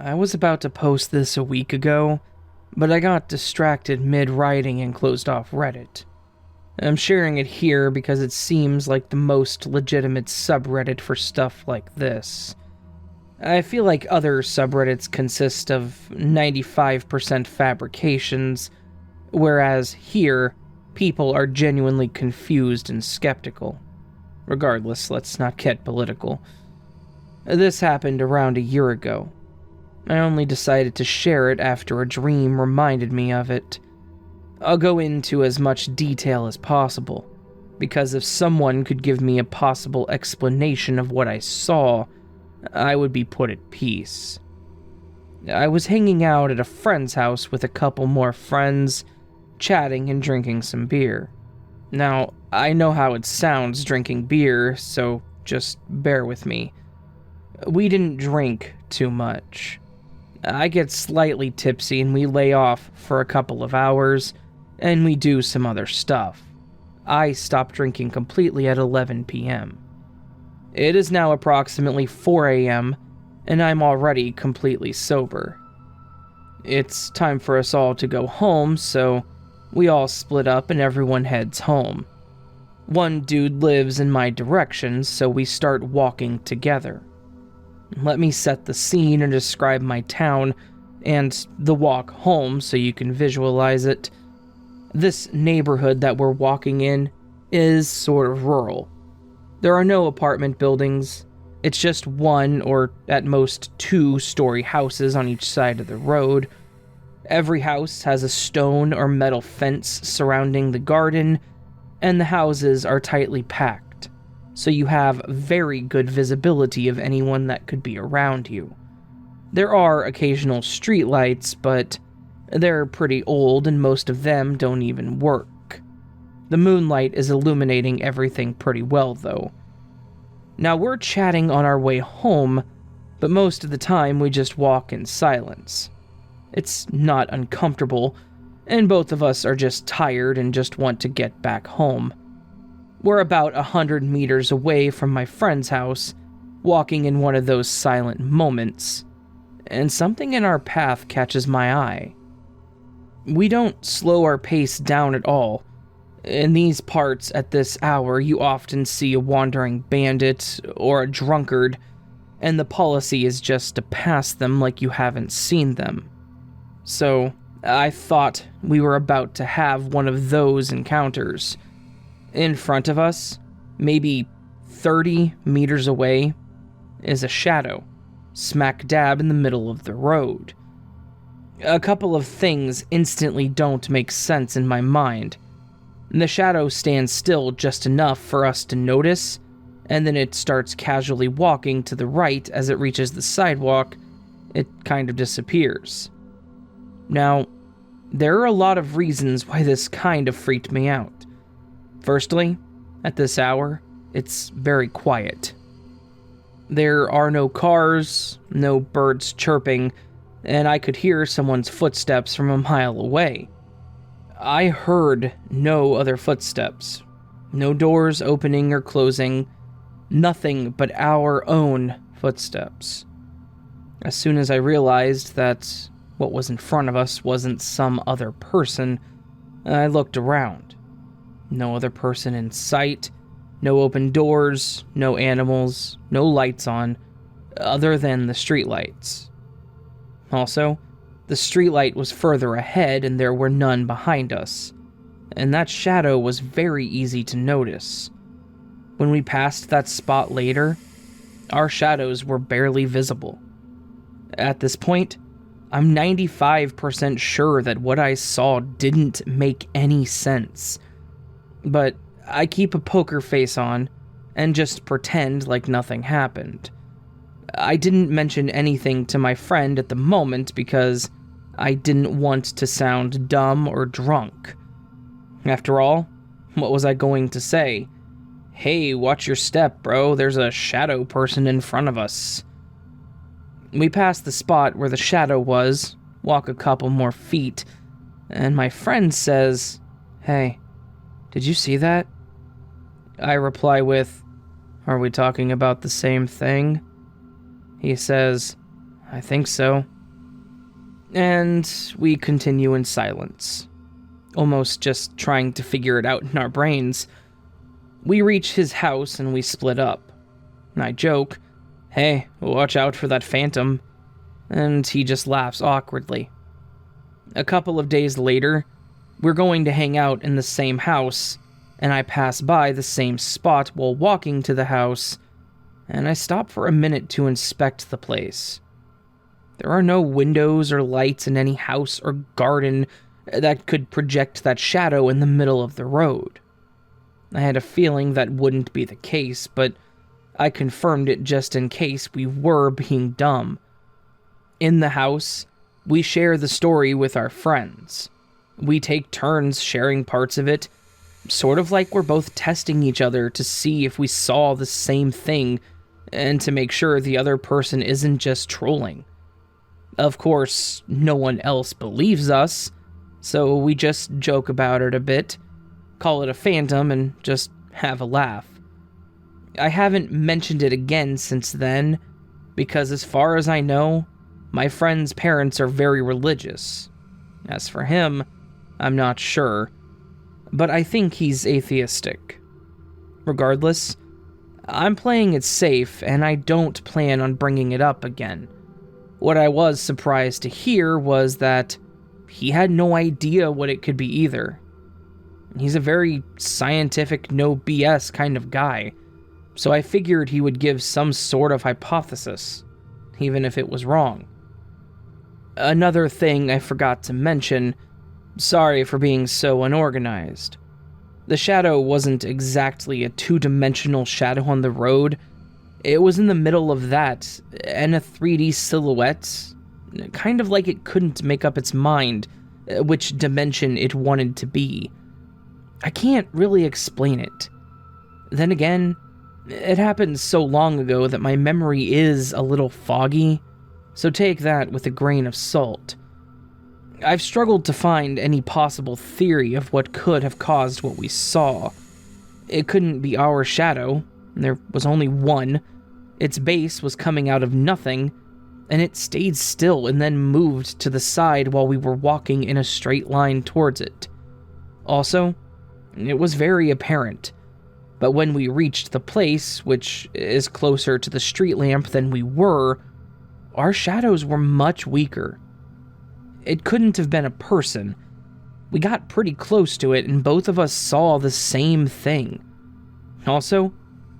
I was about to post this a week ago, but I got distracted mid-writing and closed off Reddit. I'm sharing it here because it seems like the most legitimate subreddit for stuff like this. I feel like other subreddits consist of 95% fabrications, whereas here, people are genuinely confused and skeptical. Regardless, let's not get political. This happened around a year ago. I only decided to share it after a dream reminded me of it. I'll go into as much detail as possible, because if someone could give me a possible explanation of what I saw, I would be put at peace. I was hanging out at a friend's house with a couple more friends, chatting and drinking some beer. Now, I know how it sounds drinking beer, so just bear with me. We didn't drink too much. I get slightly tipsy and we lay off for a couple of hours, and we do some other stuff. I stop drinking completely at 11 p.m. It is now approximately 4 a.m., and I'm already completely sober. It's time for us all to go home, so we all split up and everyone heads home. One dude lives in my direction, so we start walking together. Let me set the scene and describe my town and the walk home so you can visualize it. This neighborhood that we're walking in is sort of rural. There are no apartment buildings. It's just one or at most 2-story houses on each side of the road. Every house has a stone or metal fence surrounding the garden, and the houses are tightly packed, so you have very good visibility of anyone that could be around you. There are occasional streetlights, but they're pretty old and most of them don't even work. The moonlight is illuminating everything pretty well, though. Now we're chatting on our way home, but most of the time we just walk in silence. It's not uncomfortable, and both of us are just tired and just want to get back home. We're about 100 meters away from my friend's house, walking in one of those silent moments, and something in our path catches my eye. We don't slow our pace down at all. In these parts at this hour, you often see a wandering bandit or a drunkard, and the policy is just to pass them like you haven't seen them. So, I thought we were about to have one of those encounters. In front of us, maybe 30 meters away, is a shadow, smack dab in the middle of the road. A couple of things instantly don't make sense in my mind. The shadow stands still just enough for us to notice, and then it starts casually walking to the right as it reaches the sidewalk. It kind of disappears. Now, there are a lot of reasons why this kind of freaked me out. Firstly, at this hour, it's very quiet. There are no cars, no birds chirping, and I could hear someone's footsteps from a mile away. I heard no other footsteps, no doors opening or closing, nothing but our own footsteps. As soon as I realized that what was in front of us wasn't some other person, I looked around. No other person in sight, no open doors, no animals, no lights on, other than the streetlights. Also, the streetlight was further ahead and there were none behind us, and that shadow was very easy to notice. When we passed that spot later, our shadows were barely visible. At this point, I'm 95% sure that what I saw didn't make any sense, but I keep a poker face on and just pretend like nothing happened. I didn't mention anything to my friend at the moment because I didn't want to sound dumb or drunk. After all, what was I going to say? Hey, watch your step, bro, there's a shadow person in front of us. We pass the spot where the shadow was, walk a couple more feet, and my friend says, "Hey, did you see that?" I reply with, "Are we talking about the same thing?" He says, "I think so. And we continue in silence, almost just trying to figure it out in our brains. We reach his house and we split up. I joke, "Hey, watch out for that phantom," and he just laughs awkwardly. A couple of days later, we're going to hang out in the same house, and I pass by the same spot while walking to the house, and I stop for a minute to inspect the place. There are no windows or lights in any house or garden that could project that shadow in the middle of the road. I had a feeling that wouldn't be the case, but I confirmed it just in case we were being dumb. In the house, we share the story with our friends. We take turns sharing parts of it, sort of like we're both testing each other to see if we saw the same thing and to make sure the other person isn't just trolling. Of course, no one else believes us, so we just joke about it a bit, call it a phantom, and just have a laugh. I haven't mentioned it again since then, because as far as I know, my friend's parents are very religious. As for him, I'm not sure, but I think he's atheistic. Regardless, I'm playing it safe, and I don't plan on bringing it up again. What I was surprised to hear was that he had no idea what it could be either. He's a very scientific, no BS kind of guy, so I figured he would give some sort of hypothesis, even if it was wrong. Another thing I forgot to mention, sorry for being so unorganized. The shadow wasn't exactly a two-dimensional shadow on the road. It was in the middle of that, and a 3D silhouette, kind of like it couldn't make up its mind which dimension it wanted to be. I can't really explain it. Then again, it happened so long ago that my memory is a little foggy, so take that with a grain of salt. I've struggled to find any possible theory of what could have caused what we saw. It couldn't be our shadow. There was only one. Its base was coming out of nothing, and it stayed still and then moved to the side while we were walking in a straight line towards it. Also, it was very apparent, but when we reached the place, which is closer to the street lamp than we were, our shadows were much weaker. It couldn't have been a person. We got pretty close to it, and both of us saw the same thing. Also,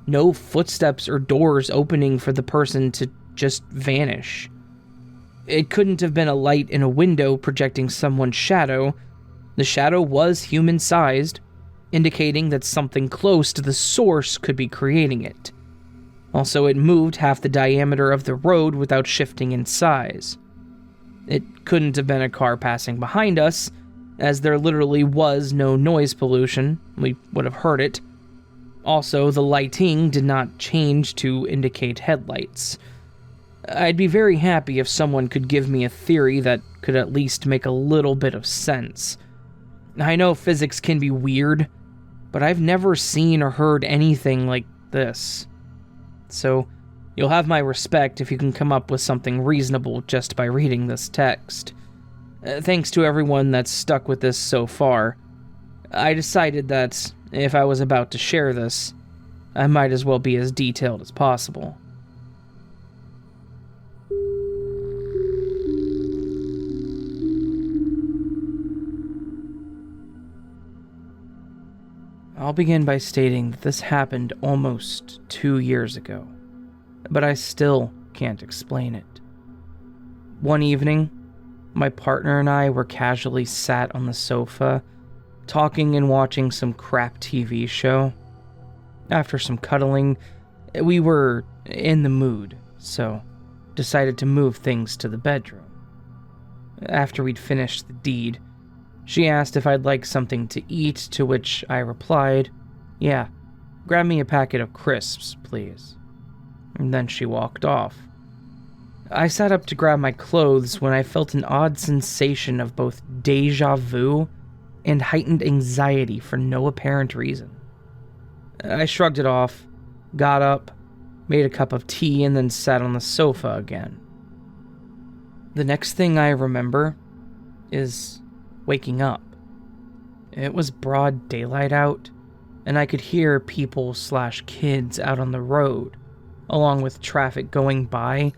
no footsteps or doors opening for the person to just vanish. It couldn't have been a light in a window projecting someone's shadow. The shadow was human-sized, indicating that something close to the source could be creating it. Also, it moved half the diameter of the road without shifting in size. It couldn't have been a car passing behind us, as there literally was no noise pollution. We would have heard it. Also, the lighting did not change to indicate headlights. I'd be very happy if someone could give me a theory that could at least make a little bit of sense. I know physics can be weird, but I've never seen or heard anything like this. So, you'll have my respect if you can come up with something reasonable just by reading this text. Thanks to everyone that's stuck with this so far. I decided that if I was about to share this, I might as well be as detailed as possible. I'll begin by stating that this happened almost 2 years ago, but I still can't explain it. One evening, my partner and I were casually sat on the sofa, talking and watching some crap TV show. After some cuddling, we were in the mood, so decided to move things to the bedroom. After we'd finished the deed, she asked if I'd like something to eat, to which I replied, "Yeah, grab me a packet of crisps, please." And then she walked off. I sat up to grab my clothes when I felt an odd sensation of both deja vu and heightened anxiety for no apparent reason. I shrugged it off, got up, made a cup of tea, and then sat on the sofa again. The next thing I remember is waking up. It was broad daylight out, and I could hear people/kids out on the road, along with traffic going by,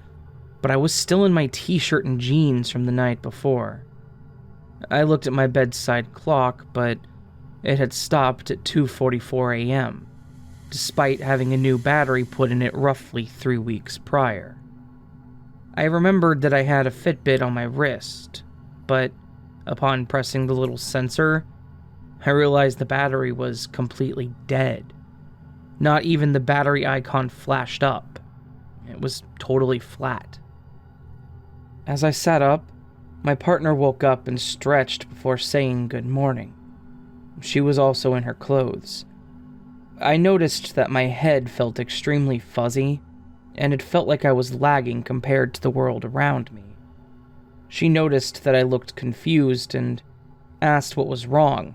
but I was still in my t-shirt and jeans from the night before. I looked at my bedside clock, but it had stopped at 2:44 a.m., despite having a new battery put in it roughly 3 weeks prior. I remembered that I had a Fitbit on my wrist, but upon pressing the little sensor, I realized the battery was completely dead. Not even the battery icon flashed up. It was totally flat. As I sat up, my partner woke up and stretched before saying good morning. She was also in her clothes. I noticed that my head felt extremely fuzzy, and it felt like I was lagging compared to the world around me. She noticed that I looked confused and asked what was wrong,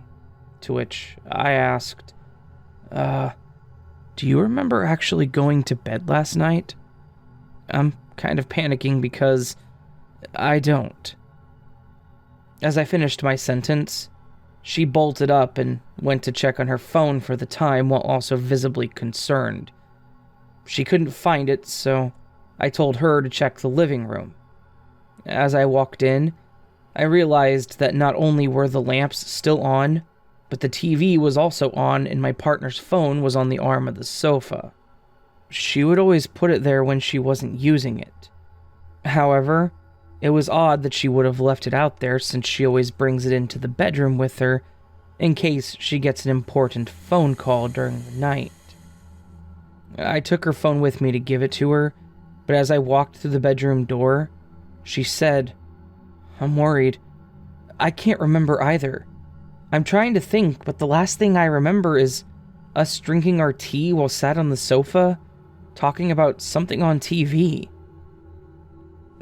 to which I asked, do you remember actually going to bed last night? I'm kind of panicking because I don't. As I finished my sentence, she bolted up and went to check on her phone for the time while also visibly concerned. She couldn't find it, so I told her to check the living room. As I walked in, I realized that not only were the lamps still on, but the TV was also on and my partner's phone was on the arm of the sofa. She would always put it there when she wasn't using it. However, it was odd that she would have left it out there since she always brings it into the bedroom with her in case she gets an important phone call during the night. I took her phone with me to give it to her, but as I walked through the bedroom door, she said, "I'm worried. I can't remember either. I'm trying to think, but the last thing I remember is us drinking our tea while sat on the sofa, talking about something on TV."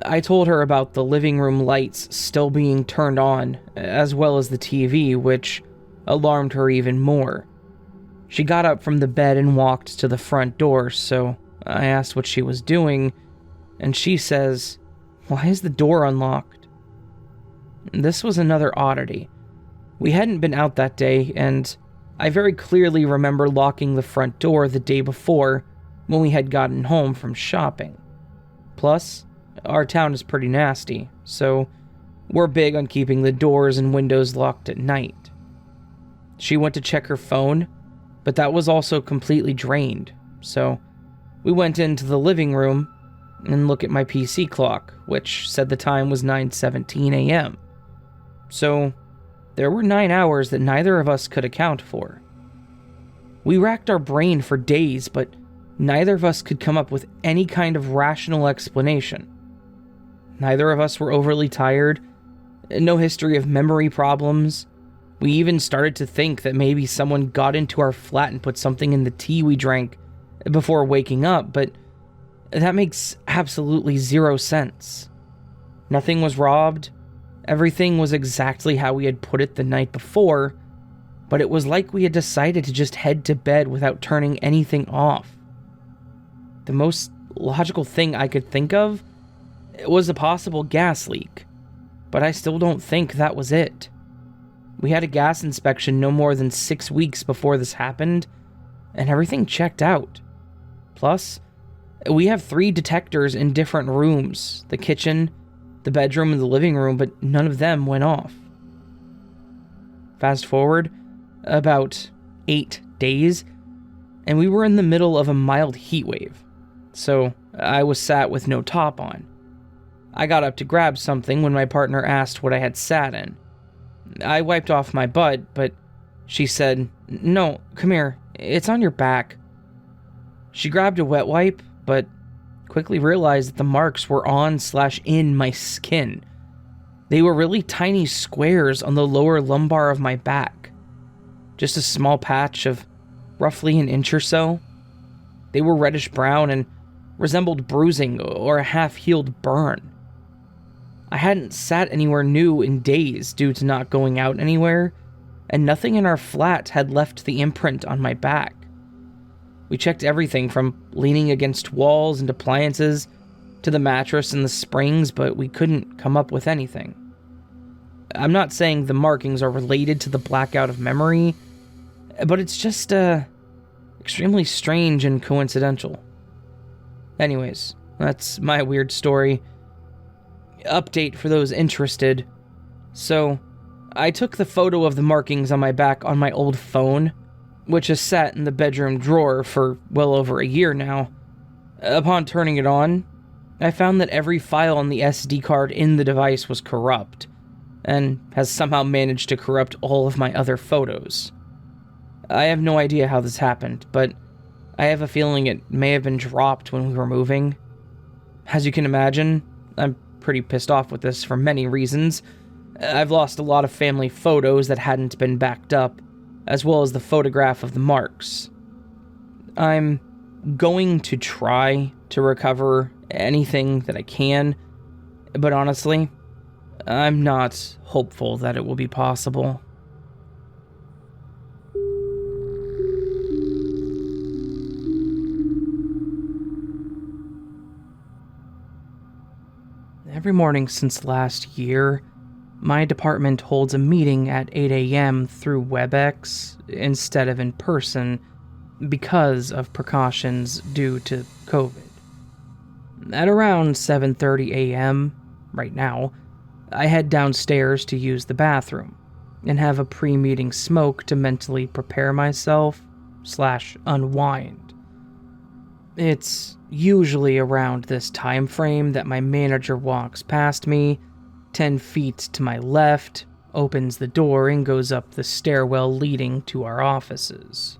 I told her about the living room lights still being turned on, as well as the TV, which alarmed her even more. She got up from the bed and walked to the front door, so I asked what she was doing, and she says, "Why is the door unlocked?" This was another oddity. We hadn't been out that day, and I very clearly remember locking the front door the day before when we had gotten home from shopping. Plus, our town is pretty nasty, so we're big on keeping the doors and windows locked at night. She went to check her phone, but that was also completely drained, so we went into the living room and looked at my PC clock, which said the time was 9:17 a.m. So there were 9 hours that neither of us could account for. We racked our brain for days, but neither of us could come up with any kind of rational explanation. Neither of us were overly tired, no history of memory problems. We even started to think that maybe someone got into our flat and put something in the tea we drank before waking up, but that makes absolutely zero sense. Nothing was robbed. Everything was exactly how we had put it the night before, but it was like we had decided to just head to bed without turning anything off. The most logical thing I could think of was a possible gas leak, but I still don't think that was it. We had a gas inspection no more than 6 weeks before this happened, and everything checked out. Plus, we have 3 detectors in different rooms, the kitchen, the bedroom, and the living room, but none of them went off. Fast forward about 8 days, and we were in the middle of a mild heat wave, so I was sat with no top on. I got up to grab something when my partner asked what I had sat in. I wiped off my butt, but she said, "No, come here, it's on your back." She grabbed a wet wipe, but quickly realized that the marks were on/in my skin. They were really tiny squares on the lower lumbar of my back. Just a small patch of roughly an inch or so. They were reddish brown and resembled bruising or a half-healed burn. I hadn't sat anywhere new in days due to not going out anywhere, and nothing in our flat had left the imprint on my back. We checked everything from leaning against walls and appliances to the mattress and the springs, but we couldn't come up with anything. I'm not saying the markings are related to the blackout of memory, but it's just, extremely strange and coincidental. Anyways, that's my weird story. Update for those interested. So, I took the photo of the markings on my back on my old phone, which has sat in the bedroom drawer for well over a year now. Upon turning it on, I found that every file on the SD card in the device was corrupt, and has somehow managed to corrupt all of my other photos. I have no idea how this happened, but I have a feeling it may have been dropped when we were moving. As you can imagine, I'm pretty pissed off with this for many reasons. I've lost a lot of family photos that hadn't been backed up, as well as the photograph of the marks. I'm going to try to recover anything that I can, but honestly, I'm not hopeful that it will be possible. Every morning since last year, my department holds a meeting at 8 a.m. through WebEx instead of in person because of precautions due to COVID. At around 7:30 a.m., right now, I head downstairs to use the bathroom and have a pre-meeting smoke to mentally prepare myself/unwind. It's usually around this time frame that my manager walks past me, 10 feet to my left, opens the door and goes up the stairwell leading to our offices.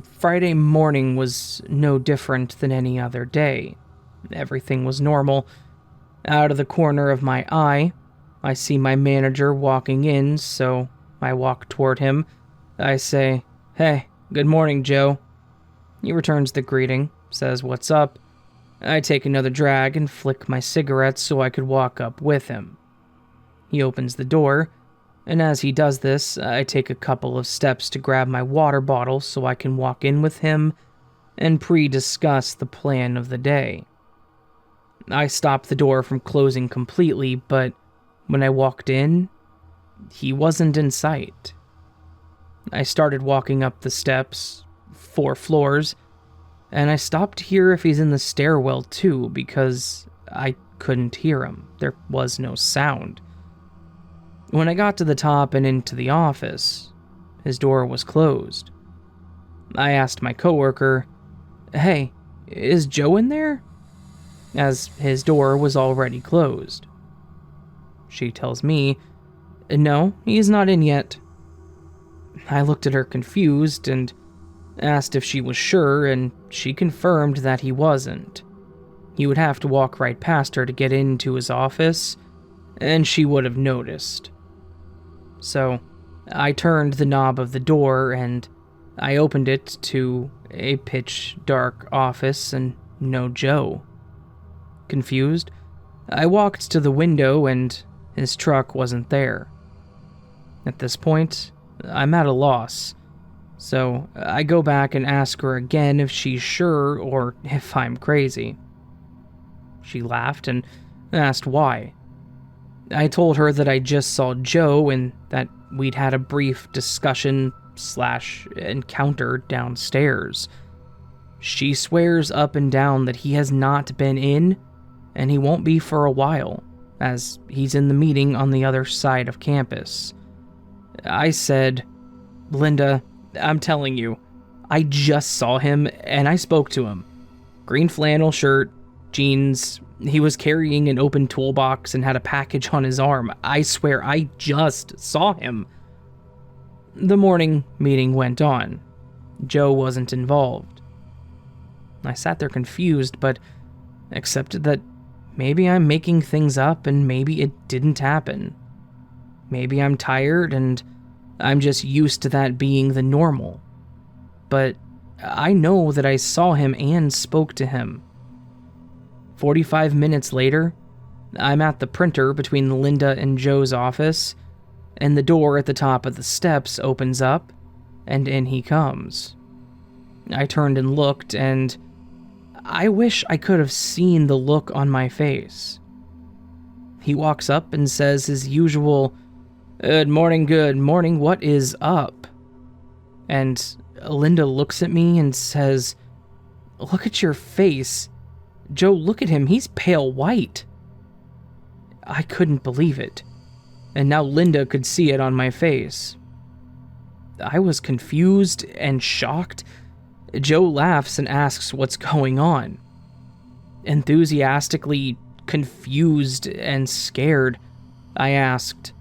Friday morning was no different than any other day. Everything was normal. Out of the corner of my eye, I see my manager walking in, so I walk toward him. I say, "Hey, good morning, Joe." He returns the greeting, says what's up. I take another drag and flick my cigarette so I could walk up with him. He opens the door, and as he does this, I take a couple of steps to grab my water bottle so I can walk in with him and pre-discuss the plan of the day. I stopped the door from closing completely, but when I walked in, he wasn't in sight. I started walking up the steps, 4 floors, and I stopped to hear if he's in the stairwell too, because I couldn't hear him. There was no sound. When I got to the top and into the office, his door was closed. I asked my coworker, "Hey, is Joe in there?" as his door was already closed. She tells me, "No, he's not in yet." I looked at her confused and asked if she was sure, and she confirmed that he wasn't. He would have to walk right past her to get into his office, and she would have noticed. So, I turned the knob of the door and I opened it to a pitch-dark office and no Joe. Confused, I walked to the window and his truck wasn't there. At this point, I'm at a loss. So I go back and ask her again if she's sure or if I'm crazy. She laughed and asked why. I told her that I just saw Joe and that we'd had a brief discussion/encounter downstairs. She swears up and down that he has not been in, and he won't be for a while, as he's in the meeting on the other side of campus. I said, "Linda, I'm telling you, I just saw him and I spoke to him. Green flannel shirt, jeans, he was carrying an open toolbox and had a package on his arm. I swear I just saw him." The morning meeting went on. Joe wasn't involved. I sat there confused, but accepted that maybe I'm making things up and maybe it didn't happen. Maybe I'm tired and I'm just used to that being the normal. But I know that I saw him and spoke to him. 45 minutes later, I'm at the printer between Linda and Joe's office, and the door at the top of the steps opens up, and in he comes. I turned and looked, and I wish I could have seen the look on my face. He walks up and says his usual, good morning, what is up? And Linda looks at me and says, look at your face. Joe, look at him, he's pale white. I couldn't believe it, and now Linda could see it on my face. I was confused and shocked. Joe laughs and asks what's going on. Enthusiastically confused and scared, I asked,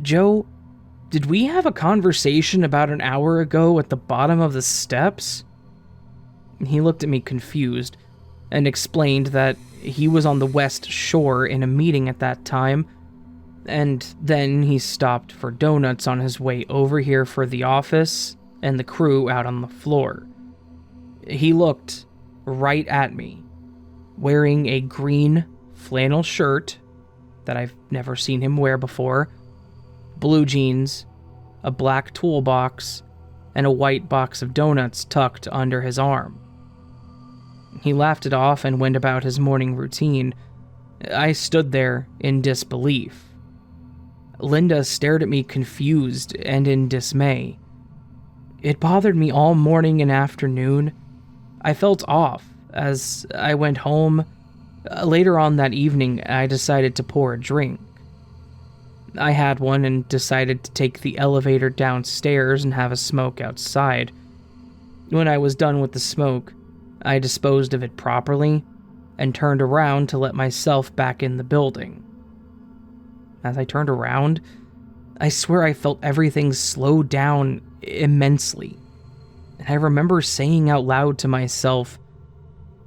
Joe, did we have a conversation about an hour ago at the bottom of the steps? He looked at me confused and explained that he was on the West Shore in a meeting at that time, and then he stopped for donuts on his way over here for the office and the crew out on the floor. He looked right at me, wearing a green flannel shirt that I've never seen him wear before, blue jeans, a black toolbox, and a white box of donuts tucked under his arm. He laughed it off and went about his morning routine. I stood there in disbelief. Linda stared at me confused and in dismay. It bothered me all morning and afternoon. I felt off as I went home. Later on that evening, I decided to pour a drink. I had one and decided to take the elevator downstairs and have a smoke outside. When I was done with the smoke, I disposed of it properly and turned around to let myself back in the building. As I turned around, I swear I felt everything slow down immensely. And I remember saying out loud to myself,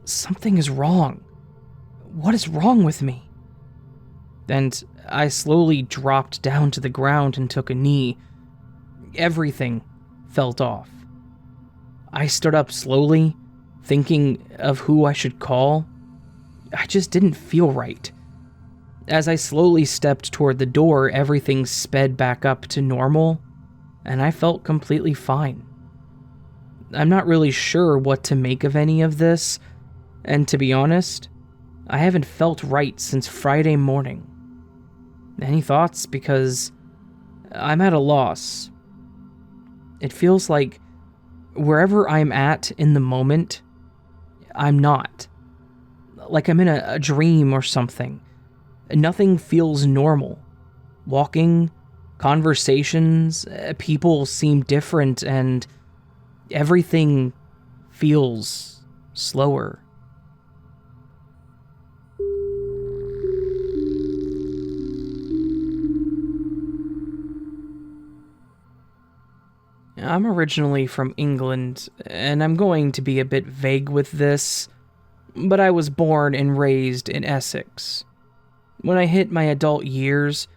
something is wrong. What is wrong with me? And I slowly dropped down to the ground and took a knee. Everything felt off. I stood up slowly, thinking of who I should call. I just didn't feel right. As I slowly stepped toward the door, everything sped back up to normal, and I felt completely fine. I'm not really sure what to make of any of this, and to be honest, I haven't felt right since Friday morning. Any thoughts? Because I'm at a loss. It feels like wherever I'm at in the moment, I'm not. Like I'm in a dream or something. Nothing feels normal. Walking, conversations, people seem different, and everything feels slower. I'm originally from England, and I'm going to be a bit vague with this, but I was born and raised in Essex. When I hit my adult years,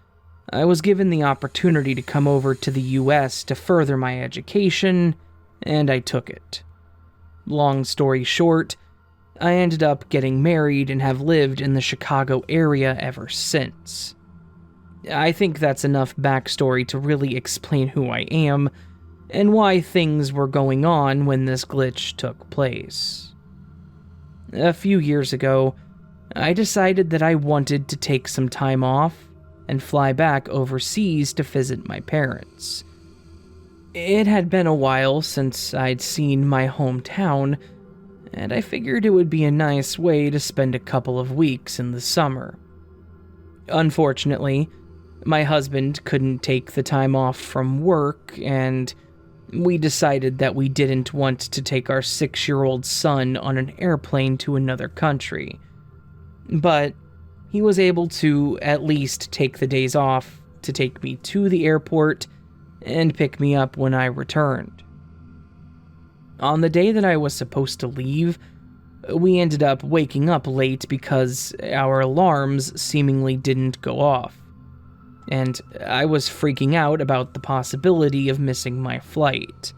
I was given the opportunity to come over to the US to further my education, and I took it. Long story short, I ended up getting married and have lived in the Chicago area ever since. I think that's enough backstory to really explain who I am, and why things were going on when this glitch took place. A few years ago, I decided that I wanted to take some time off and fly back overseas to visit my parents. It had been a while since I'd seen my hometown, and I figured it would be a nice way to spend a couple of weeks in the summer. Unfortunately, my husband couldn't take the time off from work, and we decided that we didn't want to take our 6-year-old son on an airplane to another country. But he was able to at least take the days off to take me to the airport and pick me up when I returned. On the day that I was supposed to leave, we ended up waking up late because our alarms seemingly didn't go off, and I was freaking out about the possibility of missing my flight.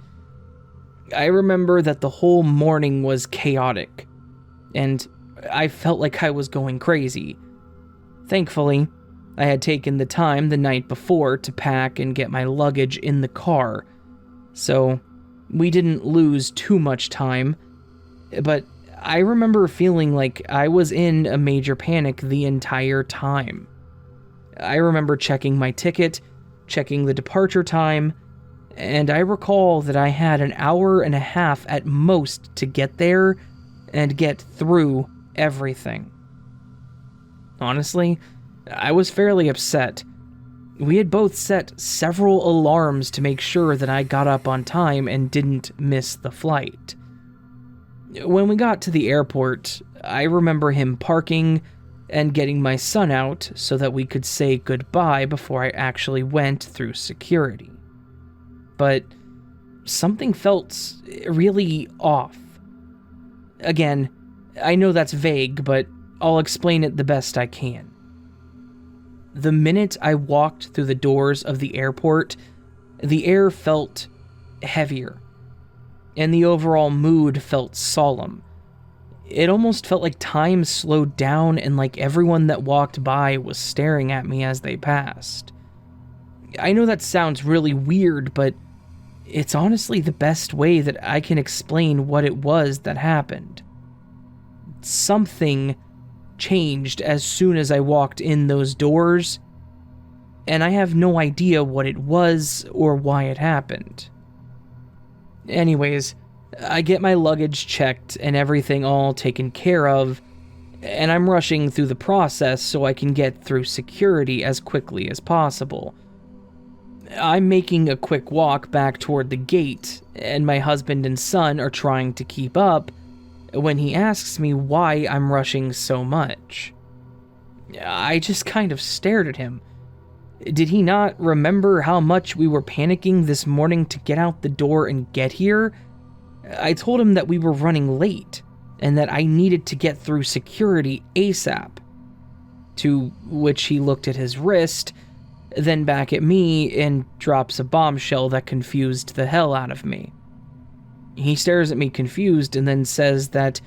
I remember that the whole morning was chaotic, and I felt like I was going crazy. Thankfully, I had taken the time the night before to pack and get my luggage in the car, so we didn't lose too much time, but I remember feeling like I was in a major panic the entire time. I remember checking my ticket, checking the departure time, and I recall that I had an hour and a half at most to get there and get through everything. Honestly, I was fairly upset. We had both set several alarms to make sure that I got up on time and didn't miss the flight. When we got to the airport, I remember him parking and getting my son out so that we could say goodbye before I actually went through security. But something felt really off. Again, I know that's vague, but I'll explain it the best I can. The minute I walked through the doors of the airport, the air felt heavier, and the overall mood felt solemn. It almost felt like time slowed down and like everyone that walked by was staring at me as they passed. I know that sounds really weird, but it's honestly the best way that I can explain what it was that happened. Something changed as soon as I walked in those doors, and I have no idea what it was or why it happened. Anyways, I get my luggage checked and everything all taken care of, and I'm rushing through the process so I can get through security as quickly as possible. I'm making a quick walk back toward the gate, and my husband and son are trying to keep up when he asks me why I'm rushing so much. I just kind of stared at him. Did he not remember how much we were panicking this morning to get out the door and get here? I told him that we were running late, and that I needed to get through security ASAP. To which he looked at his wrist, then back at me, and drops a bombshell that confused the hell out of me. He stares at me confused and then says that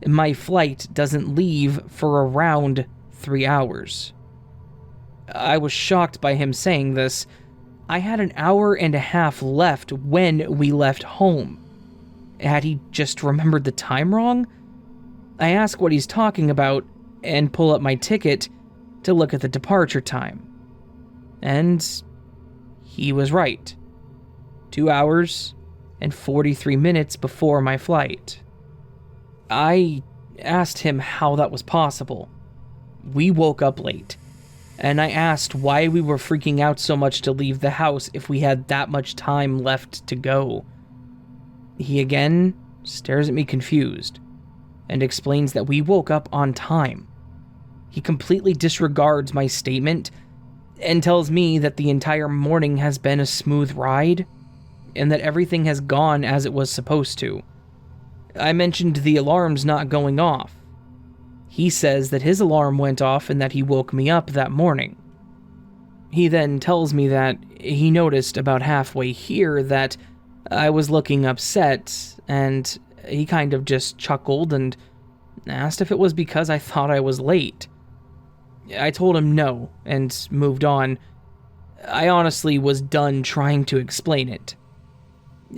my flight doesn't leave for around 3 hours. I was shocked by him saying this. I had an hour and a half left when we left home. Had he just remembered the time wrong? I ask what he's talking about and pull up my ticket to look at the departure time. And he was right. 2 hours and 43 minutes before my flight. I asked him how that was possible. We woke up late, and I asked why we were freaking out so much to leave the house if we had that much time left to go. He again stares at me confused and explains that we woke up on time. He completely disregards my statement and tells me that the entire morning has been a smooth ride and that everything has gone as it was supposed to. I mentioned the alarms not going off. He says that his alarm went off and that he woke me up that morning. He then tells me that he noticed about halfway here that I was looking upset, and he kind of just chuckled and asked if it was because I thought I was late. I told him no, and moved on. I honestly was done trying to explain it.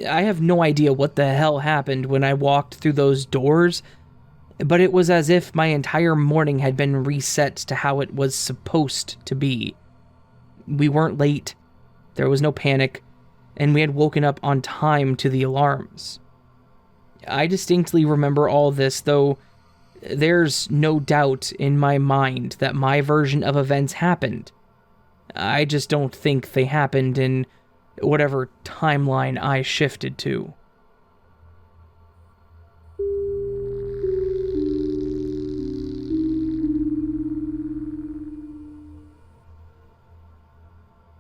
I have no idea what the hell happened when I walked through those doors, but it was as if my entire morning had been reset to how it was supposed to be. We weren't late, there was no panic, and we had woken up on time to the alarms. I distinctly remember all this, though there's no doubt in my mind that my version of events happened. I just don't think they happened in whatever timeline I shifted to.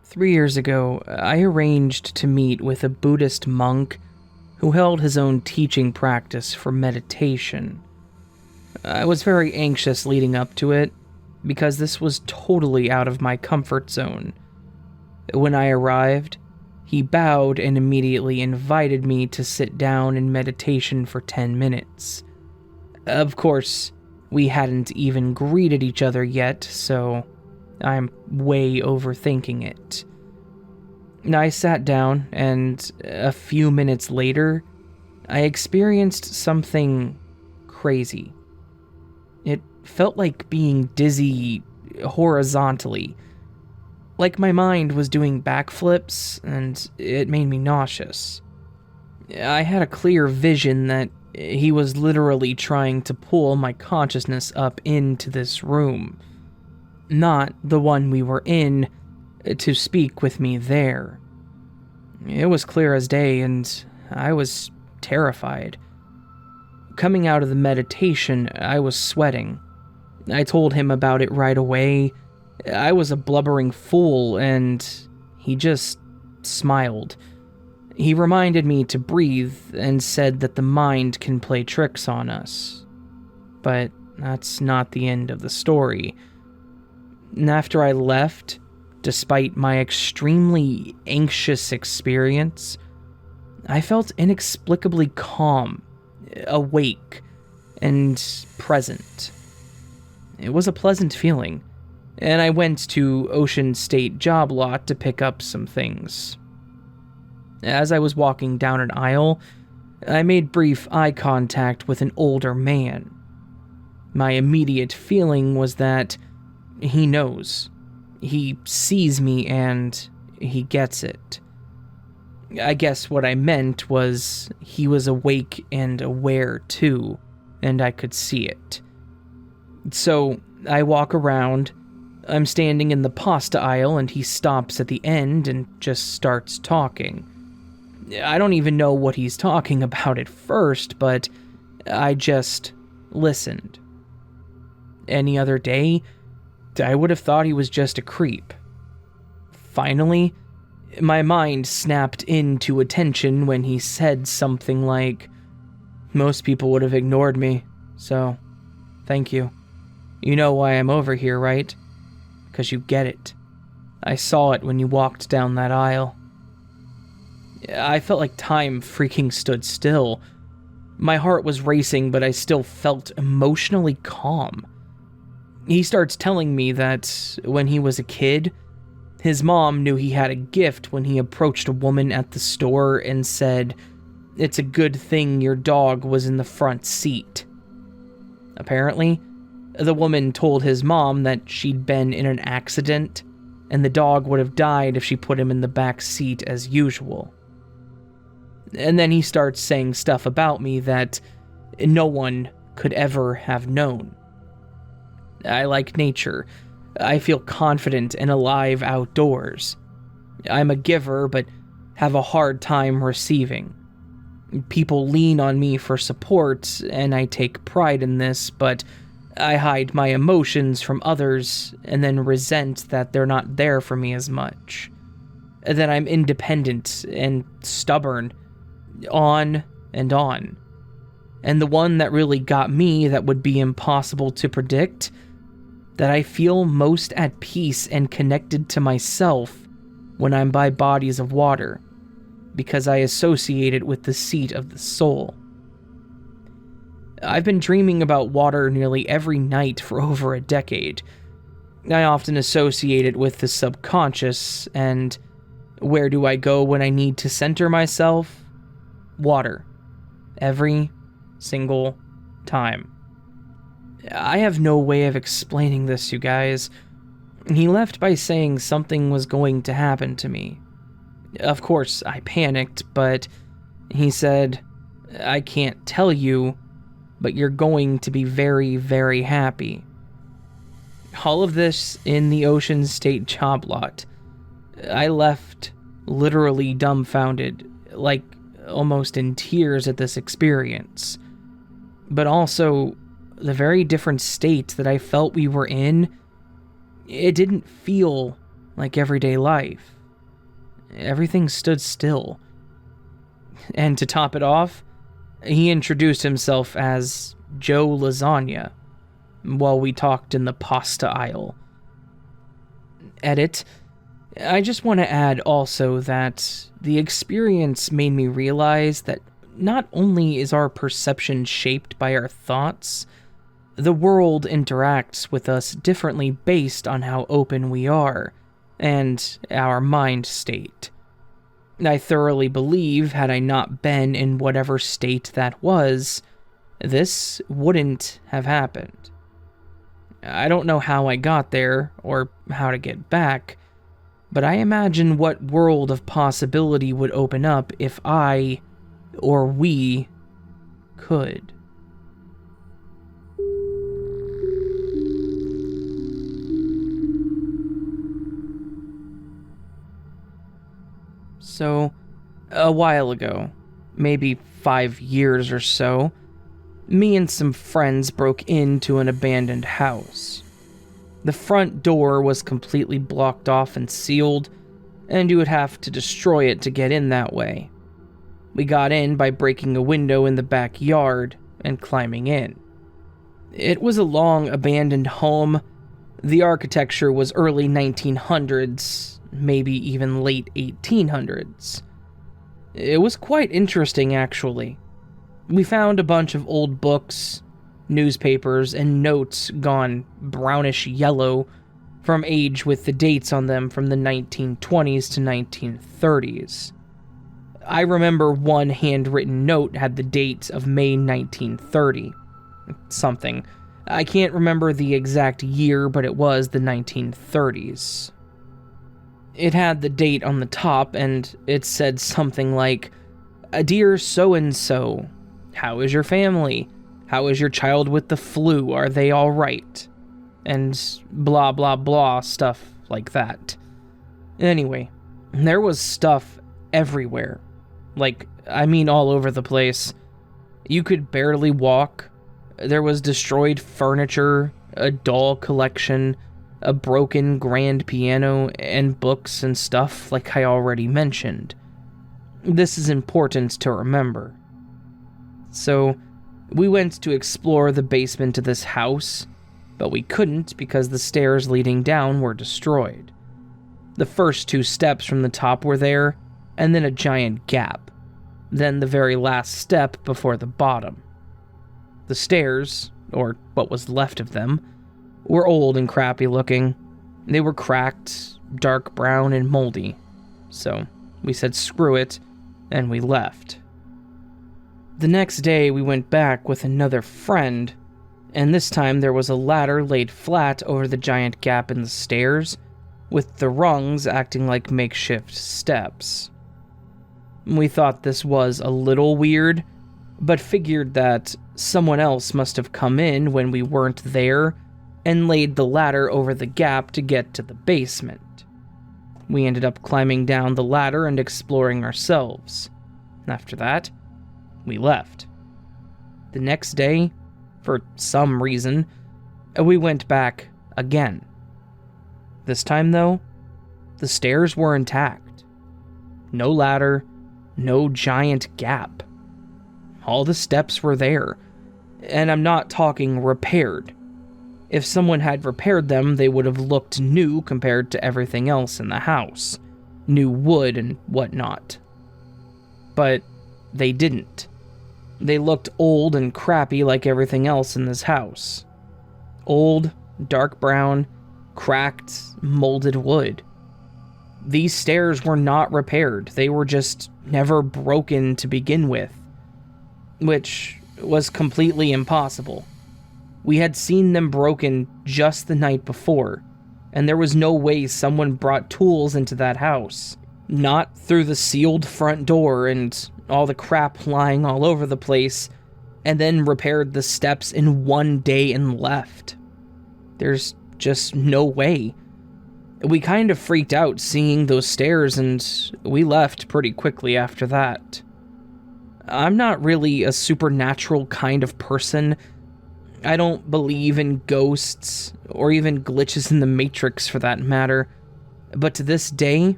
Three years ago, I arranged to meet with a Buddhist monk who held his own teaching practice for meditation. I was very anxious leading up to it, because this was totally out of my comfort zone. When I arrived, he bowed and immediately invited me to sit down in meditation for 10 minutes. Of course, we hadn't even greeted each other yet, so I'm way overthinking it. I sat down, and a few minutes later, I experienced something crazy. It felt like being dizzy horizontally, like my mind was doing backflips, and it made me nauseous. I had a clear vision that he was literally trying to pull my consciousness up into this room, not the one we were in, to speak with me there. It was clear as day, and I was terrified. Coming out of the meditation, I was sweating. I told him about it right away. I was a blubbering fool, and he just smiled. He reminded me to breathe and said that the mind can play tricks on us. But that's not the end of the story. And after I left, despite my extremely anxious experience, I felt inexplicably calm, awake, and present. It was a pleasant feeling, and I went to Ocean State Job Lot to pick up some things. As I was walking down an aisle, I made brief eye contact with an older man. My immediate feeling was that he knows. He sees me and he gets it. I guess what I meant was he was awake and aware too, and I could see it. So I walk around. I'm standing in the pasta aisle and he stops at the end and just starts talking. I don't even know what he's talking about at first, but I just listened. Any other day, I would have thought he was just a creep. Finally, my mind snapped into attention when he said something like, "Most people would have ignored me, so thank you. You know why I'm over here, right? 'Cause you get it. I saw it when you walked down that aisle." I felt like time freaking stood still. My heart was racing, but I still felt emotionally calm. He starts telling me that when he was a kid, his mom knew he had a gift when he approached a woman at the store and said, "It's a good thing your dog was in the front seat." Apparently, the woman told his mom that she'd been in an accident, and the dog would have died if she put him in the back seat as usual. And then he starts saying stuff about me that no one could ever have known. I like nature. I feel confident and alive outdoors. I'm a giver, but have a hard time receiving. People lean on me for support, and I take pride in this, but I hide my emotions from others and then resent that they're not there for me as much. That I'm independent and stubborn, on and on. And the one that really got me that would be impossible to predict, that I feel most at peace and connected to myself when I'm by bodies of water, because I associate it with the seat of the soul. I've been dreaming about water nearly every night for over a decade. I often associate it with the subconscious, and where do I go when I need to center myself? Water. Every single time. I have no way of explaining this, you guys. He left by saying something was going to happen to me. Of course, I panicked, but he said, "I can't tell you, but you're going to be very, very happy." All of this in the Ocean State Job Lot. I left literally dumbfounded, like almost in tears at this experience. But also, the very different state that I felt we were in, it didn't feel like everyday life. Everything stood still. And to top it off, he introduced himself as Joe Lasagna while we talked in the pasta aisle. Edit. I just want to add also that the experience made me realize that not only is our perception shaped by our thoughts, the world interacts with us differently based on how open we are and our mind state. I thoroughly believe, had I not been in whatever state that was, this wouldn't have happened. I don't know how I got there or how to get back, but I imagine what world of possibility would open up if I, or we, could. So, a while ago, maybe 5 years or so, me and some friends broke into an abandoned house. The front door was completely blocked off and sealed, and you would have to destroy it to get in that way. We got in by breaking a window in the backyard and climbing in. It was a long abandoned home. The architecture was early 1900s, maybe even late 1800s. It was quite interesting, actually. We found a bunch of old books, newspapers, and notes gone brownish yellow from age with the dates on them from the 1920s to 1930s. I remember one handwritten note had the date of May 1930. Something. I can't remember the exact year, but it was the 1930s. It had the date on the top, and it said something like, "Dear so-and-so, how is your family? How is your child with the flu? Are they all right?" And blah blah blah, stuff like that. Anyway, there was stuff everywhere. All over the place. You could barely walk. There was destroyed furniture, a doll collection, a broken grand piano, and books and stuff like I already mentioned. This is important to remember. So, we went to explore the basement of this house, but we couldn't because the stairs leading down were destroyed. The first 2 steps from the top were there, and then a giant gap. Then the very last step before the bottom. The stairs, or what was left of them, were old and crappy looking. They were cracked, dark brown, and moldy. So, we said screw it, and we left. The next day, we went back with another friend, and this time there was a ladder laid flat over the giant gap in the stairs, with the rungs acting like makeshift steps. We thought this was a little weird, but figured that someone else must have come in when we weren't there and laid the ladder over the gap to get to the basement. We ended up climbing down the ladder and exploring ourselves. After that, we left. The next day, for some reason, we went back again. This time, though, the stairs were intact. No ladder, no giant gap. All the steps were there, and I'm not talking repaired. If someone had repaired them, they would have looked new compared to everything else in the house. New wood and whatnot. But they didn't. They looked old and crappy like everything else in this house. Old, dark brown, cracked, molded wood. These stairs were not repaired. They were just never broken to begin with. Which was completely impossible. We had seen them broken just the night before, and there was no way someone brought tools into that house. Not through the sealed front door and all the crap lying all over the place, and then repaired the steps in one day and left. There's just no way. We kind of freaked out seeing those stairs, and we left pretty quickly after that. I'm not really a supernatural kind of person. I don't believe in ghosts, or even glitches in the Matrix for that matter, but to this day,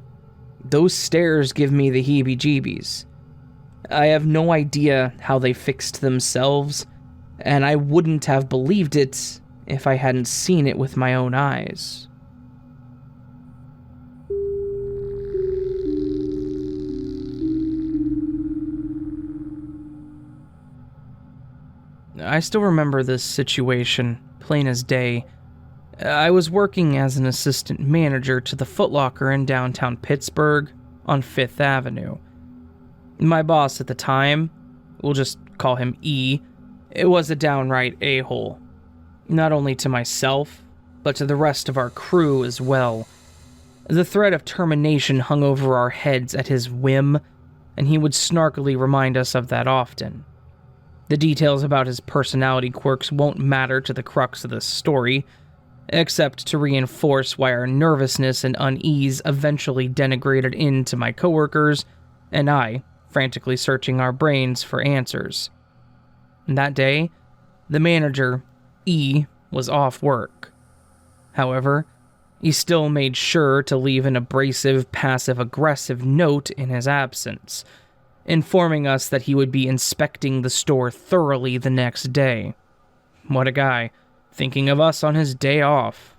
those stairs give me the heebie-jeebies. I have no idea how they fixed themselves, and I wouldn't have believed it if I hadn't seen it with my own eyes. I still remember this situation, plain as day. I was working as an assistant manager to the Foot Locker in downtown Pittsburgh on 5th Avenue. My boss at the time, we'll just call him E, It was a downright a-hole. Not only to myself, but to the rest of our crew as well. The threat of termination hung over our heads at his whim, and he would snarkily remind us of that often. The details about his personality quirks won't matter to the crux of this story, except to reinforce why our nervousness and unease eventually denigrated into my coworkers, and I, frantically searching our brains for answers. That day, the manager, E, was off work. However, he still made sure to leave an abrasive, passive-aggressive note in his absence, informing us that he would be inspecting the store thoroughly the next day. What a guy, thinking of us on his day off.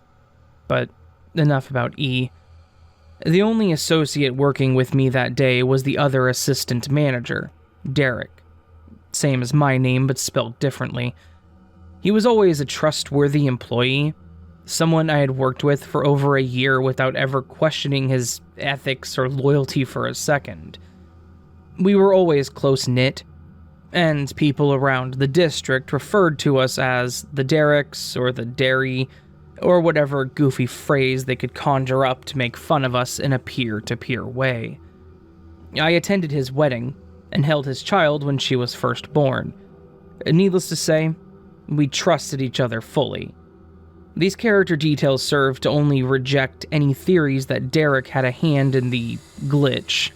But enough about E. The only associate working with me that day was the other assistant manager, Derek. Same as my name, but spelled differently. He was always a trustworthy employee, someone I had worked with for over a year without ever questioning his ethics or loyalty for a second. We were always close-knit, and people around the district referred to us as the Derricks or the Derry, or whatever goofy phrase they could conjure up to make fun of us in a peer-to-peer way. I attended his wedding, and held his child when she was first born. Needless to say, we trusted each other fully. These character details serve to only reject any theories that Derek had a hand in the glitch.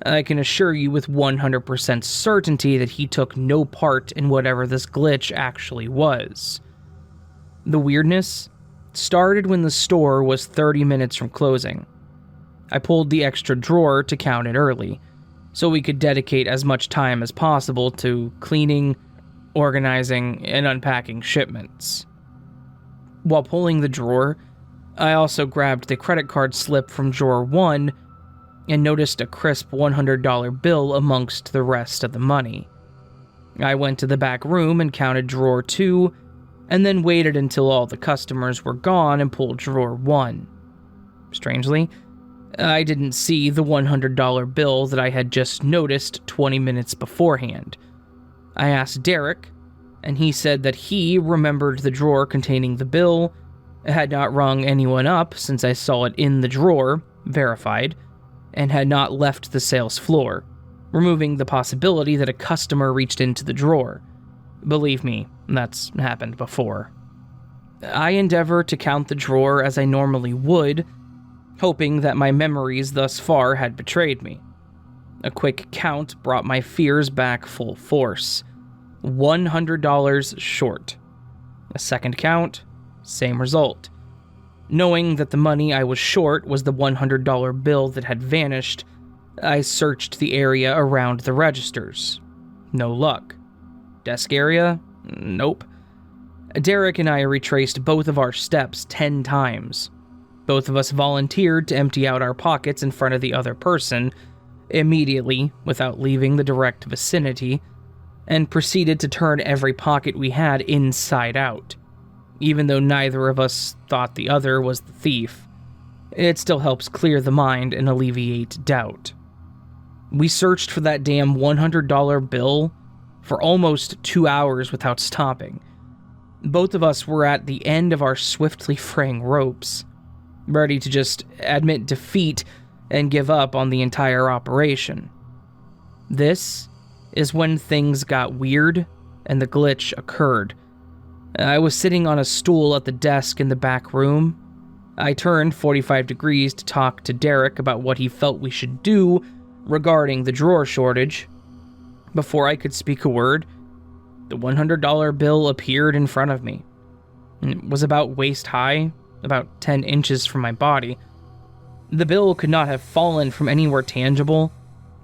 I can assure you with 100% certainty that he took no part in whatever this glitch actually was. The weirdness started when the store was 30 minutes from closing. I pulled the extra drawer to count it early, so we could dedicate as much time as possible to cleaning, organizing, and unpacking shipments. While pulling the drawer, I also grabbed the credit card slip from drawer 1 and noticed a crisp $100 bill amongst the rest of the money. I went to the back room and counted drawer 2, and then waited until all the customers were gone and pulled drawer 1. Strangely, I didn't see the $100 bill that I had just noticed 20 minutes beforehand. I asked Derek, and he said that he remembered the drawer containing the bill, had not rung anyone up since I saw it in the drawer, verified, and had not left the sales floor, removing the possibility that a customer reached into the drawer. Believe me, that's happened before. I endeavor to count the drawer as I normally would, hoping that my memories thus far had betrayed me. A quick count brought my fears back full force. $100 short. A second count, same result. Knowing that the money I was short was the $100 bill that had vanished, I searched the area around the registers. No luck. Desk area? Nope. Derek and I retraced both of our steps 10 times. Both of us volunteered to empty out our pockets in front of the other person, immediately, without leaving the direct vicinity, and proceeded to turn every pocket we had inside out. Even though neither of us thought the other was the thief, it still helps clear the mind and alleviate doubt. We searched for that damn $100 bill for almost 2 hours without stopping. Both of us were at the end of our swiftly fraying ropes, ready to just admit defeat and give up on the entire operation. This is when things got weird and the glitch occurred. I was sitting on a stool at the desk in the back room. I turned 45 degrees to talk to Derek about what he felt we should do regarding the drawer shortage. Before I could speak a word, the $100 bill appeared in front of me. It was about waist high, about 10 inches from my body. The bill could not have fallen from anywhere tangible,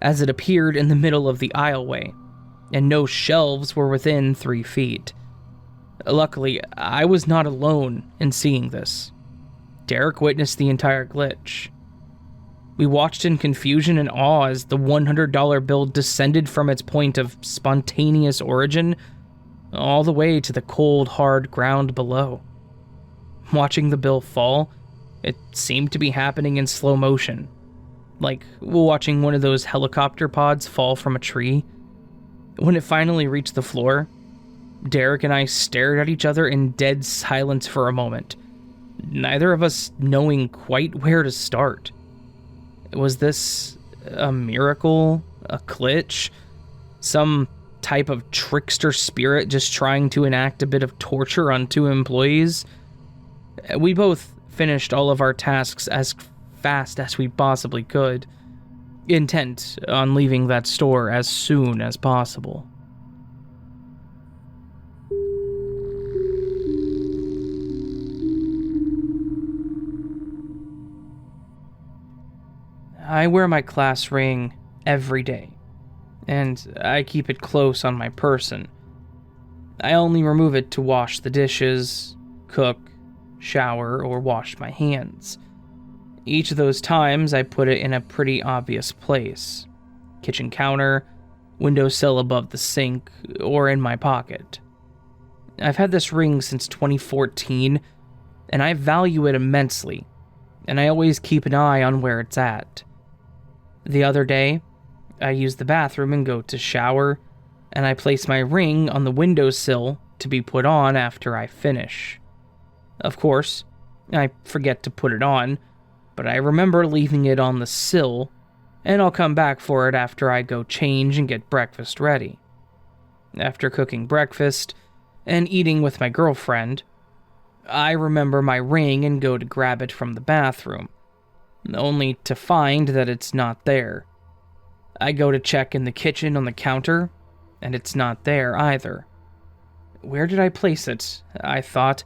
as it appeared in the middle of the aisleway, and no shelves were within 3 feet. Luckily, I was not alone in seeing this. Derek witnessed the entire glitch. We watched in confusion and awe as the $100 bill descended from its point of spontaneous origin all the way to the cold, hard ground below. Watching the bill fall, it seemed to be happening in slow motion, like watching one of those helicopter pods fall from a tree. When it finally reached the floor, Derek and I stared at each other in dead silence for a moment, neither of us knowing quite where to start. Was this a miracle? A glitch? Some type of trickster spirit just trying to enact a bit of torture on two employees? We both finished all of our tasks as fast as we possibly could, intent on leaving that store as soon as possible. I wear my class ring every day, and I keep it close on my person. I only remove it to wash the dishes, cook, shower, or wash my hands. Each of those times, I put it in a pretty obvious place: kitchen counter, windowsill above the sink, or in my pocket. I've had this ring since 2014, and I value it immensely, and I always keep an eye on where it's at. The other day, I use the bathroom and go to shower, and I place my ring on the windowsill to be put on after I finish. Of course, I forget to put it on, but I remember leaving it on the sill, and I'll come back for it after I go change and get breakfast ready. After cooking breakfast and eating with my girlfriend, I remember my ring and go to grab it from the bathroom, only to find that it's not there. I go to check in the kitchen on the counter, and it's not there either. Where did I place it? I thought.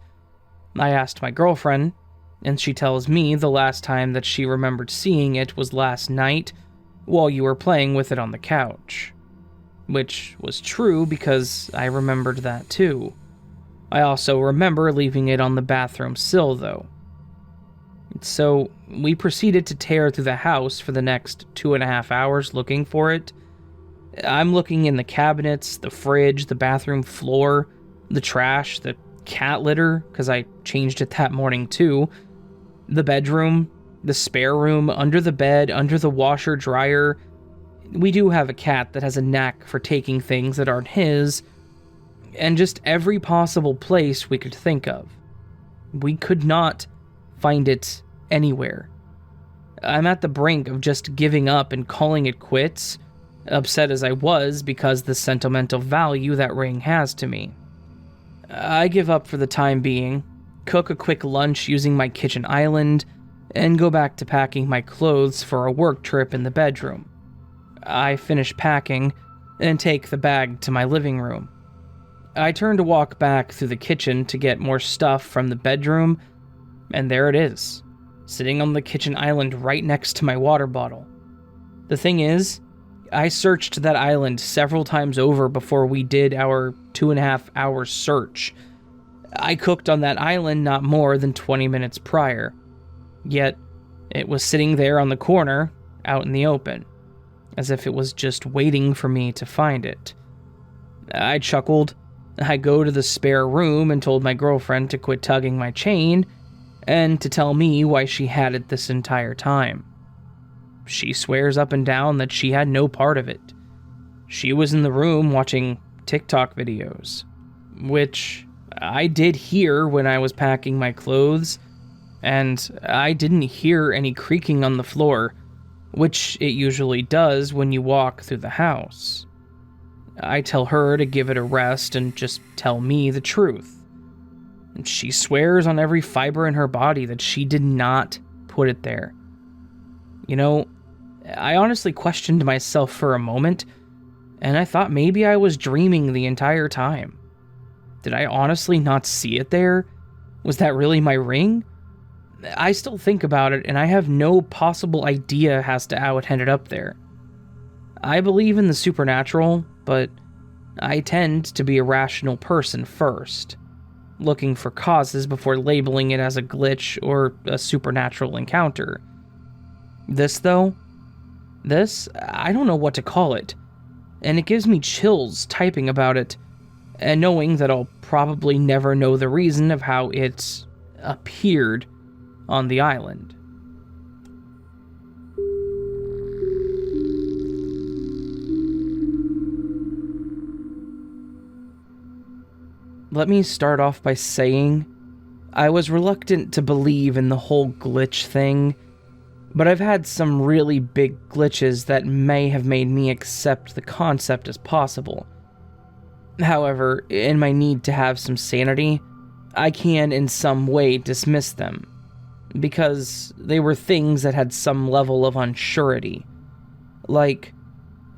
I asked my girlfriend, and she tells me the last time that she remembered seeing it was last night while you were playing with it on the couch. Which was true because I remembered that too. I also remember leaving it on the bathroom sill though. So we proceeded to tear through the house for the next 2.5 hours looking for it. I'm looking in the cabinets, the fridge, the bathroom floor, the trash, the cat litter, because I changed it that morning too, the bedroom, the spare room, under the bed, under the washer dryer. We do have a cat that has a knack for taking things that aren't his, and just every possible place we could think of. We could not find it anywhere. I'm at the brink of just giving up and calling it quits, upset as I was because the sentimental value that ring has to me. I give up for the time being, cook a quick lunch using my kitchen island, and go back to packing my clothes for a work trip in the bedroom. I finish packing and take the bag to my living room. I turn to walk back through the kitchen to get more stuff from the bedroom, and there it is, sitting on the kitchen island right next to my water bottle. The thing is, I searched that island several times over before we did our 2.5 hour search. I cooked on that island not more than 20 minutes prior, yet it was sitting there on the corner, out in the open, as if it was just waiting for me to find it. I chuckled. I go to the spare room and told my girlfriend to quit tugging my chain and to tell me why she had it this entire time. She swears up and down that she had no part of it. She was in the room watching TikTok videos, which I did hear when I was packing my clothes, and I didn't hear any creaking on the floor, which it usually does when you walk through the house. I tell her to give it a rest and just tell me the truth. And she swears on every fiber in her body that she did not put it there. You know, I honestly questioned myself for a moment, and I thought maybe I was dreaming the entire time. Did I honestly not see it there? Was that really my ring? I still think about it, and I have no possible idea as to how it ended up there. I believe in the supernatural, but I tend to be a rational person first, looking for causes before labeling it as a glitch or a supernatural encounter. This, though, I don't know what to call it, and it gives me chills typing about it, and knowing that I'll probably never know the reason of how it appeared on the island. let me start off by saying I was reluctant to believe in the whole glitch thing, but I've had some really big glitches that may have made me accept the concept as possible. However, in my need to have some sanity, I can in some way dismiss them, because they were things that had some level of unsurety. Like,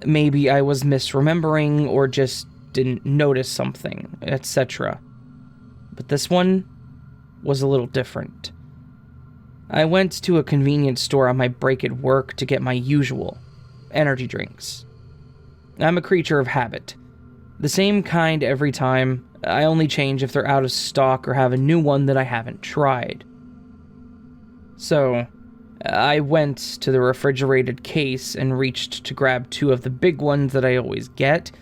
maybe I was misremembering or just didn't notice something, etc. But this one was a little different. I went to a convenience store on my break at work to get my usual energy drinks. I'm a creature of habit. The same kind every time. I only change if they're out of stock or have a new one that I haven't tried. So, I went to the refrigerated case and reached to grab 2 of the big ones that I always get,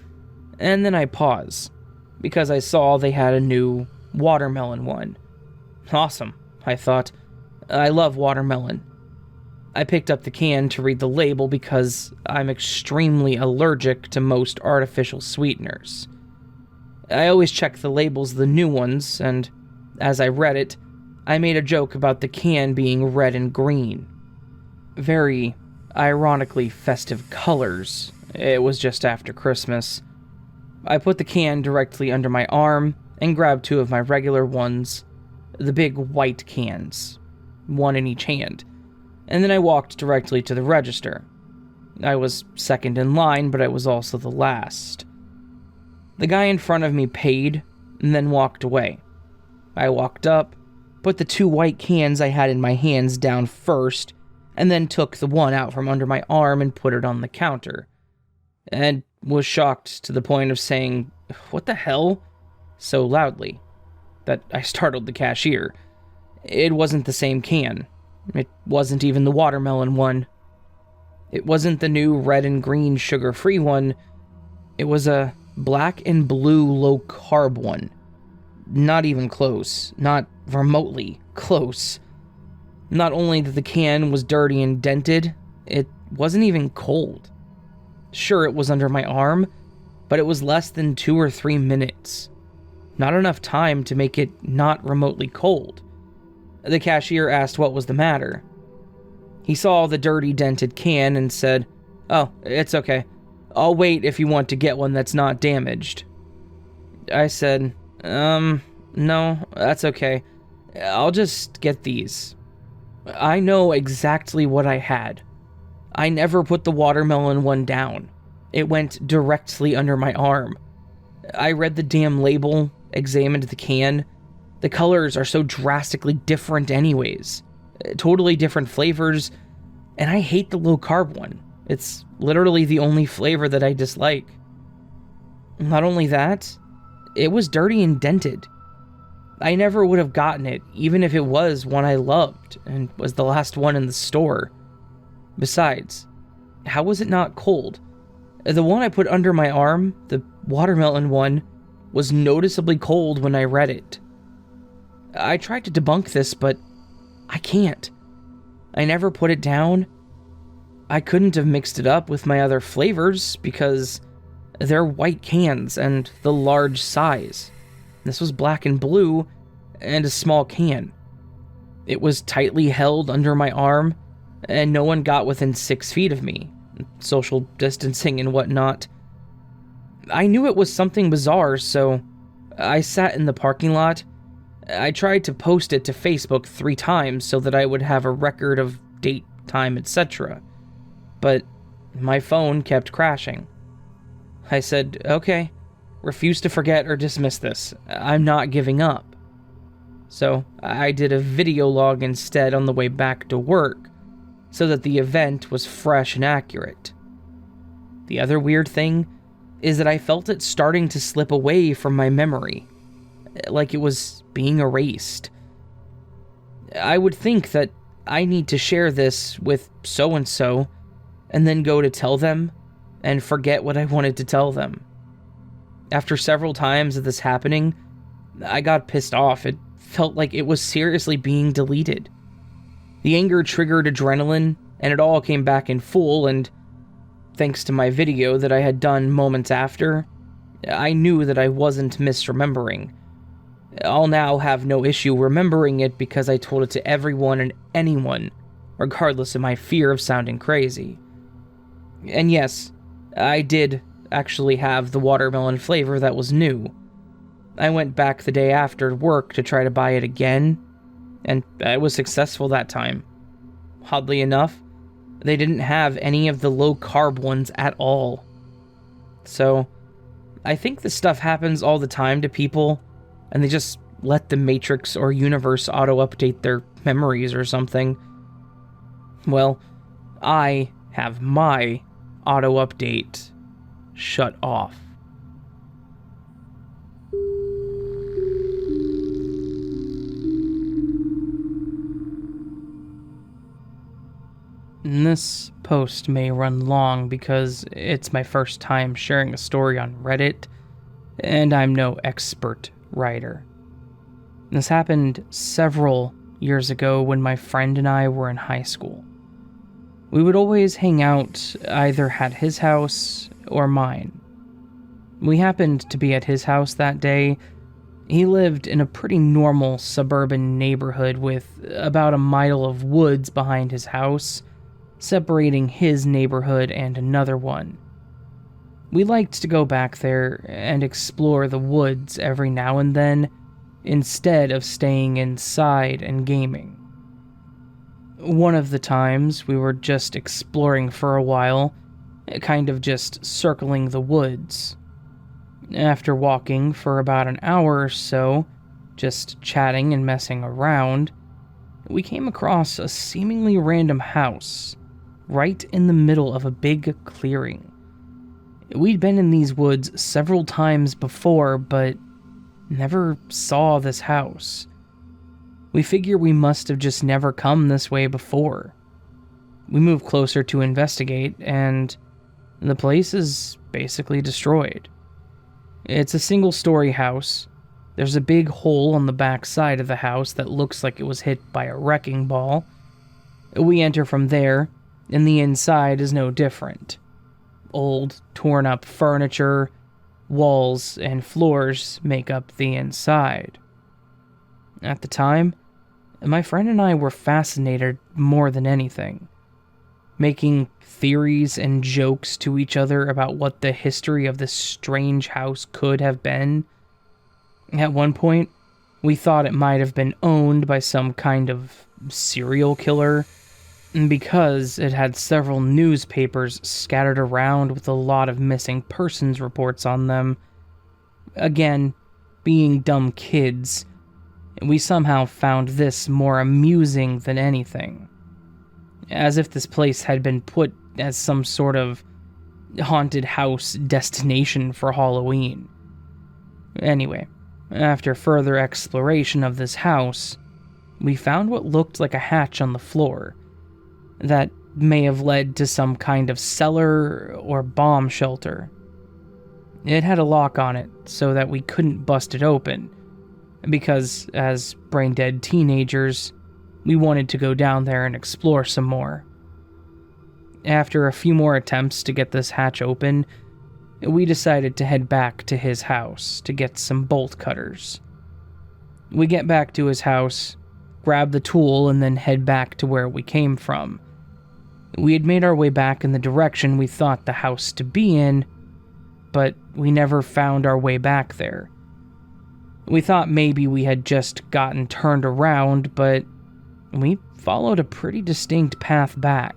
and then I pause, because I saw they had a new watermelon one. Awesome, I thought. I love watermelon. I picked up the can to read the label because I'm extremely allergic to most artificial sweeteners. I always check the labels of the new ones, and as I read it, I made a joke about the can being red and green. Very ironically festive colors. It was just after Christmas. I put the can directly under my arm and grabbed 2 of my regular ones, the big white cans, 1 in each hand, and then I walked directly to the register. I was second in line, but I was also the last. The guy in front of me paid, and then walked away. I walked up, put the 2 white cans I had in my hands down first, and then took the one out from under my arm and put it on the counter, and was shocked to the point of saying, "What the hell?" so loudly that I startled the cashier. It wasn't the same can. It wasn't even the watermelon one. It wasn't the new red and green sugar-free one. It was a black and blue low-carb one. Not even close. Not remotely close. Not only that the can was dirty and dented, it wasn't even cold. Sure, it was under my arm, but it was less than 2 or 3 minutes. Not enough time to make it not remotely cold. The cashier asked what was the matter. He saw the dirty, dented can and said, "Oh, it's okay. I'll wait if you want to get one that's not damaged." I said, no, that's okay. I'll just get these. I know exactly what I had. I never put the watermelon one down. It went directly under my arm. I read the damn label, examined the can. The colors are so drastically different anyways. Totally different flavors, and I hate the low-carb one. It's literally the only flavor that I dislike. Not only that, it was dirty and dented. I never would have gotten it, even if it was one I loved, and was the last one in the store. Besides, how was it not cold? The one I put under my arm, the watermelon one, was noticeably cold when I read it. I tried to debunk this, but I can't. I never put it down. I couldn't have mixed it up with my other flavors because they're white cans and the large size. This was black and blue and a small can. It was tightly held under my arm, and no one got within 6 feet of me. Social distancing and whatnot. I knew it was something bizarre, so I sat in the parking lot. I tried to post it to Facebook 3 times so that I would have a record of date, time, etc. But my phone kept crashing. I said, okay, refuse to forget or dismiss this. I'm not giving up. So I did a video log instead on the way back to work, so that the event was fresh and accurate. The other weird thing is that I felt it starting to slip away from my memory, like it was being erased. I would think that I need to share this with so-and-so, and then go to tell them, and forget what I wanted to tell them. After several times of this happening, I got pissed off. It felt like it was seriously being deleted. The anger triggered adrenaline, and it all came back in full, and thanks to my video that I had done moments after, I knew that I wasn't misremembering. I'll now have no issue remembering it because I told it to everyone and anyone, regardless of my fear of sounding crazy. And yes, I did actually have the watermelon flavor that was new. I went back the day after work to try to buy it again, and I was successful that time. Oddly enough, they didn't have any of the low-carb ones at all. So, I think this stuff happens all the time to people, and they just let the Matrix or universe auto-update their memories or something. Well, I have my auto-update shut off. This post may run long because it's my first time sharing a story on Reddit, and I'm no expert writer. This happened several years ago when my friend and I were in high school. We would always hang out either at his house or mine. We happened to be at his house that day. He lived in a pretty normal suburban neighborhood with about a mile of woods behind his house, separating his neighborhood and another one. We liked to go back there and explore the woods every now and then, instead of staying inside and gaming. One of the times, we were just exploring for a while, kind of just circling the woods. After walking for about an hour or so, just chatting and messing around, we came across a seemingly random house right in the middle of a big clearing. We'd been in these woods several times before, but never saw this house. We figure we must have just never come this way before. We move closer to investigate, and the place is basically destroyed. It's a single-story house. There's a big hole on the back side of the house that looks like it was hit by a wrecking ball. We enter from there, and the inside is no different. Old, torn-up furniture, walls, and floors make up the inside. At the time, my friend and I were fascinated more than anything, making theories and jokes to each other about what the history of this strange house could have been. At one point, we thought it might have been owned by some kind of serial killer, because it had several newspapers scattered around with a lot of missing persons reports on them. Again, being dumb kids, we somehow found this more amusing than anything. As if this place had been put as some sort of haunted house destination for Halloween. Anyway, after further exploration of this house, we found what looked like a hatch on the floor that may have led to some kind of cellar or bomb shelter. It had a lock on it so that we couldn't bust it open, because as brain-dead teenagers, we wanted to go down there and explore some more. After a few more attempts to get this hatch open, we decided to head back to his house to get some bolt cutters. We get back to his house, grab the tool, and then head back to where we came from. We had made our way back in the direction we thought the house to be in, but we never found our way back there. We thought maybe we had just gotten turned around, but we followed a pretty distinct path back.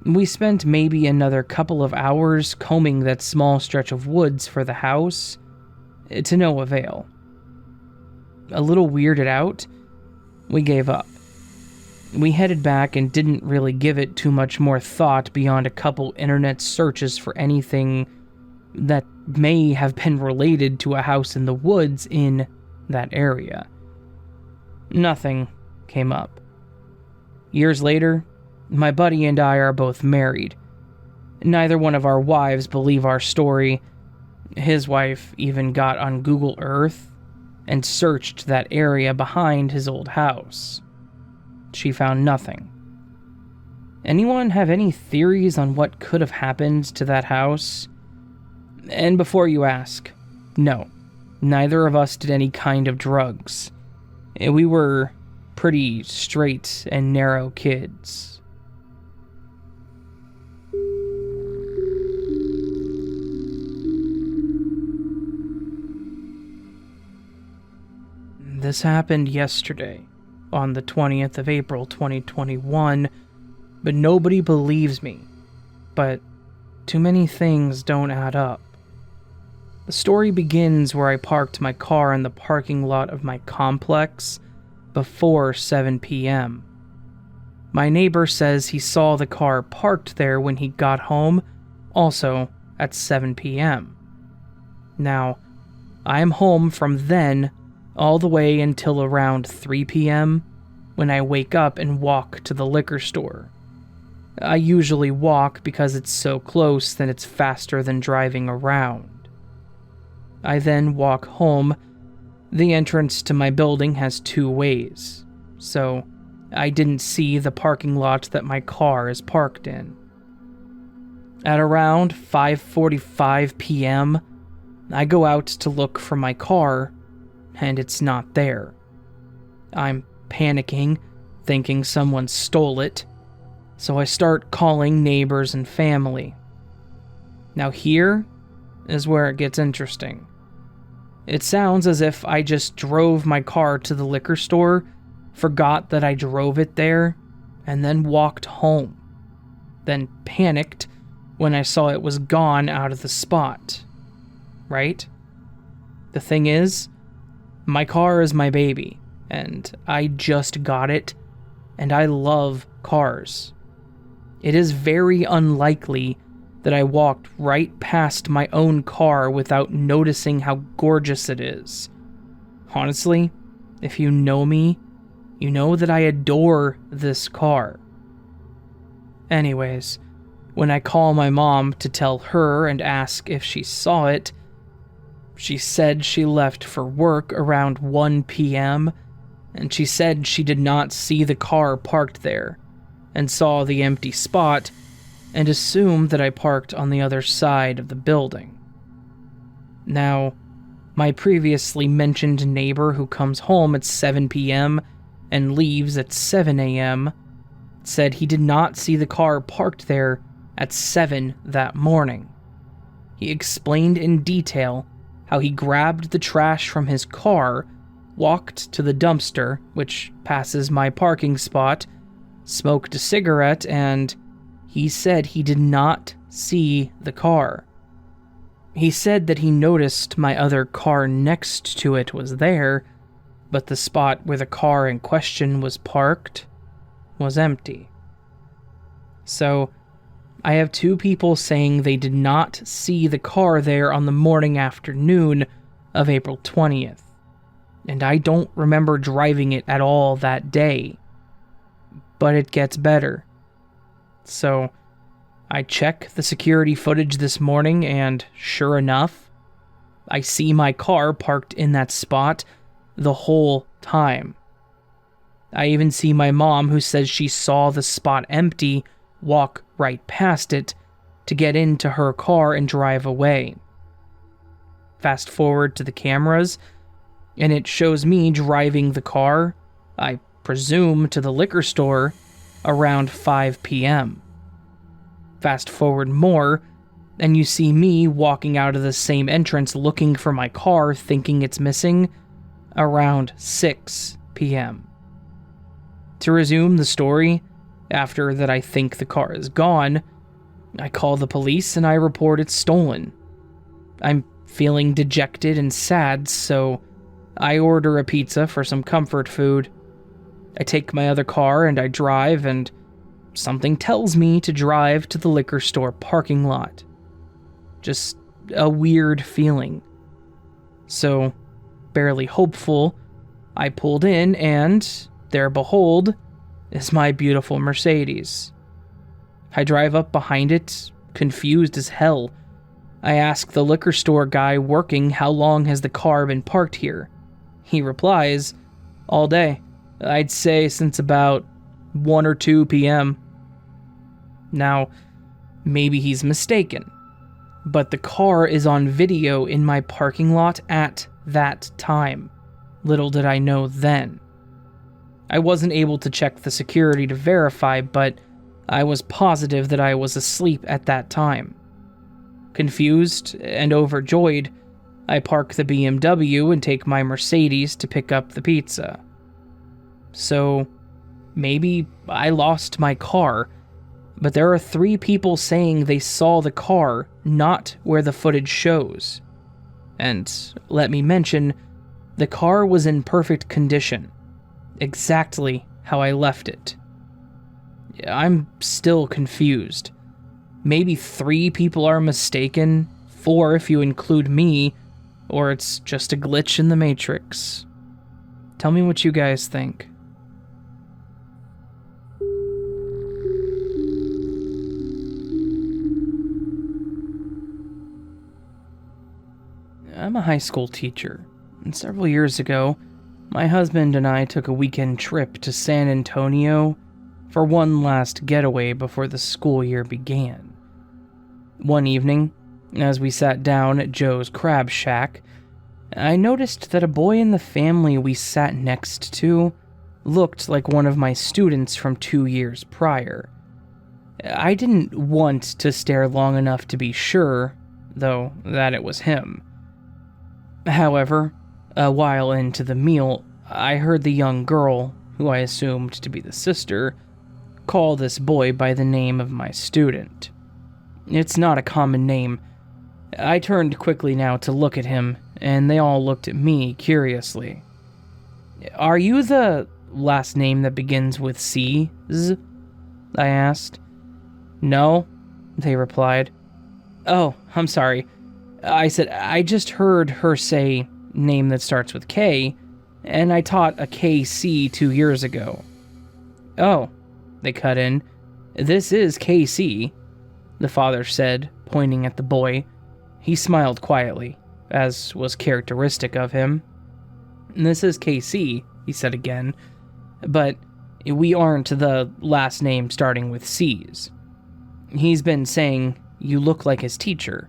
We spent maybe another couple of hours combing that small stretch of woods for the house, to no avail. A little weirded out, we gave up. We headed back and didn't really give it too much more thought beyond a couple internet searches for anything that may have been related to a house in the woods in that area. Nothing came up. Years later, my buddy and I are both married. Neither one of our wives believe our story. His wife even got on Google Earth and searched that area behind his old house. She found nothing. Anyone have any theories on what could have happened to that house? And before you ask, no, Neither of us did any kind of drugs. We were pretty straight and narrow kids. This happened yesterday, on the 20th of April 2021, but nobody believes me. But too many things don't add up. The story begins where I parked my car in the parking lot of my complex before 7 p.m. My neighbor says he saw the car parked there when he got home, also at 7 p.m. Now, I'm home from then all the way until around 3 p.m. when I wake up and walk to the liquor store. I usually walk because it's so close that it's faster than driving around. I then walk home. The entrance to my building has 2 ways, so I didn't see the parking lot that my car is parked in. At around 5:45 p.m., I go out to look for my car, and it's not there. I'm panicking, thinking someone stole it, so I start calling neighbors and family. Now here is where it gets interesting. It sounds as if I just drove my car to the liquor store, forgot that I drove it there, and then walked home. Then panicked when I saw it was gone out of the spot. Right? The thing is, my car is my baby, and I just got it, and I love cars. It is very unlikely that I walked right past my own car without noticing how gorgeous it is. Honestly, if you know me, you know that I adore this car. Anyways, when I call my mom to tell her and ask if she saw it, she said she left for work around 1 p.m., and she said she did not see the car parked there, and saw the empty spot, and assumed that I parked on the other side of the building. Now, my previously mentioned neighbor who comes home at 7 p.m. and leaves at 7 a.m. said he did not see the car parked there at 7 that morning. He explained in detail how he grabbed the trash from his car, walked to the dumpster, which passes my parking spot, smoked a cigarette, and he said he did not see the car. He said that he noticed my other car next to it was there, but the spot where the car in question was parked was empty. So, I have 2 people saying they did not see the car there on the morning afternoon of April 20th, and I don't remember driving it at all that day. But it gets better. So, I check the security footage this morning, and sure enough, I see my car parked in that spot the whole time. I even see my mom, who says she saw the spot empty, walk right past it to get into her car and drive away. Fast forward to the cameras, and it shows me driving the car, I presume to the liquor store, around 5 p.m. Fast forward more, and you see me walking out of the same entrance looking for my car, thinking it's missing, around 6 p.m. To resume the story, after that I think the car is gone, I call the police and I report it's stolen. I'm feeling dejected and sad, so I order a pizza for some comfort food. I take my other car and I drive, and something tells me to drive to the liquor store parking lot. Just a weird feeling. So, barely hopeful, I pulled in, and there behold is my beautiful Mercedes. I drive up behind it, confused as hell. I ask the liquor store guy working how long has the car been parked here. He replies, all day. I'd say since about 1 or 2 p.m. Now, maybe he's mistaken. but the car is on video in my parking lot at that time. Little did I know then. I wasn't able to check the security to verify, but I was positive that I was asleep at that time. Confused and overjoyed, I park the BMW and take my Mercedes to pick up the pizza. So, maybe I lost my car, but there are 3 people saying they saw the car not where the footage shows. And let me mention, the car was in perfect condition, exactly how I left it. I'm still confused. Maybe 3 people are mistaken, 4 if you include me, or it's just a glitch in the Matrix. Tell me what you guys think. I'm a high school teacher, and several years ago, my husband and I took a weekend trip to San Antonio for one last getaway before the school year began. One evening, as we sat down at Joe's Crab Shack, I noticed that a boy in the family we sat next to looked like one of my students from 2 years prior. I didn't want to stare long enough to be sure, though, that it was him. However, a while into the meal, I heard the young girl, who I assumed to be the sister, call this boy by the name of my student. It's not a common name. I turned quickly now to look at him, and they all looked at me curiously. "Are you the last name that begins with C?" I asked. "No," they replied. "Oh, I'm sorry." I said, "I just heard her say name that starts with K, and I taught a KC 2 years ago." "Oh," they cut in. "This is KC," the father said, pointing at the boy. He smiled quietly, as was characteristic of him. "This is KC," he said again, "but we aren't the last name starting with C's. He's been saying you look like his teacher."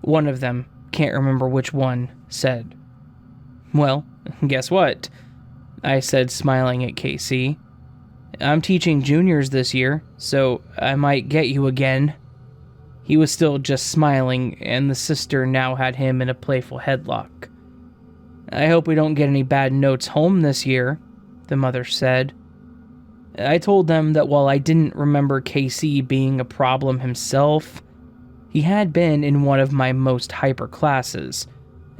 One of them, can't remember which one, said. "Well, guess what?" I said, smiling at Casey. "I'm teaching juniors this year, so I might get you again." He was still just smiling, and the sister now had him in a playful headlock. "I hope we don't get any bad notes home this year," the mother said. I told them that while I didn't remember Casey being a problem himself, he had been in one of my most hyper classes,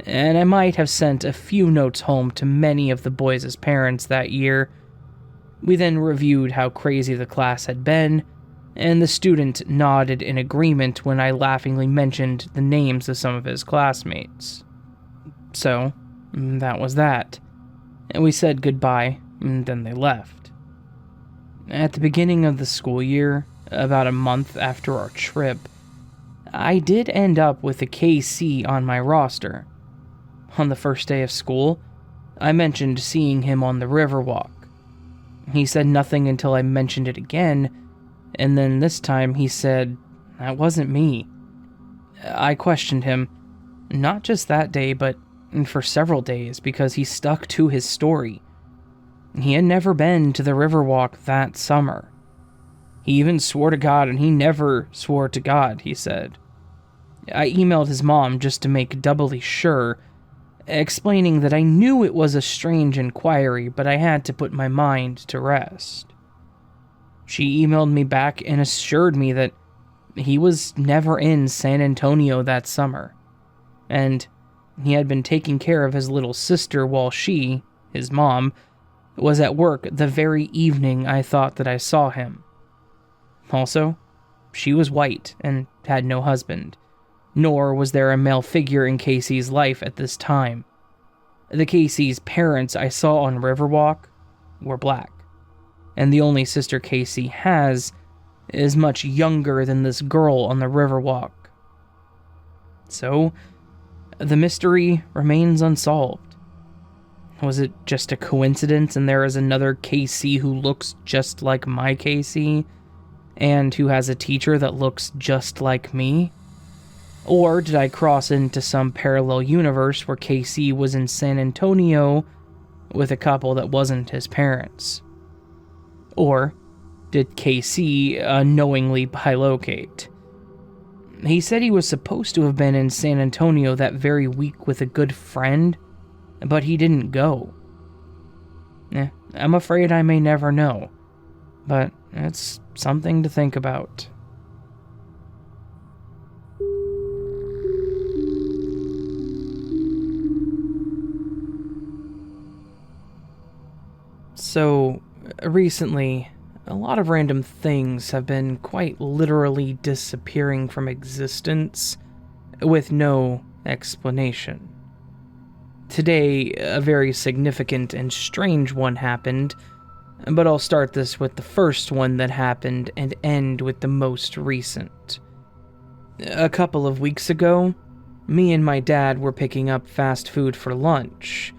and I might have sent a few notes home to many of the boys' parents that year. We then reviewed how crazy the class had been, and the student nodded in agreement when I laughingly mentioned the names of some of his classmates. So, that was that. And we said goodbye, and then they left. At the beginning of the school year, about a month after our trip, I did end up with a KC on my roster. On the first day of school, I mentioned seeing him on the Riverwalk. He said nothing until I mentioned it again, and then this time he said, "That wasn't me." I questioned him, not just that day, but for several days, because he stuck to his story. He had never been to the Riverwalk that summer. He even swore to God, and he never swore to God, he said. I emailed his mom just to make doubly sure, explaining that I knew it was a strange inquiry, but I had to put my mind to rest. She emailed me back and assured me that he was never in San Antonio that summer, and he had been taking care of his little sister while she, his mom, was at work the very evening I thought that I saw him. Also, she was white and had no husband, nor was there a male figure in Casey's life at this time. The Casey's parents I saw on Riverwalk were black, and the only sister Casey has is much younger than this girl on the Riverwalk. So, the mystery remains unsolved. Was it just a coincidence and there is another Casey who looks just like my Casey, and who has a teacher that looks just like me? Or did I cross into some parallel universe where KC was in San Antonio with a couple that wasn't his parents? Or did KC unknowingly bilocate? He said he was supposed to have been in San Antonio that very week with a good friend, but he didn't go. I'm afraid I may never know, but it's something to think about. So, recently, a lot of random things have been quite literally disappearing from existence with no explanation. Today, a very significant and strange one happened, but I'll start this with the first one that happened and end with the most recent. A couple of weeks ago, me and my dad were picking up fast food for lunch.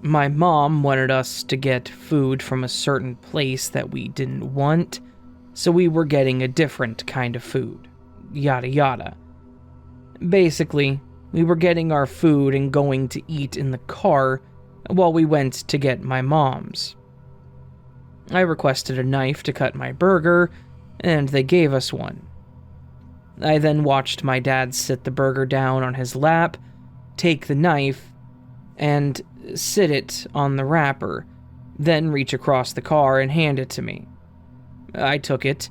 My mom wanted us to get food from a certain place that we didn't want, so we were getting a different kind of food. Yada yada. Basically, we were getting our food and going to eat in the car while we went to get my mom's. I requested a knife to cut my burger, and they gave us one. I then watched my dad sit the burger down on his lap, take the knife, and sit it on the wrapper, then reach across the car and hand it to me. I took it,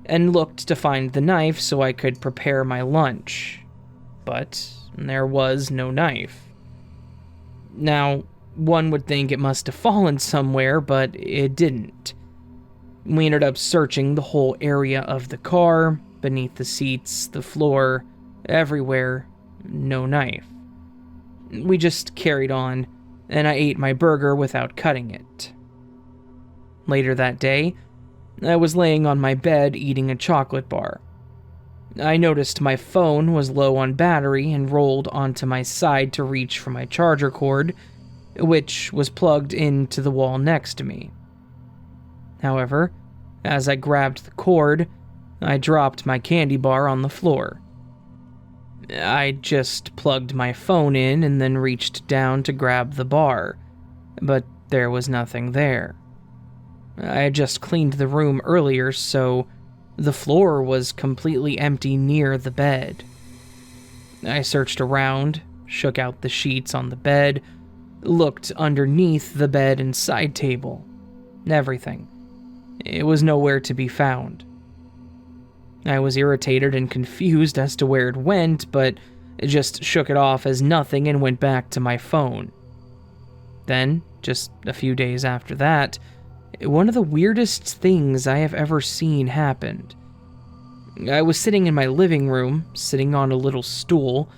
and looked to find the knife so I could prepare my lunch. But there was no knife. Now, one would think it must have fallen somewhere, but it didn't. We ended up searching the whole area of the car, beneath the seats, the floor, everywhere, no knife. We just carried on, and I ate my burger without cutting it. Later that day, I was laying on my bed eating a chocolate bar. I noticed my phone was low on battery and rolled onto my side to reach for my charger cord, which was plugged into the wall next to me. However, as I grabbed the cord, I dropped my candy bar on the floor. I just plugged my phone in and then reached down to grab the bar, but there was nothing there. I had just cleaned the room earlier, so the floor was completely empty near the bed. I searched around, shook out the sheets on the bed, looked underneath the bed and side table. Everything. It was nowhere to be found. I was irritated and confused as to where it went, but just shook it off as nothing and went back to my phone. Then, just a few days after that, one of the weirdest things I have ever seen happened. I was sitting in my living room, sitting on a little stool.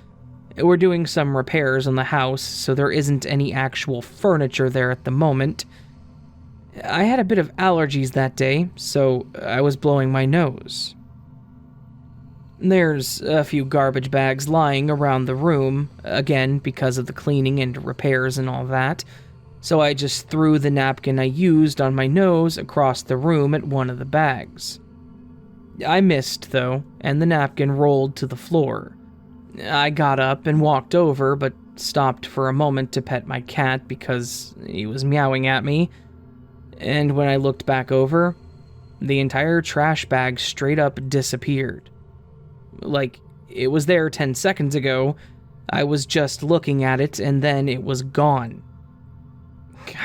We're doing some repairs on the house, so there isn't any actual furniture there at the moment. I had a bit of allergies that day, so I was blowing my nose. There's a few garbage bags lying around the room, again because of the cleaning and repairs and all that, so I just threw the napkin I used on my nose across the room at one of the bags. I missed, though, and the napkin rolled to the floor. I got up and walked over, but stopped for a moment to pet my cat because he was meowing at me, and when I looked back over, the entire trash bag straight up disappeared. Like, it was there 10 seconds ago, I was just looking at it, and then it was gone.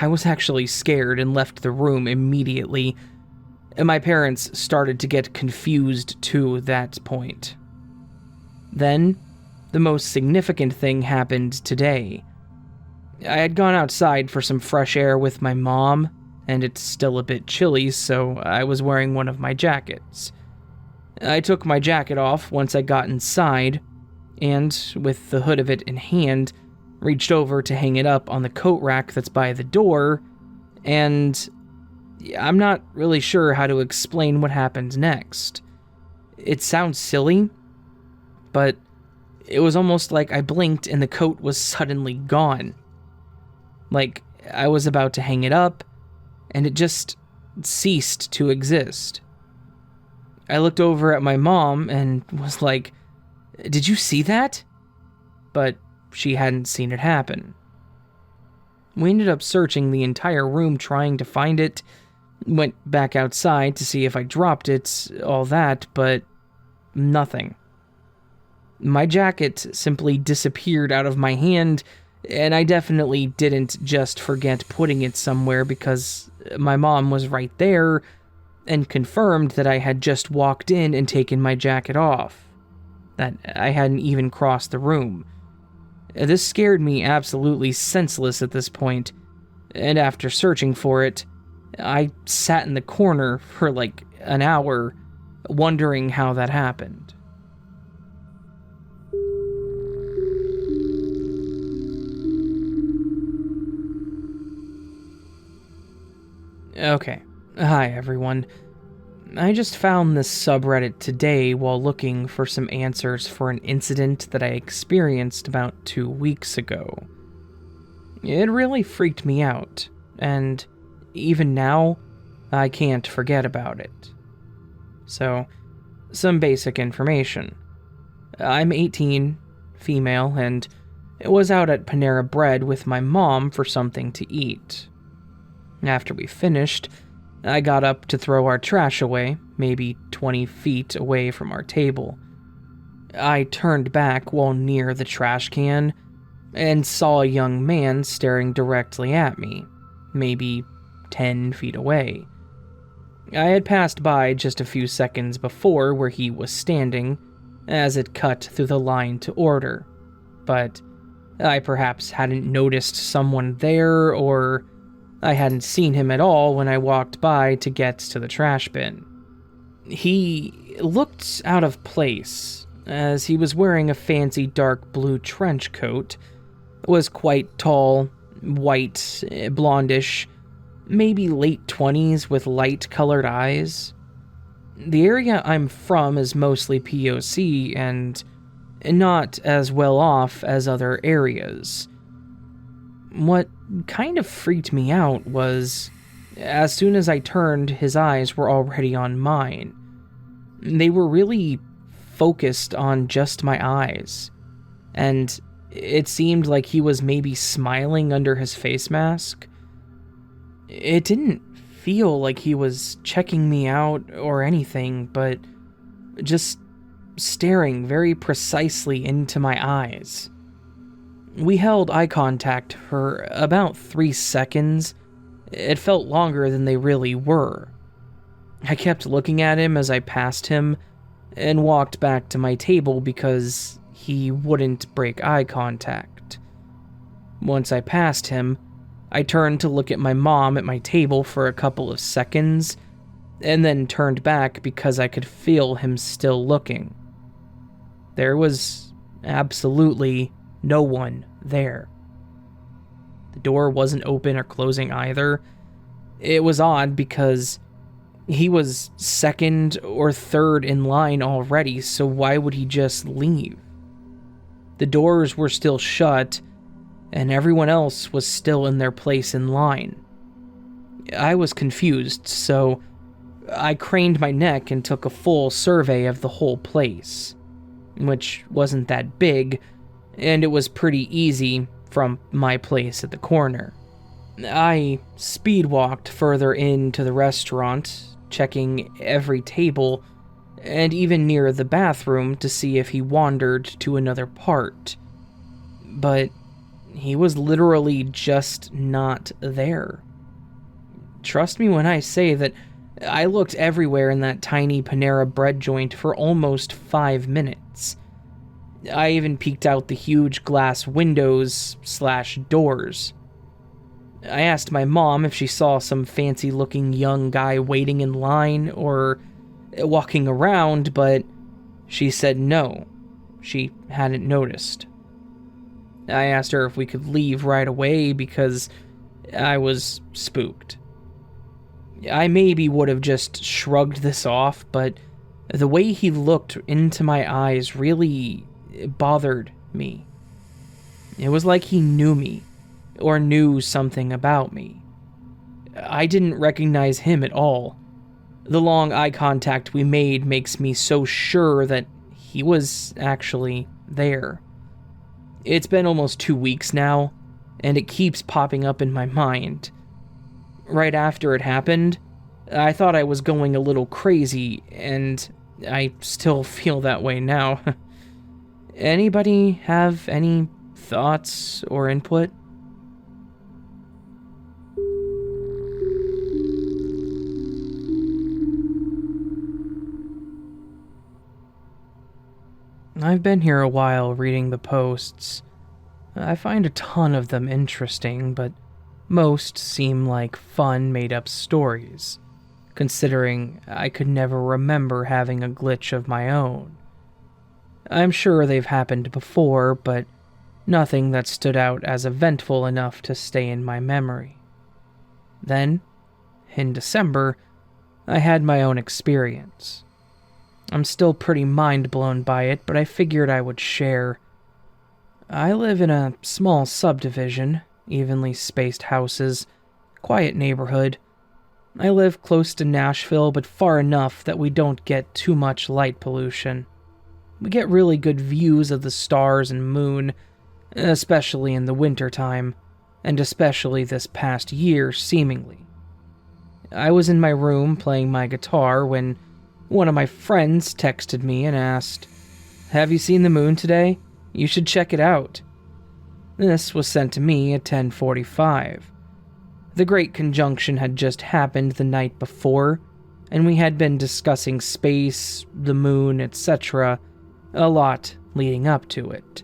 I was actually scared and left the room immediately, and my parents started to get confused to that point. Then, the most significant thing happened today. I had gone outside for some fresh air with my mom, and it's still a bit chilly, so I was wearing one of my jackets. I took my jacket off once I got inside, and, with the hood of it in hand, reached over to hang it up on the coat rack that's by the door, and I'm not really sure how to explain what happened next. It sounds silly, but it was almost like I blinked and the coat was suddenly gone. Like, I was about to hang it up, and it just ceased to exist. I looked over at my mom and was like, "Did you see that?" But she hadn't seen it happen. We ended up searching the entire room trying to find it, went back outside to see if I dropped it, all that, but nothing. My jacket simply disappeared out of my hand, and I definitely didn't just forget putting it somewhere because my mom was right there and confirmed that I had just walked in and taken my jacket off, that I hadn't even crossed the room. This scared me absolutely senseless at this point, and after searching for it, I sat in the corner for like an hour, wondering how that happened. Okay, hi everyone. I just found this subreddit today while looking for some answers for an incident that I experienced about 2 weeks ago. It really freaked me out, and even now, I can't forget about it. So, some basic information. I'm 18, female, and was out at Panera Bread with my mom for something to eat. After we finished, I got up to throw our trash away, maybe 20 feet away from our table. I turned back while near the trash can and saw a young man staring directly at me, maybe 10 feet away. I had passed by just a few seconds before where he was standing, as it cut through the line to order, but I perhaps hadn't noticed someone there, or I hadn't seen him at all when I walked by to get to the trash bin. He looked out of place, as he was wearing a fancy dark blue trench coat, was quite tall, white, blondish, maybe late 20s with light-colored eyes. The area I'm from is mostly POC and not as well off as other areas. What kind of freaked me out was, as soon as I turned, his eyes were already on mine. They were really focused on just my eyes, and it seemed like he was maybe smiling under his face mask. It didn't feel like he was checking me out or anything, but just staring very precisely into my eyes. We held eye contact for about 3 seconds. It felt longer than they really were. I kept looking at him as I passed him and walked back to my table because he wouldn't break eye contact. Once I passed him, I turned to look at my mom at my table for a couple of seconds, and then turned back because I could feel him still looking. There was absolutely no one there. The door wasn't open or closing either. It was odd because he was second or third in line already, so why would he just leave? The doors were still shut, and everyone else was still in their place in line. I was confused, so I craned my neck and took a full survey of the whole place, which wasn't that big, and it was pretty easy from my place at the corner. I speed-walked further into the restaurant, checking every table, and even near the bathroom to see if he wandered to another part. But he was literally just not there. Trust me when I say that I looked everywhere in that tiny Panera Bread joint for almost 5 minutes. I even peeked out the huge glass windows/doors. I asked my mom if she saw some fancy-looking young guy waiting in line or walking around, but she said no, she hadn't noticed. I asked her if we could leave right away because I was spooked. I maybe would have just shrugged this off, but the way he looked into my eyes really bothered me. It was like he knew me, or knew something about me. I didn't recognize him at all. The long eye contact we made makes me so sure that he was actually there. It's been almost 2 weeks now, and it keeps popping up in my mind. Right after it happened, I thought I was going a little crazy, and I still feel that way now. Anybody have any thoughts or input? I've been here a while reading the posts. I find a ton of them interesting, but most seem like fun, made-up stories, considering I could never remember having a glitch of my own. I'm sure they've happened before, but nothing that stood out as eventful enough to stay in my memory. Then, in December, I had my own experience. I'm still pretty mind-blown by it, but I figured I would share. I live in a small subdivision, evenly spaced houses, quiet neighborhood. I live close to Nashville, but far enough that we don't get too much light pollution. We get really good views of the stars and moon, especially in the wintertime, and especially this past year, seemingly. I was in my room playing my guitar when one of my friends texted me and asked, "Have you seen the moon today? You should check it out." This was sent to me at 10:45. The Great Conjunction had just happened the night before, and we had been discussing space, the moon, etc., a lot leading up to it.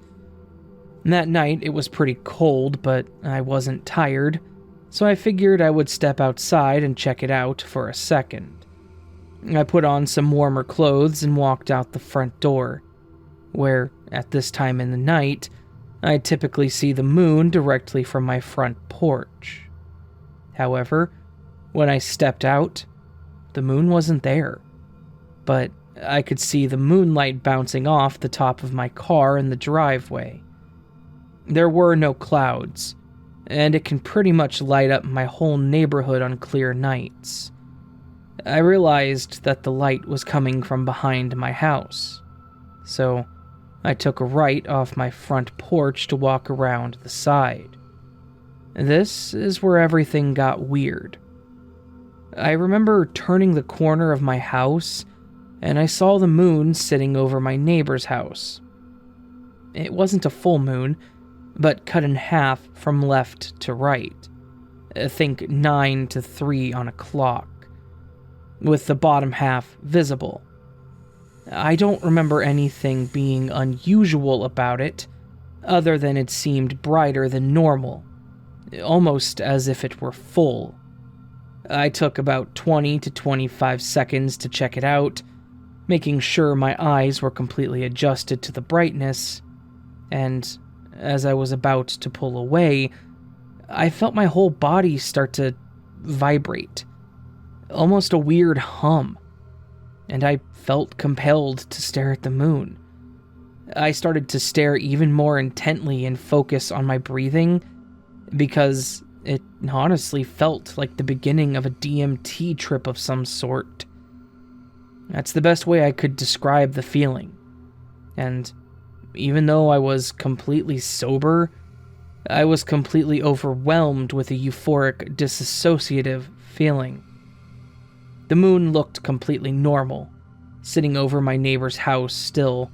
That night it was pretty cold, but I wasn't tired, so I figured I would step outside and check it out for a second. I put on some warmer clothes and walked out the front door, where, at this time in the night, I typically see the moon directly from my front porch. However, when I stepped out, the moon wasn't there, but I could see the moonlight bouncing off the top of my car in the driveway. There were no clouds, and it can pretty much light up my whole neighborhood on clear nights. I realized that the light was coming from behind my house, so I took a right off my front porch to walk around the side. This is where everything got weird. I remember turning the corner of my house, and I saw the moon sitting over my neighbor's house. It wasn't a full moon, but cut in half from left to right. Think 9 to 3 on a clock, with the bottom half visible. I don't remember anything being unusual about it, other than it seemed brighter than normal, almost as if it were full. I took about 20 to 25 seconds to check it out, making sure my eyes were completely adjusted to the brightness, and as I was about to pull away, I felt my whole body start to vibrate, almost a weird hum, and I felt compelled to stare at the moon. I started to stare even more intently and focus on my breathing, because it honestly felt like the beginning of a DMT trip of some sort. That's the best way I could describe the feeling. And even though I was completely sober, I was completely overwhelmed with a euphoric, dissociative feeling. The moon looked completely normal, sitting over my neighbor's house still.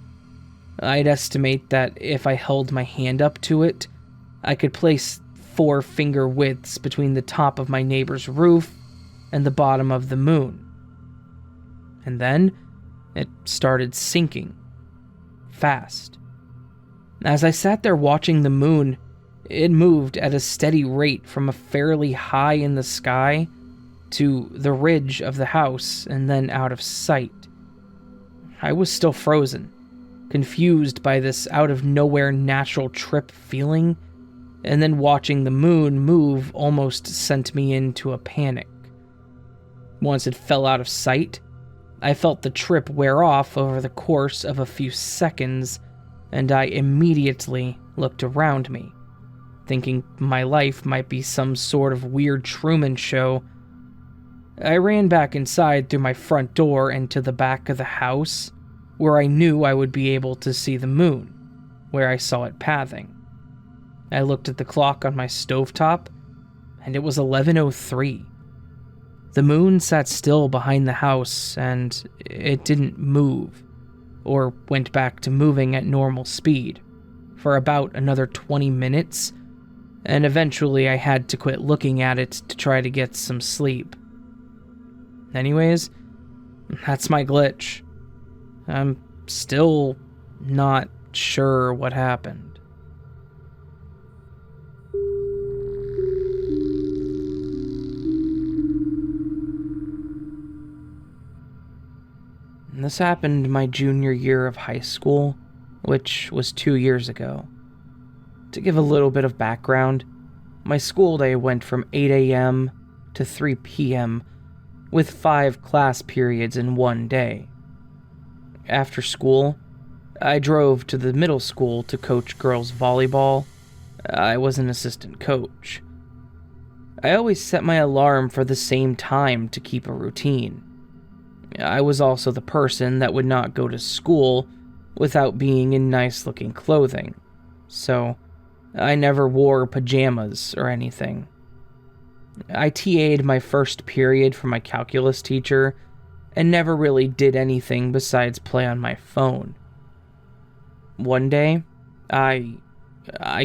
I'd estimate that if I held my hand up to it, I could place 4 finger widths between the top of my neighbor's roof and the bottom of the moon. And then it started sinking. Fast. As I sat there watching the moon, it moved at a steady rate from a fairly high in the sky to the ridge of the house and then out of sight. I was still frozen, confused by this out-of-nowhere natural trip feeling, and then watching the moon move almost sent me into a panic. Once it fell out of sight, I felt the trip wear off over the course of a few seconds, and I immediately looked around me, thinking my life might be some sort of weird Truman show. I ran back inside through my front door and to the back of the house, where I knew I would be able to see the moon, where I saw it pathing. I looked at the clock on my stovetop, and it was 11:03. The moon sat still behind the house, and it didn't move, or went back to moving at normal speed, for about another 20 minutes, and eventually I had to quit looking at it to try to get some sleep. Anyways, that's my glitch. I'm still not sure what happened. This happened my junior year of high school, which was 2 years ago. To give a little bit of background, my school day went from 8 a.m. to 3 p.m. with 5 class periods in one day. After school, I drove to the middle school to coach girls volleyball. I was an assistant coach. I always set my alarm for the same time to keep a routine. I was also the person that would not go to school without being in nice-looking clothing, so I never wore pajamas or anything. I TA'd my first period for my calculus teacher and never really did anything besides play on my phone. One day, I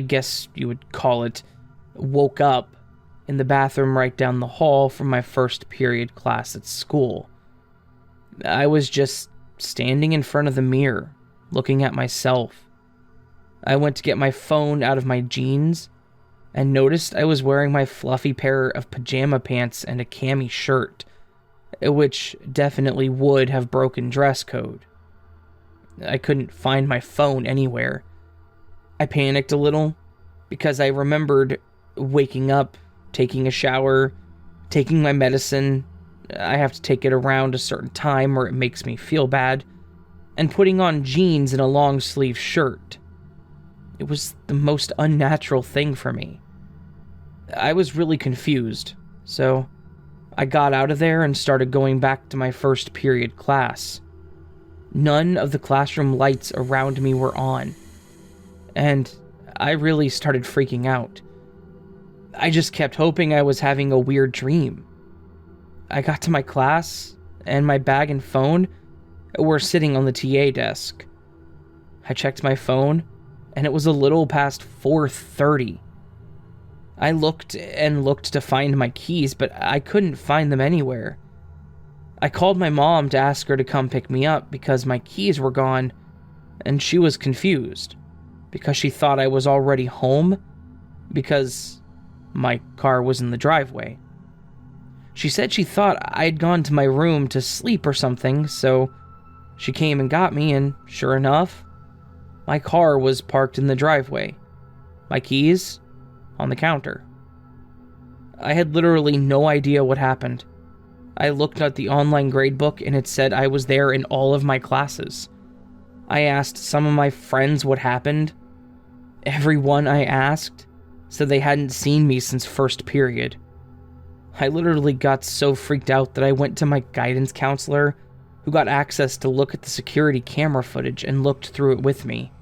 guess you would call it, woke up in the bathroom right down the hall from my first period class at school. I was just standing in front of the mirror, looking at myself. I went to get my phone out of my jeans and noticed I was wearing my fluffy pair of pajama pants and a cami shirt, which definitely would have broken dress code. I couldn't find my phone anywhere. I panicked a little because I remembered waking up, taking a shower, taking my medicine. I have to take it around a certain time or it makes me feel bad, and putting on jeans and a long sleeve shirt. It was the most unnatural thing for me. I was really confused, so I got out of there and started going back to my first period class. None of the classroom lights around me were on, and I really started freaking out. I just kept hoping I was having a weird dream. I got to my class, and my bag and phone were sitting on the TA desk. I checked my phone, and it was a little past 4:30. I looked and looked to find my keys, but I couldn't find them anywhere. I called my mom to ask her to come pick me up because my keys were gone, and she was confused because she thought I was already home because my car was in the driveway. She said she thought I'd gone to my room to sleep or something, so she came and got me, and sure enough, my car was parked in the driveway. My keys on the counter. I had literally no idea what happened. I looked at the online gradebook and it said I was there in all of my classes. I asked some of my friends what happened. Everyone I asked said they hadn't seen me since first period. I literally got so freaked out that I went to my guidance counselor, who got access to look at the security camera footage and looked through it with me.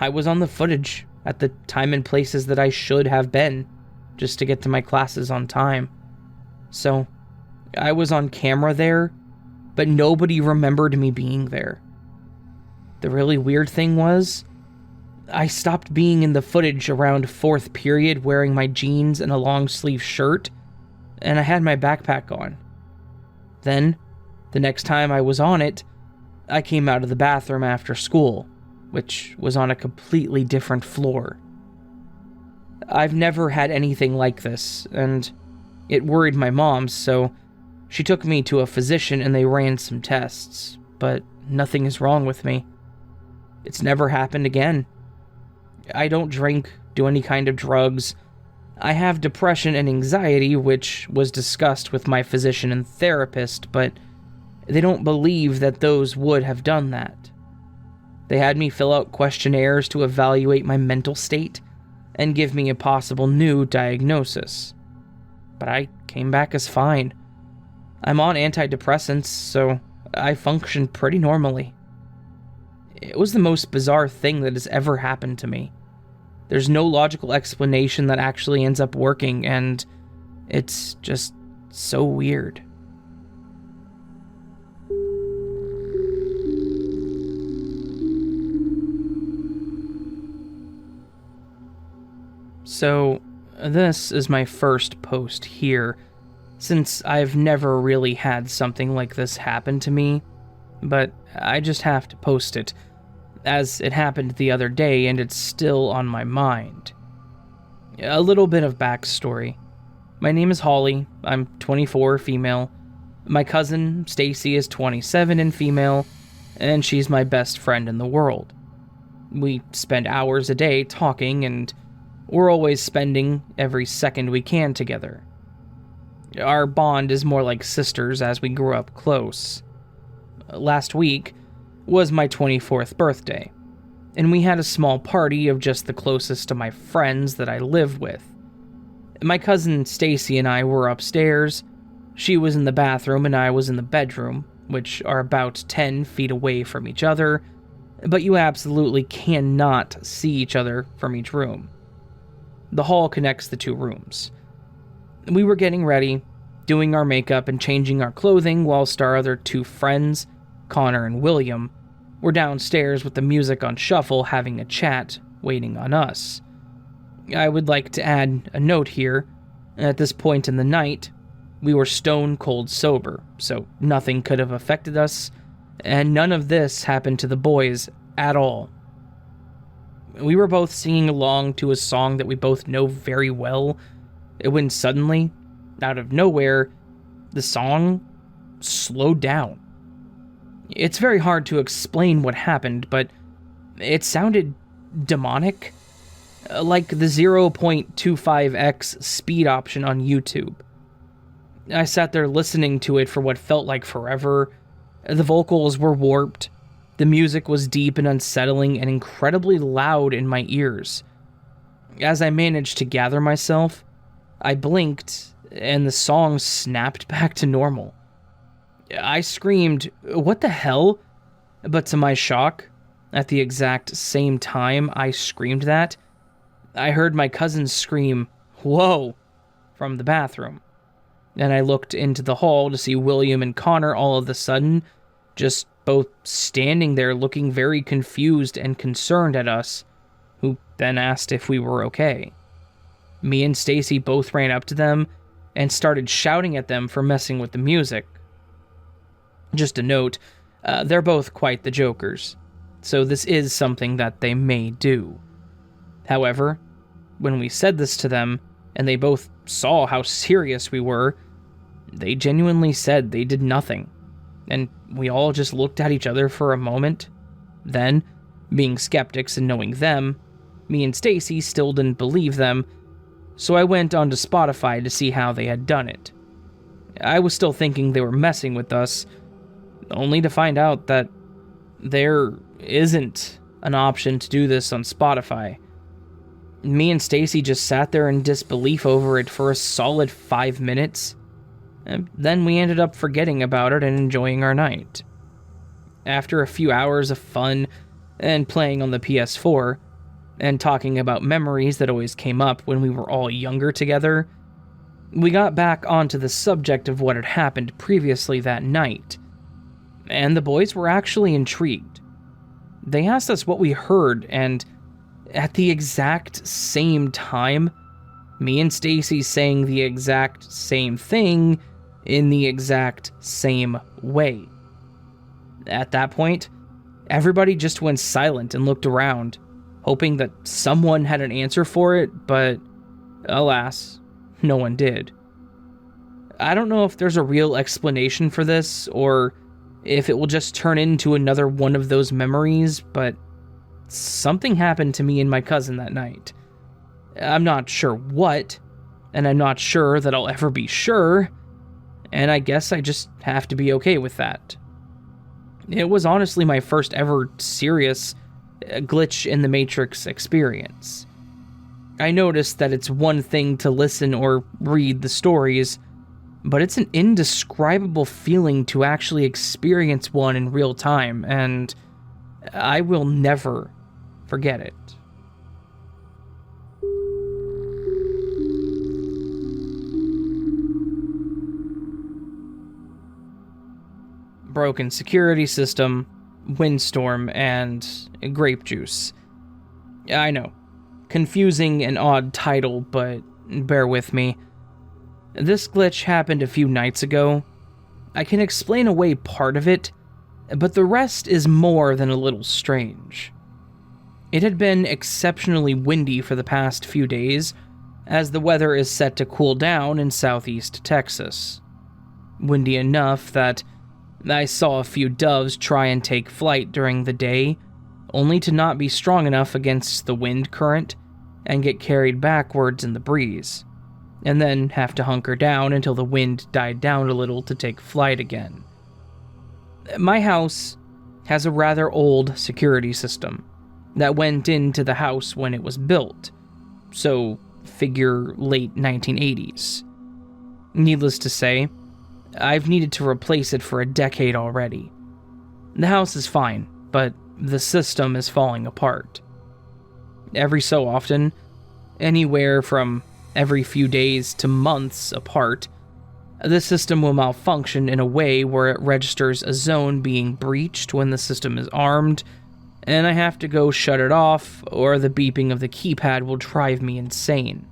I was on the footage at the time and places that I should have been, just to get to my classes on time. So, I was on camera there, but nobody remembered me being there. The really weird thing was, I stopped being in the footage around fourth period wearing my jeans and a long sleeve shirt, and I had my backpack on. Then, the next time I was on it, I came out of the bathroom after school, which was on a completely different floor. I've never had anything like this, and it worried my mom, so she took me to a physician and they ran some tests, but nothing is wrong with me. It's never happened again. I don't drink, do any kind of drugs. I have depression and anxiety, which was discussed with my physician and therapist, but they don't believe that those would have done that. They had me fill out questionnaires to evaluate my mental state and give me a possible new diagnosis. But I came back as fine. I'm on antidepressants, so I function pretty normally. It was the most bizarre thing that has ever happened to me. There's no logical explanation that actually ends up working, and it's just so weird. So, this is my first post here, since I've never really had something like this happen to me, but I just have to post it, as it happened the other day and it's still on my mind. A little bit of backstory. My name is Holly, I'm 24, female. My cousin, Stacy, is 27 and female, and she's my best friend in the world. We spend hours a day talking, and we're always spending every second we can together. Our bond is more like sisters as we grew up close. Last week was my 24th birthday, and we had a small party of just the closest to my friends that I live with. My cousin Stacy and I were upstairs. She was in the bathroom and I was in the bedroom, which are about 10 feet away from each other, but you absolutely cannot see each other from each room. The hall connects the two rooms. We were getting ready, doing our makeup and changing our clothing, whilst our other two friends, Connor and William, were downstairs with the music on shuffle having a chat, waiting on us. I would like to add a note here. At this point in the night, we were stone cold sober, so nothing could have affected us, and none of this happened to the boys at all. We were both singing along to a song that we both know very well, when suddenly, out of nowhere, the song slowed down. It's very hard to explain what happened, but it sounded demonic, like the 0.25x speed option on YouTube. I sat there listening to it for what felt like forever. The vocals were warped. The music was deep and unsettling and incredibly loud in my ears. As I managed to gather myself, I blinked, and the song snapped back to normal. I screamed, "What the hell?" But to my shock, at the exact same time I screamed that, I heard my cousin scream, "Whoa," from the bathroom. And I looked into the hall to see William and Connor all of a sudden, just both standing there looking very confused and concerned at us, who then asked if we were okay. Me and Stacy both ran up to them and started shouting at them for messing with the music. Just a note, they're both quite the jokers, so this is something that they may do. However, when we said this to them, and they both saw how serious we were, they genuinely said they did nothing, and we all just looked at each other for a moment. Then, being skeptics and knowing them, me and Stacy still didn't believe them, so I went onto Spotify to see how they had done it. I was still thinking they were messing with us, only to find out that there isn't an option to do this on Spotify. Me and Stacy just sat there in disbelief over it for a solid 5 minutes, and then we ended up forgetting about it and enjoying our night. After a few hours of fun and playing on the PS4, and talking about memories that always came up when we were all younger together, we got back onto the subject of what had happened previously that night, and the boys were actually intrigued. They asked us what we heard, and at the exact same time, me and Stacy sang the exact same thing in the exact same way. At that point, everybody just went silent and looked around, hoping that someone had an answer for it, but alas, no one did. I don't know if there's a real explanation for this, or if it will just turn into another one of those memories, but something happened to me and my cousin that night. I'm not sure what, and I'm not sure that I'll ever be sure, and I guess I just have to be okay with that. It was honestly my first ever serious glitch in the Matrix experience. I noticed that it's one thing to listen or read the stories, but it's an indescribable feeling to actually experience one in real time, and I will never forget it. Broken security system, windstorm, and grape juice. I know, confusing and odd title, but bear with me. This glitch happened a few nights ago. I can explain away part of it, but the rest is more than a little strange. It had been exceptionally windy for the past few days, as the weather is set to cool down in southeast Texas. Windy enough that I saw a few doves try and take flight during the day, only to not be strong enough against the wind current and get carried backwards in the breeze, and then have to hunker down until the wind died down a little to take flight again. My house has a rather old security system that went into the house when it was built, so figure late 1980s. Needless to say, I've needed to replace it for a decade already. The house is fine, but the system is falling apart. Every so often, anywhere from every few days to months apart, the system will malfunction in a way where it registers a zone being breached when the system is armed, and I have to go shut it off, or the beeping of the keypad will drive me insane.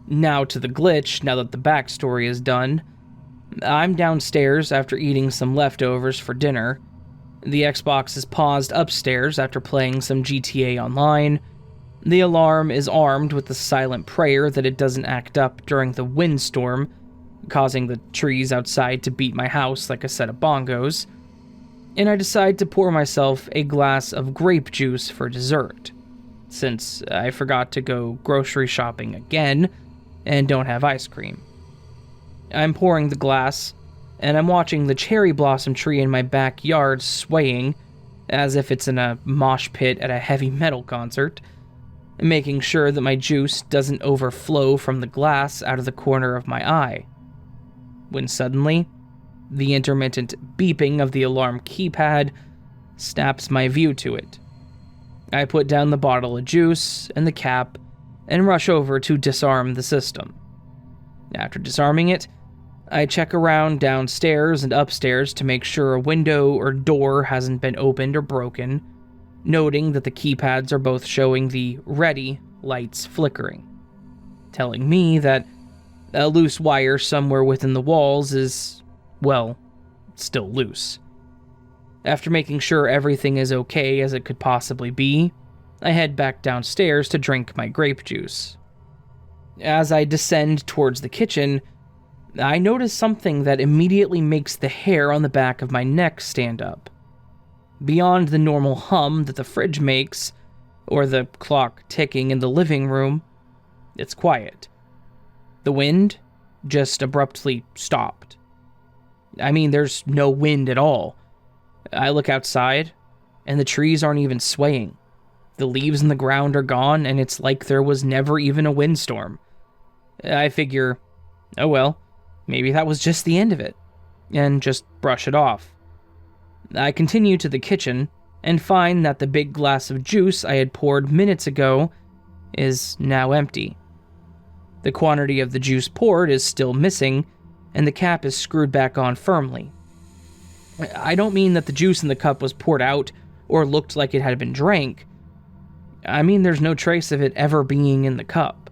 Now to the glitch, now that the backstory is done. I'm downstairs after eating some leftovers for dinner. The Xbox is paused upstairs after playing some GTA Online. The alarm is armed with the silent prayer that it doesn't act up during the windstorm, causing the trees outside to beat my house like a set of bongos. And I decide to pour myself a glass of grape juice for dessert, since I forgot to go grocery shopping again and don't have ice cream. I'm pouring the glass, and I'm watching the cherry blossom tree in my backyard swaying, as if it's in a mosh pit at a heavy metal concert, making sure that my juice doesn't overflow from the glass out of the corner of my eye. When suddenly, the intermittent beeping of the alarm keypad snaps my view to it. I put down the bottle of juice and the cap and rush over to disarm the system. After disarming it, I check around downstairs and upstairs to make sure a window or door hasn't been opened or broken, noting that the keypads are both showing the ready lights flickering, telling me that a loose wire somewhere within the walls is, well, still loose. After making sure everything is okay as it could possibly be, I head back downstairs to drink my grape juice. As I descend towards the kitchen, I notice something that immediately makes the hair on the back of my neck stand up. Beyond the normal hum that the fridge makes, or the clock ticking in the living room, it's quiet. The wind just abruptly stopped. I mean, there's no wind at all. I look outside, and the trees aren't even swaying. The leaves in the ground are gone, and it's like there was never even a windstorm. I figure, oh well, maybe that was just the end of it, and just brush it off. I continue to the kitchen, and find that the big glass of juice I had poured minutes ago is now empty. The quantity of the juice poured is still missing, and the cap is screwed back on firmly. I don't mean that the juice in the cup was poured out or looked like it had been drank. I mean there's no trace of it ever being in the cup.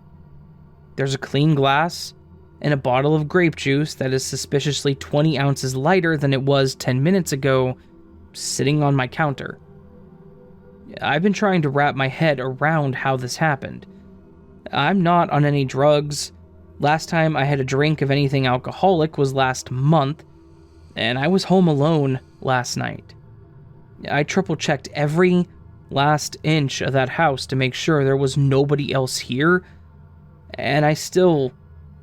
There's a clean glass and a bottle of grape juice that is suspiciously 20 ounces lighter than it was 10 minutes ago, sitting on my counter. I've been trying to wrap my head around how this happened. I'm not on any drugs. Last time I had a drink of anything alcoholic was last month, and I was home alone last night. I triple-checked every last inch of that house to make sure there was nobody else here, and I still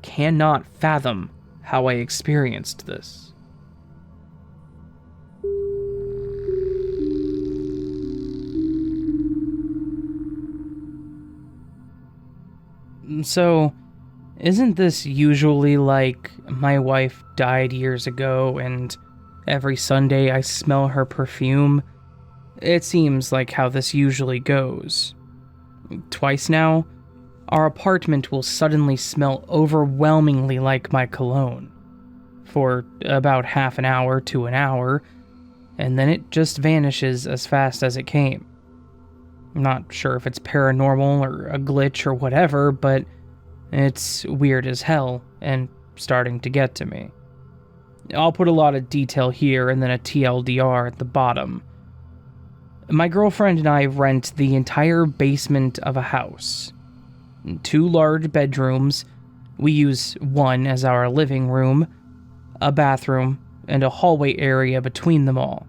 cannot fathom how I experienced this. So, isn't this usually like my wife died years ago and every Sunday I smell her perfume? It seems like how this usually goes. Twice now, our apartment will suddenly smell overwhelmingly like my cologne. For about half an hour to an hour, and then it just vanishes as fast as it came. I'm not sure if it's paranormal or a glitch or whatever, but it's weird as hell and starting to get to me. I'll put a lot of detail here and then a TLDR at the bottom. My girlfriend and I rent the entire basement of a house. 2 large bedrooms, we use one as our living room, a bathroom, and a hallway area between them all.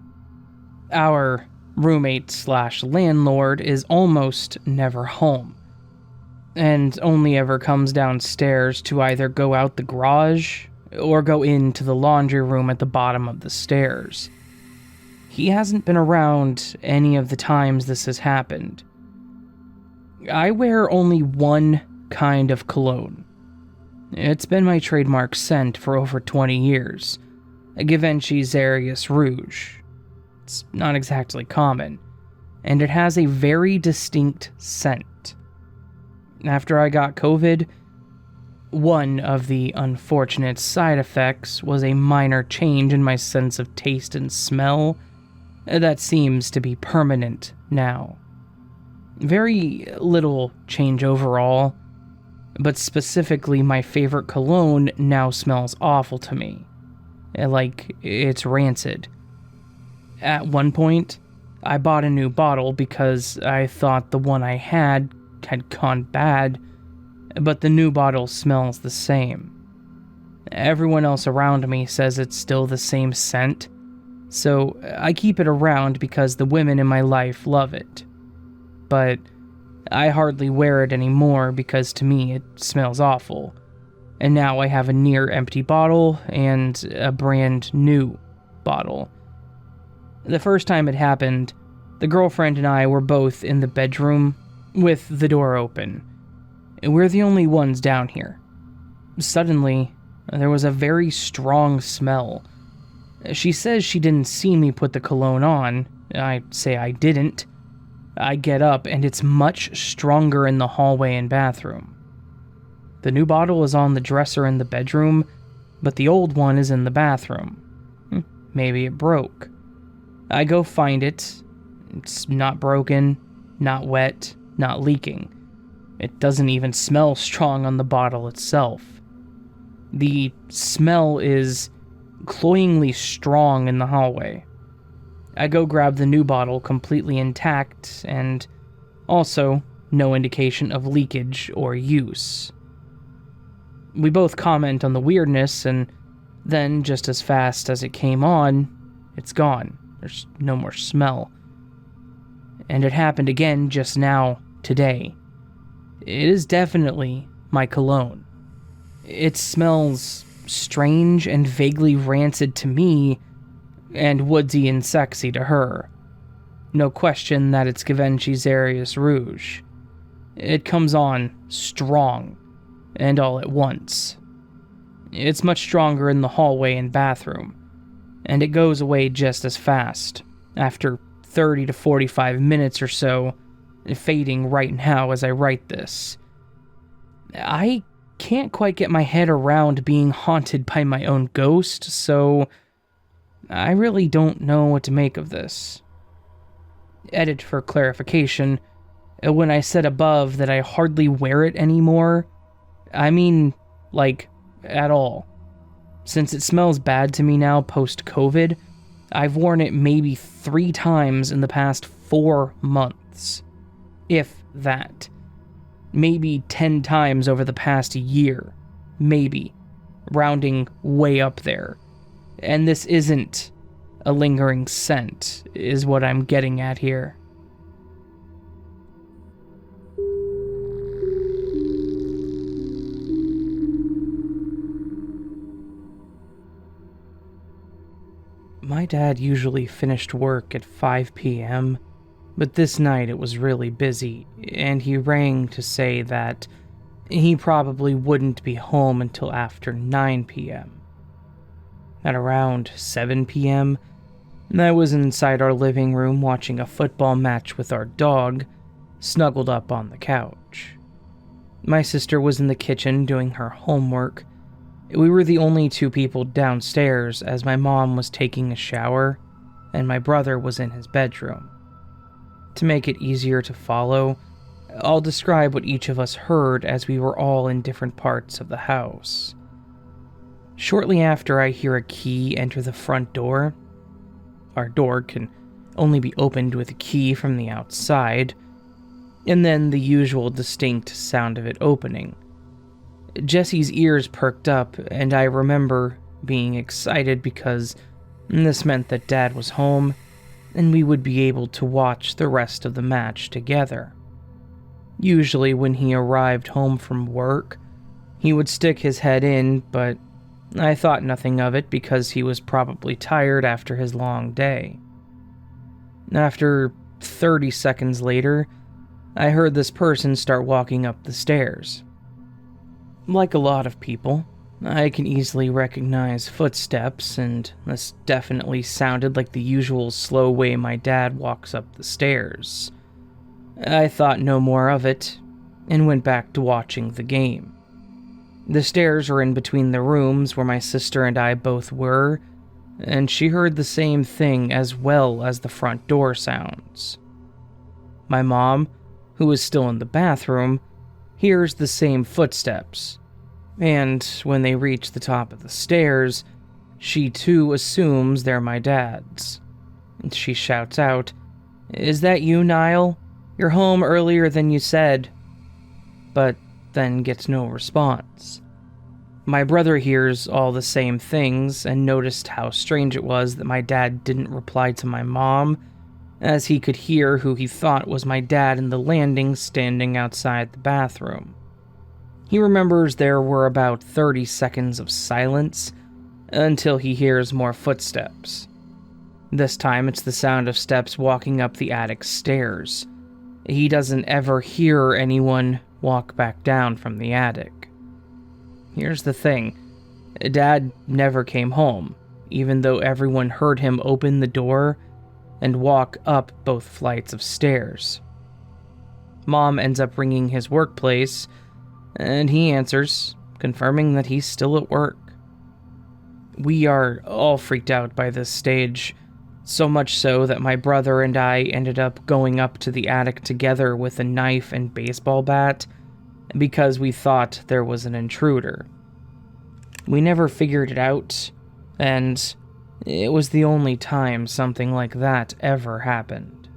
Our roommate/landlord is almost never home, and only ever comes downstairs to either go out the garage or go into the laundry room at the bottom of the stairs. He hasn't been around any of the times this has happened. I wear only one kind of cologne. It's been my trademark scent for over 20 years, a Givenchy Xarius Rouge. It's not exactly common, and it has a very distinct scent. After I got COVID, one of the unfortunate side effects was a minor change in my sense of taste and smell that seems to be permanent now. Very little change overall, but specifically my favorite cologne now smells awful to me. Like it's rancid. At one point, I bought a new bottle because I thought the one I had gone bad, but the new bottle smells the same. Everyone else around me says it's still the same scent, so I keep it around because the women in my life love it. But I hardly wear it anymore because to me it smells awful, and now I have a near empty bottle and a brand new bottle. The first time it happened, the girlfriend and I were both in the bedroom with the door open. We're the only ones down here. Suddenly, there was a very strong smell. She says she didn't see me put the cologne on. I say I didn't. I get up and it's much stronger in the hallway and bathroom. The new bottle is on the dresser in the bedroom, but the old one is in the bathroom. Maybe it broke. I go find it. It's not broken, not wet, not leaking. It doesn't even smell strong on the bottle itself. The smell is cloyingly strong in the hallway. I go grab the new bottle completely intact, and also no indication of leakage or use. We both comment on the weirdness, and then just as fast as it came on, it's gone. There's no more smell. And it happened again just now, today. It is definitely my cologne. It smells strange and vaguely rancid to me, and woodsy and sexy to her. No question that it's Givenchy Xarius Rouge. It comes on strong, and all at once. It's much stronger in the hallway and bathroom, and it goes away just as fast, after 30 to 45 minutes or so, fading right now as I write this. I can't quite get my head around being haunted by my own ghost, so I really don't know what to make of this. Edit for clarification, when I said above that I hardly wear it anymore, I mean, like, at all. Since it smells bad to me now post-COVID, I've worn it maybe 3 times in the past 4 months. If that. Maybe 10 times over the past year. Maybe. Rounding way up there. And this isn't a lingering scent, is what I'm getting at here. My dad usually finished work at 5 p.m., but this night it was really busy, and he rang to say that he probably wouldn't be home until after 9 p.m. At around 7 p.m., I was inside our living room watching a football match with our dog, snuggled up on the couch. My sister was in the kitchen doing her homework. We were the only two people downstairs as my mom was taking a shower and my brother was in his bedroom. To make it easier to follow, I'll describe what each of us heard as we were all in different parts of the house. Shortly after I hear a key enter the front door. Our door can only be opened with a key from the outside, and then the usual distinct sound of it opening. Jesse's ears perked up, and I remember being excited because this meant that Dad was home, and we would be able to watch the rest of the match together. Usually when he arrived home from work, he would stick his head in, but I thought nothing of it because he was probably tired after his long day. After 30 seconds later, I heard this person start walking up the stairs. Like a lot of people, I can easily recognize footsteps, and this definitely sounded like the usual slow way my dad walks up the stairs. I thought no more of it, and went back to watching the game. The stairs are in between the rooms where my sister and I both were, and she heard the same thing as well as the front door sounds. My mom, who is still in the bathroom, hears the same footsteps, and when they reach the top of the stairs, she too assumes they're my dad's. She shouts out, "Is that you, Niall? You're home earlier than you said," but then gets no response. My brother hears all the same things and noticed how strange it was that my dad didn't reply to my mom, as he could hear who he thought was my dad in the landing standing outside the bathroom. He remembers there were about 30 seconds of silence until he hears more footsteps. This time it's the sound of steps walking up the attic stairs. He doesn't ever hear anyone walk back down from the attic. Here's the thing, Dad never came home, even though everyone heard him open the door and walk up both flights of stairs. Mom ends up ringing his workplace, and he answers, confirming that he's still at work. We are all freaked out by this stage, so much so that my brother and I ended up going up to the attic together with a knife and baseball bat because we thought there was an intruder. We never figured it out, and it was the only time something like that ever happened.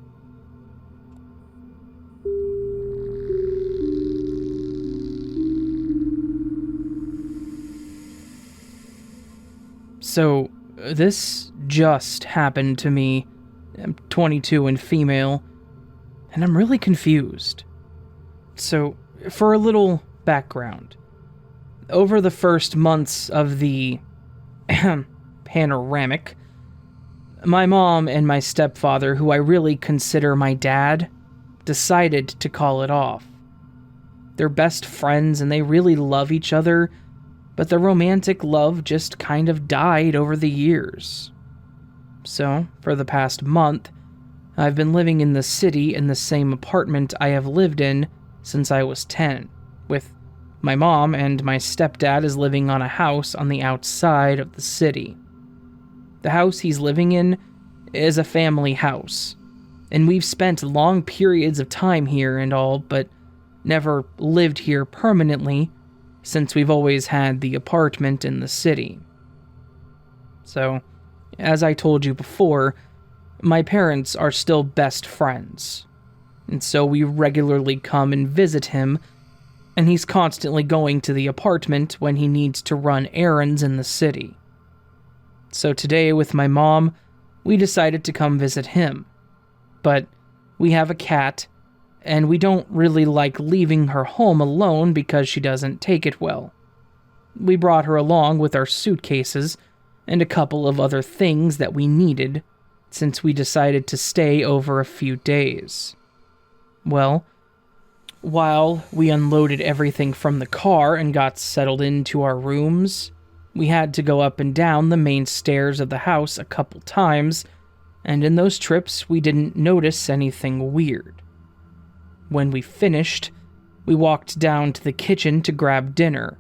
So, this just happened to me. I'm 22 and female, and I'm really confused. So, for a little background, over the first months of the panoramic, my mom and my stepfather, who I really consider my dad, decided to call it off. They're best friends and they really love each other, but the romantic love just kind of died over the years. So, for the past month, I've been living in the city in the same apartment I have lived in since I was 10, with my mom, and my stepdad is living on a house on the outside of the city. The house he's living in is a family house, and we've spent long periods of time here and all, but never lived here permanently since we've always had the apartment in the city. So, as I told you before, my parents are still best friends, and so we regularly come and visit him, and he's constantly going to the apartment when he needs to run errands in the city. So today, with my mom, we decided to come visit him. But we have a cat, and we don't really like leaving her home alone because she doesn't take it well. We brought her along with our suitcases and a couple of other things that we needed, since we decided to stay over a few days. Well, while we unloaded everything from the car and got settled into our rooms, we had to go up and down the main stairs of the house a couple times And in those trips, we didn't notice anything weird. When we finished, we walked down to the kitchen to grab dinner,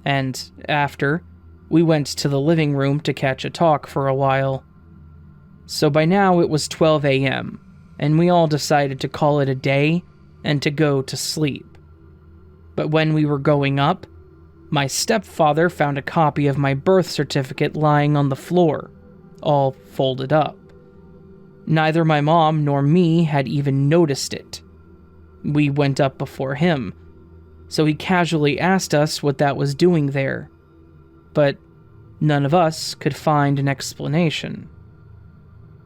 and after, we went to the living room to catch a talk for a while. So by now it was 12 a.m., and we all decided to call it a day and to go to sleep. But when we were going up, my stepfather found a copy of my birth certificate lying on the floor, all folded up. Neither my mom nor me had even noticed it. We went up before him, so he casually asked us what that was doing there, but none of us could find an explanation.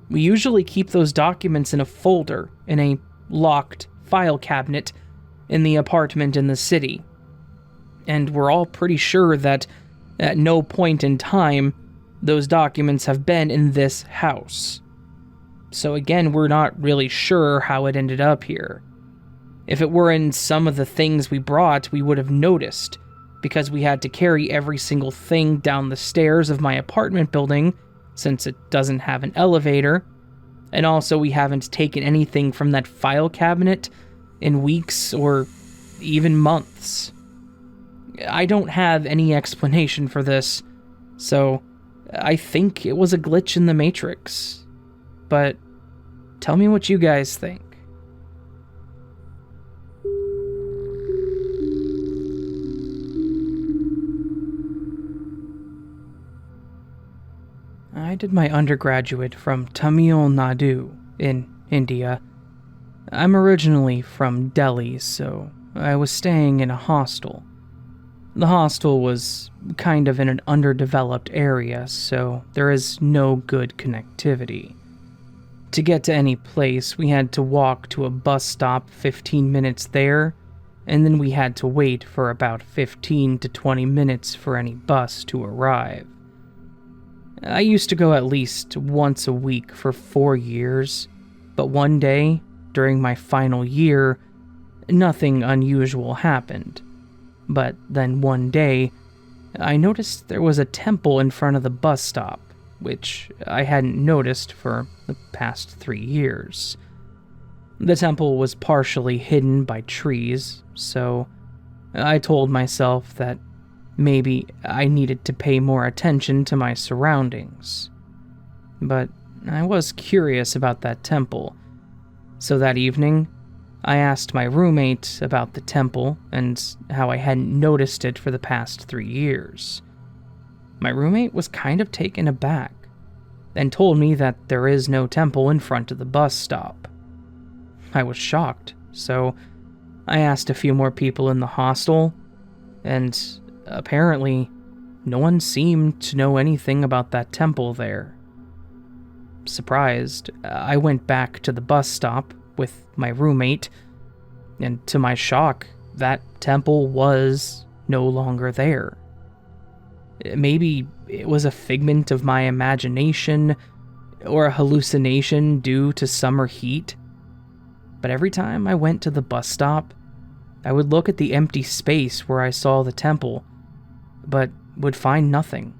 We usually keep those documents in a folder in a locked file cabinet in the apartment in the city, and we're all pretty sure that at no point in time those documents have been in this house. So again, we're not really sure how it ended up here. If it were in some of the things we brought, we would have noticed, because we had to carry every single thing down the stairs of my apartment building, since it doesn't have an elevator, and also we haven't taken anything from that file cabinet in weeks or even months. I don't have any explanation for this, so I think it was a glitch in the Matrix. But tell me what you guys think. I did my undergraduate from Tamil Nadu in India. I'm originally from Delhi, so I was staying in a hostel. The hostel was kind of in an underdeveloped area, so there is no good connectivity. To get to any place, we had to walk to a bus stop 15 minutes there, and then we had to wait for about 15 to 20 minutes for any bus to arrive. I used to go at least once a week for 4 years, but one day, during my final year, nothing unusual happened. But then one day, I noticed there was a temple in front of the bus stop, which I hadn't noticed for the past 3 years. The temple was partially hidden by trees, so I told myself that maybe I needed to pay more attention to my surroundings. But I was curious about that temple, so that evening, I asked my roommate about the temple and how I hadn't noticed it for the past 3 years. My roommate was kind of taken aback and told me that there is no temple in front of the bus stop. I was shocked, so I asked a few more people in the hostel, and apparently, no one seemed to know anything about that temple there. Surprised, I went back to the bus stop with my roommate, and to my shock, that temple was no longer there. Maybe it was a figment of my imagination, or a hallucination due to summer heat, but every time I went to the bus stop, I would look at the empty space where I saw the temple, but would find nothing.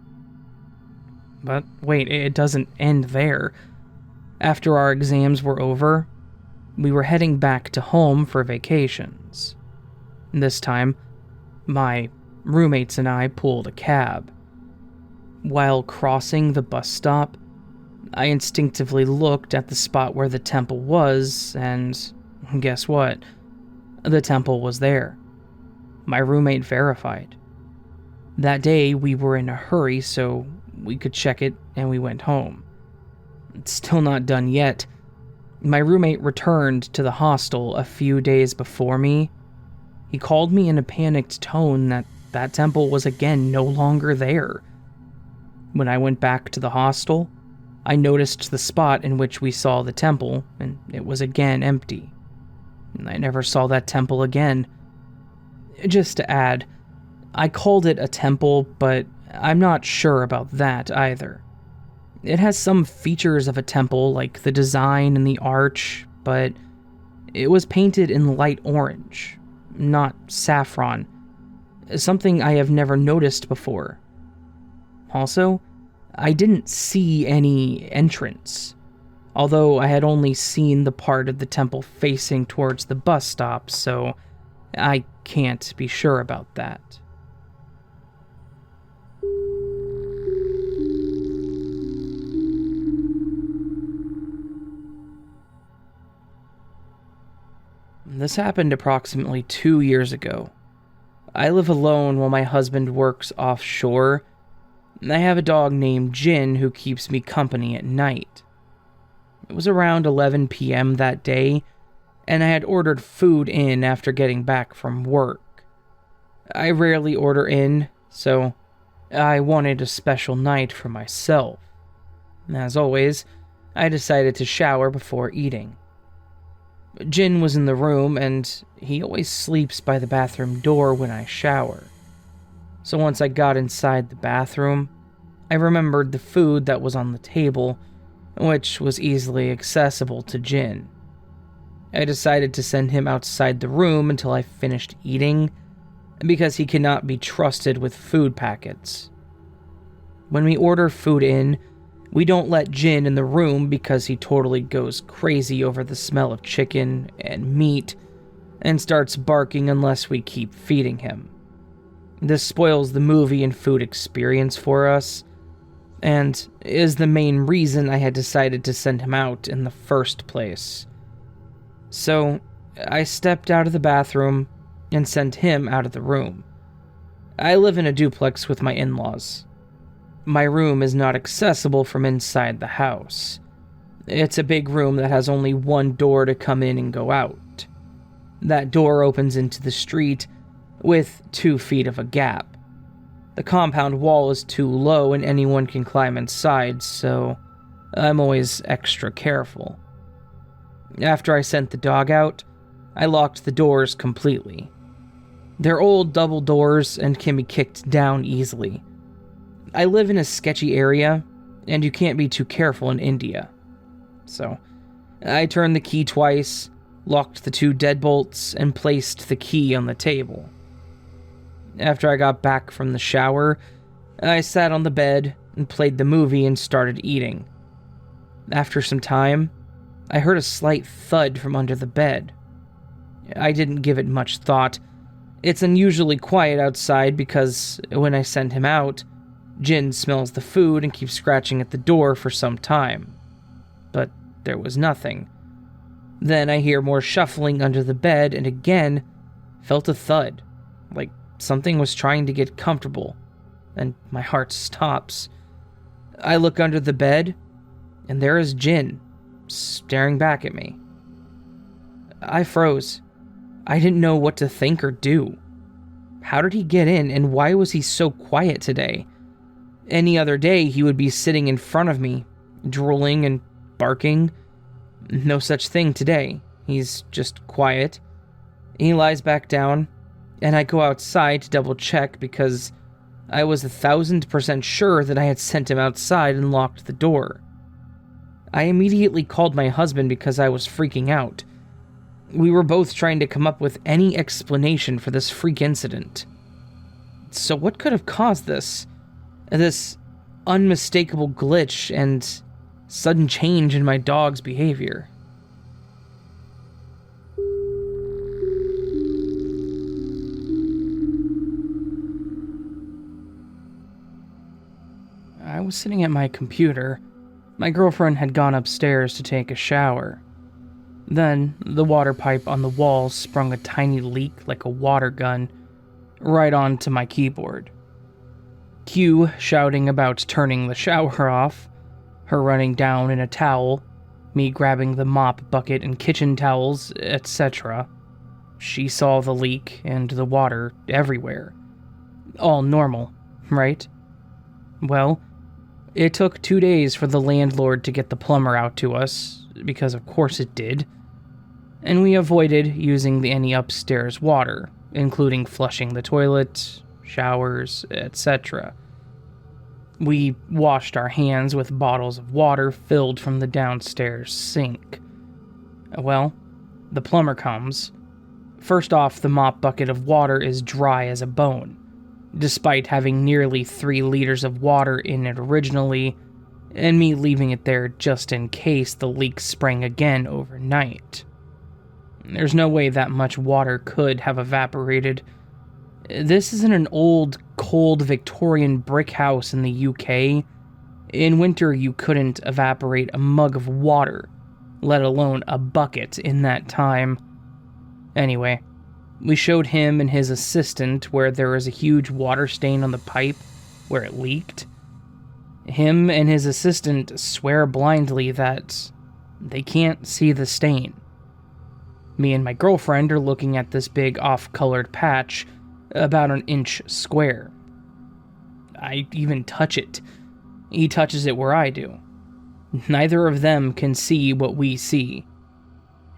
But wait, it doesn't end there. After our exams were over, we were heading back to home for vacations. This time, my roommates and I pulled a cab. While crossing the bus stop, I instinctively looked at the spot where the temple was, and guess what? The temple was there. My roommate verified. That day, we were in a hurry, so we could check it, and we went home. It's still not done yet. My roommate returned to the hostel a few days before me. He called me in a panicked tone that temple was again no longer there. When I went back to the hostel, I noticed the spot in which we saw the temple, and it was again empty. I never saw that temple again. Just to add, I called it a temple, but I'm not sure about that either. It has some features of a temple, like the design and the arch, but it was painted in light orange, not saffron, something I have never noticed before. Also, I didn't see any entrance. although I had only seen the part of the temple facing towards the bus stop, so I can't be sure about that. This happened approximately 2 years ago. I live alone while my husband works offshore. I have a dog named Jin who keeps me company at night. It was around 11 p.m. that day, and I had ordered food in after getting back from work. I rarely order in, so I wanted a special night for myself. As always, I decided to shower before eating. Jin was in the room, and he always sleeps by the bathroom door when I shower. So once I got inside the bathroom, I remembered the food that was on the table, which was easily accessible to Jin. I decided to send him outside the room until I finished eating, because he cannot be trusted with food packets. When we order food in, we don't let Jin in the room because he totally goes crazy over the smell of chicken and meat and starts barking unless we keep feeding him. This spoils the movie and food experience for us, and is the main reason I had decided to send him out in the first place. So, I stepped out of the bathroom and sent him out of the room. I live in a duplex with my in-laws. My room is not accessible from inside the house. It's a big room that has only one door to come in and go out. That door opens into the street with 2 feet of a gap. The compound wall is too low and anyone can climb inside, so I'm always extra careful. After I sent the dog out, I locked the doors completely. They're old double doors and can be kicked down easily. I live in a sketchy area, and you can't be too careful in India. So, I turned the key twice, locked the 2 deadbolts, and placed the key on the table. After I got back from the shower, I sat on the bed and played the movie and started eating. After some time, I heard a slight thud from under the bed. I didn't give it much thought. It's unusually quiet outside because when I send him out, Jin smells the food and keeps scratching at the door for some time. But there was nothing. Then I hear more shuffling under the bed and again felt a thud, like something was trying to get comfortable, and my heart stops. I look under the bed, and there is Jin, staring back at me. I froze. I didn't know what to think or do. How did he get in, and why was he so quiet today? Any other day, he would be sitting in front of me, drooling and barking. No such thing today. He's just quiet. He lies back down, and I go outside to double check because I was 1,000% sure that I had sent him outside and locked the door. I immediately called my husband because I was freaking out. We were both trying to come up with any explanation for this freak incident. So what could have caused this? This unmistakable glitch and sudden change in my dog's behavior. I was sitting at my computer. My girlfriend had gone upstairs to take a shower. Then, the water pipe on the wall sprung a tiny leak like a water gun right onto my keyboard. Q shouting about turning the shower off, her running down in a towel, me grabbing the mop bucket and kitchen towels, etc. She saw the leak and the water everywhere. All normal, right? Well, it took 2 days for the landlord to get the plumber out to us, because of course it did, and we avoided using any upstairs water, including flushing the toilet, showers, etc. We washed our hands with bottles of water filled from the downstairs sink. Well, the plumber comes. First off, the mop bucket of water is dry as a bone. Despite having nearly 3 liters of water in it originally, and me leaving it there just in case the leak sprang again overnight. There's no way that much water could have evaporated. This isn't an old, cold Victorian brick house in the UK. In winter, you couldn't evaporate a mug of water, let alone a bucket in that time. Anyway, we showed him and his assistant where there was a huge water stain on the pipe where it leaked. Him and his assistant swear blindly that they can't see the stain. Me and my girlfriend are looking at this big off-colored patch about an inch square. I even touch it. He touches it where I do. Neither of them can see what we see.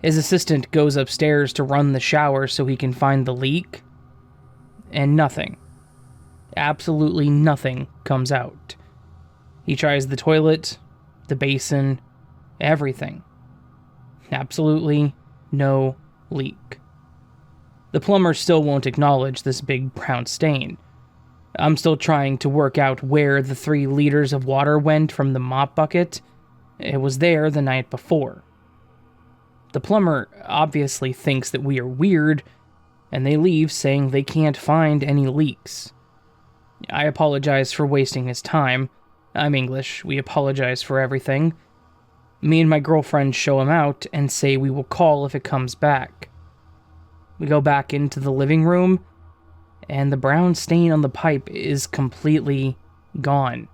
His assistant goes upstairs to run the shower so he can find the leak, and nothing. Absolutely nothing comes out. He tries the toilet, the basin, everything. Absolutely no leak. The plumber still won't acknowledge this big brown stain. I'm still trying to work out where the 3 liters of water went from the mop bucket. It was there the night before. The plumber obviously thinks that we are weird, and they leave saying they can't find any leaks. I apologize for wasting his time. I'm English, we apologize for everything. Me and my girlfriend show him out and say we will call if it comes back. We go back into the living room, and the brown stain on the pipe is completely gone.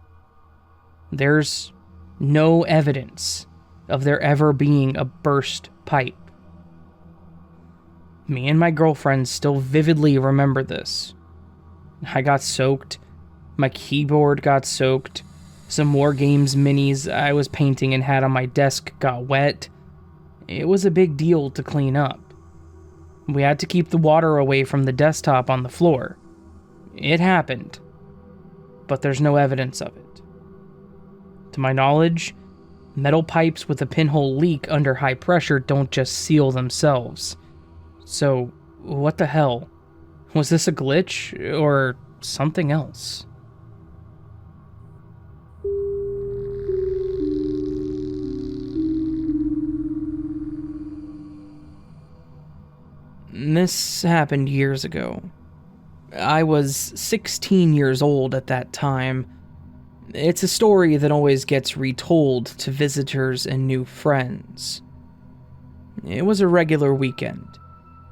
There's no evidence of there ever being a burst pipe. Me and my girlfriend still vividly remember this. I got soaked, my keyboard got soaked, some War Games minis I was painting and had on my desk got wet. It was a big deal to clean up. We had to keep the water away from the desktop on the floor. It happened, but there's no evidence of it. To my knowledge, metal pipes with a pinhole leak under high pressure don't just seal themselves. So, what the hell? Was this a glitch, or something else? This happened years ago. I was 16 years old at that time. It's a story that always gets retold to visitors and new friends. It was a regular weekend.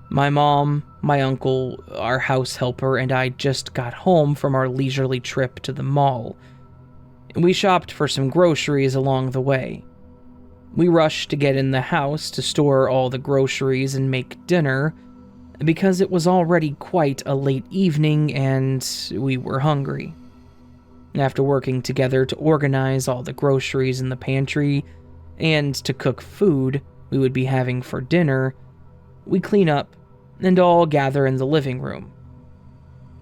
My mom, my uncle, our house helper, and I just got home from our leisurely trip to the mall. We shopped for some groceries along the way. We rushed to get in the house to store all the groceries and make dinner, because it was already quite a late evening and we were hungry. After working together to organize all the groceries in the pantry and to cook food we would be having for dinner, we clean up and all gather in the living room.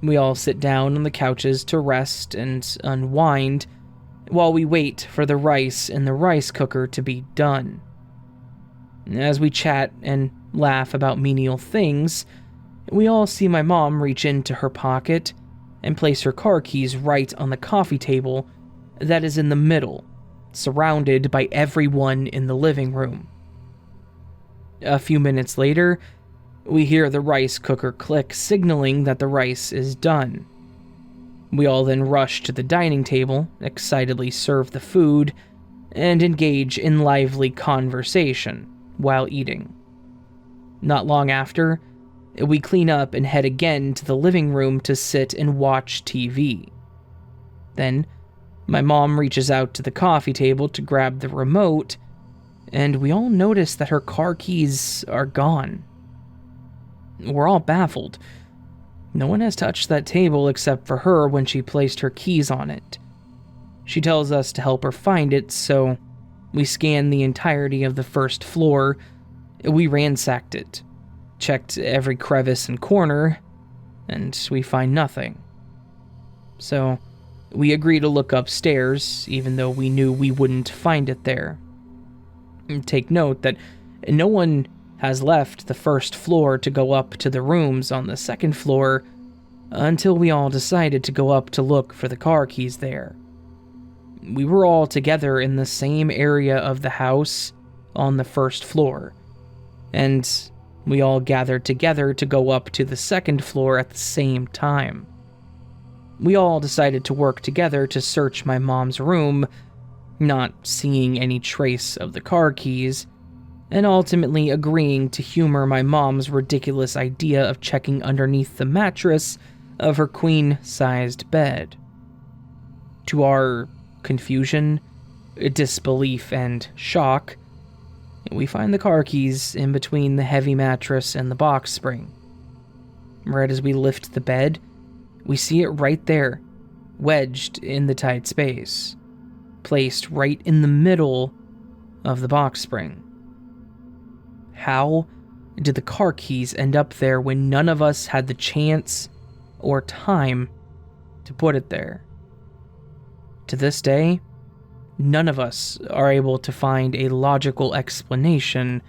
We all sit down on the couches to rest and unwind while we wait for the rice in the rice cooker to be done. As we chat and laugh about menial things, we all see my mom reach into her pocket and place her car keys right on the coffee table that is in the middle, surrounded by everyone in the living room. A few minutes later, we hear the rice cooker click, signaling that the rice is done. We all then rush to the dining table, excitedly serve the food, and engage in lively conversation while eating. Not long after, we clean up and head again to the living room to sit and watch TV. Then, my mom reaches out to the coffee table to grab the remote, and we all notice that her car keys are gone. We're all baffled. No one has touched that table except for her when she placed her keys on it. She tells us to help her find it, so we scan the entirety of the first floor. We ransacked it, checked every crevice and corner, and we find nothing. So, we agree to look upstairs, even though we knew we wouldn't find it there. Take note that no one has left the first floor to go up to the rooms on the second floor until we all decided to go up to look for the car keys there. We were all together in the same area of the house on the first floor, and we all gathered together to go up to the second floor at the same time. We all decided to work together to search my mom's room, not seeing any trace of the car keys, and ultimately agreeing to humor my mom's ridiculous idea of checking underneath the mattress of her queen-sized bed. To our confusion, disbelief, and shock, we find the car keys in between the heavy mattress and the box spring. Right as we lift the bed, we see it right there, wedged in the tight space, placed right in the middle of the box spring. How did the car keys end up there when none of us had the chance or time to put it there? To this day, none of us are able to find a logical explanation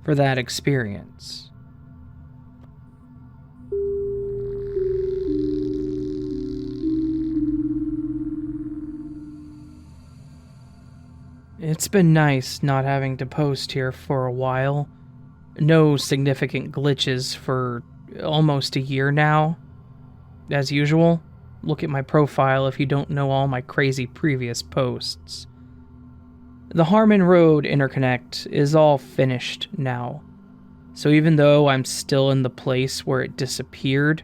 for that experience. It's been nice not having to post here for a while. No significant glitches for almost a year now. As usual, look at my profile if you don't know all my crazy previous posts. The Harmon Road interconnect is all finished now, so even though I'm still in the place where it disappeared,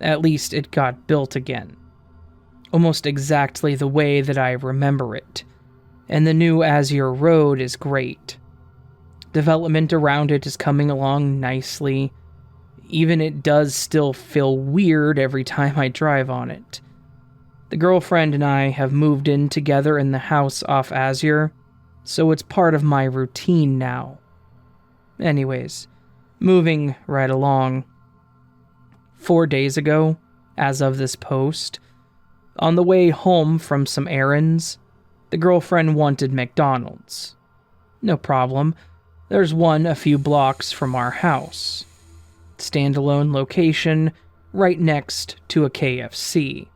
at least it got built again. Almost exactly the way that I remember it, and the new Azure Road is great. Development around it is coming along nicely, even it does still feel weird every time I drive on it. The girlfriend and I have moved in together in the house off Azure, so it's part of my routine now. Anyways, moving right along. 4 days ago, as of this post, on the way home from some errands, the girlfriend wanted McDonald's. No problem, there's one a few blocks from our house. Standalone location, right next to a KFC.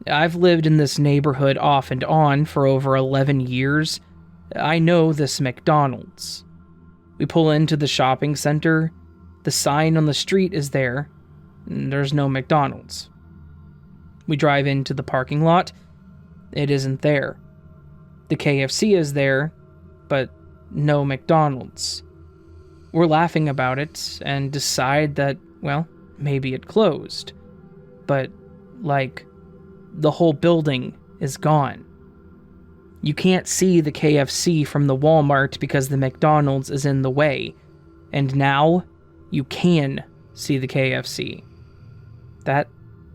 I've lived in this neighborhood off and on for over 11 years. I know this McDonald's. We pull into the shopping center. The sign on the street is there. There's no McDonald's. We drive into the parking lot. It isn't there. The KFC is there, but no McDonald's. We're laughing about it and decide that, well, maybe it closed. But, the whole building is gone. You can't see the KFC from the Walmart because the McDonald's is in the way. And now, you can see the KFC. That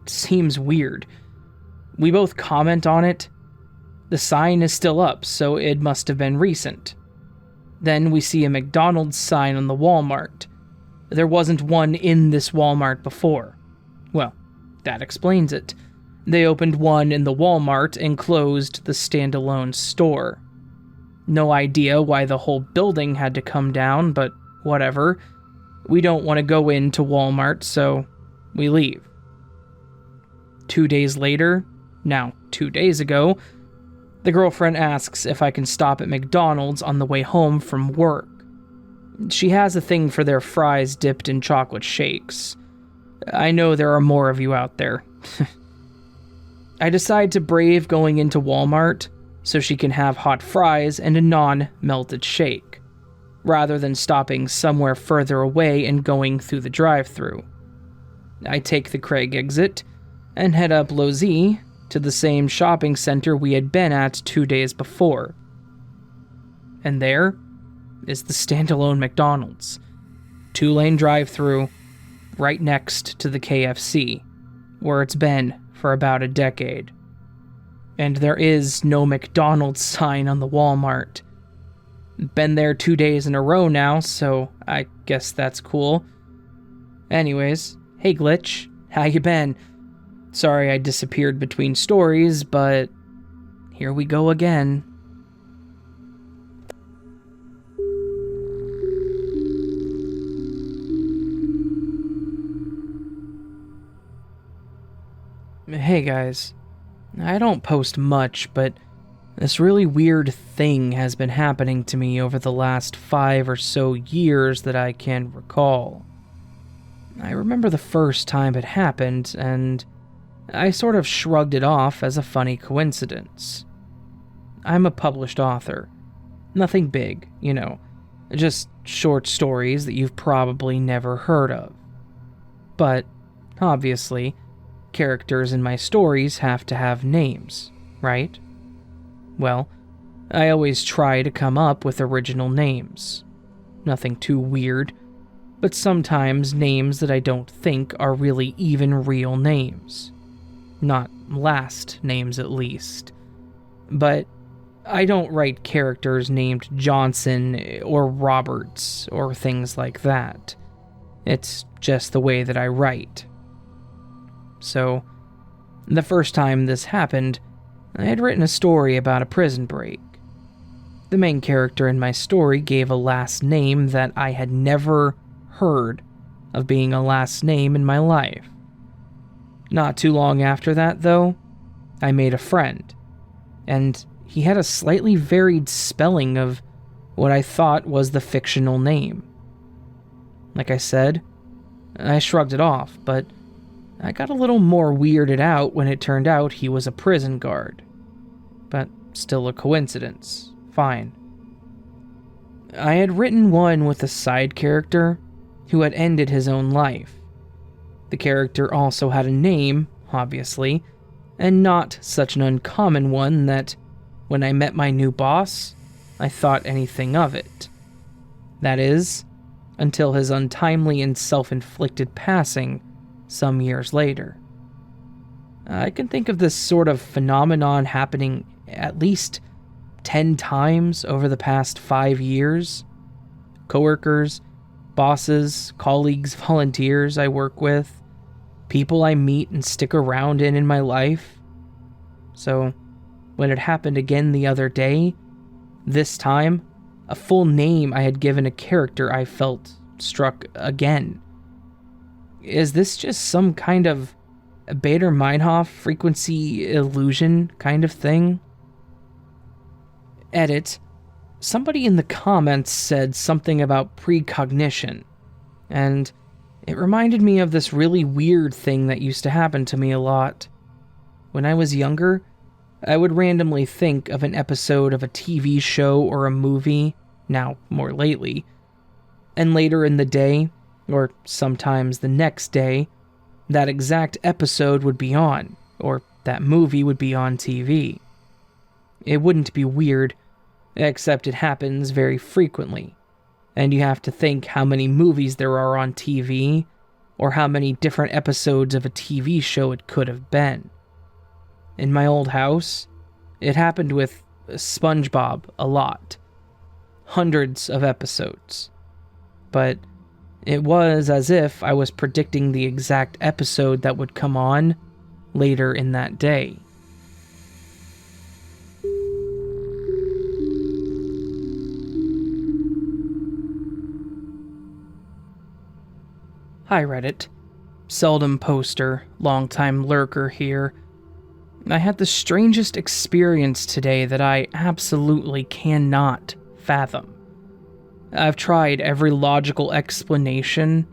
seems weird. We both comment on it. The sign is still up, so it must have been recent. Then we see a McDonald's sign on the Walmart. There wasn't one in this Walmart before. Well, that explains it. They opened one in the Walmart and closed the standalone store. No idea why the whole building had to come down, but whatever. We don't want to go into Walmart, so we leave. 2 days later, now 2 days ago, the girlfriend asks if I can stop at McDonald's on the way home from work. She has a thing for their fries dipped in chocolate shakes. I know there are more of you out there. I decide to brave going into Walmart so she can have hot fries and a non-melted shake, rather than stopping somewhere further away and going through the drive-thru. I take the Craig exit and head up Lozzie to the same shopping center we had been at 2 days before. And there is the standalone McDonald's. 2-lane drive-thru, right next to the KFC, where it's been for about a decade. And there is no McDonald's sign on the Walmart. Been there 2 days in a row now, so I guess that's cool. Anyways, hey Glitch, how you been? Sorry I disappeared between stories, but here we go again. Hey guys, I don't post much, but This really weird thing has been happening to me over the last 5 or so years that I can recall. I remember the first time it happened, and I sort of shrugged it off as a funny coincidence. I'm a published author. Nothing big, just short stories that you've probably never heard of. But, obviously, characters in my stories have to have names, right? Well, I always try to come up with original names. Nothing too weird, but sometimes names that I don't think are really even real names. Not last names, at least. But I don't write characters named Johnson or Roberts or things like that. It's just the way that I write. So, the first time this happened, I had written a story about a prison break. The main character in my story gave a last name that I had never heard of being a last name in my life. Not too long after that, though, I made a friend, and he had a slightly varied spelling of what I thought was the fictional name. Like I said, I shrugged it off, but I got a little more weirded out when it turned out he was a prison guard. But still a coincidence. Fine. I had written one with a side character who had ended his own life. The character also had a name, obviously, and not such an uncommon one that, when I met my new boss, I thought anything of it. That is, until his untimely and self-inflicted passing some years later. I can think of this sort of phenomenon happening at least 10 times over the past 5 years. Coworkers, bosses, colleagues, volunteers I work with, people I meet and stick around in my life. So, when it happened again the other day, this time, a full name I had given a character I felt struck again. Is this just some kind of Bader-Meinhof frequency illusion kind of thing? Edit. Somebody in the comments said something about precognition, and it reminded me of this really weird thing that used to happen to me a lot. When I was younger, I would randomly think of an episode of a TV show or a movie, now more lately, and later in the day, or sometimes the next day, that exact episode would be on, or that movie would be on TV. It wouldn't be weird, except it happens very frequently, and you have to think how many movies there are on TV, or how many different episodes of a TV show it could have been. In my old house, it happened with SpongeBob a lot. Hundreds of episodes. But it was as if I was predicting the exact episode that would come on later in that day. Hi Reddit. Seldom poster, longtime lurker here. I had the strangest experience today that I absolutely cannot fathom. I've tried every logical explanation,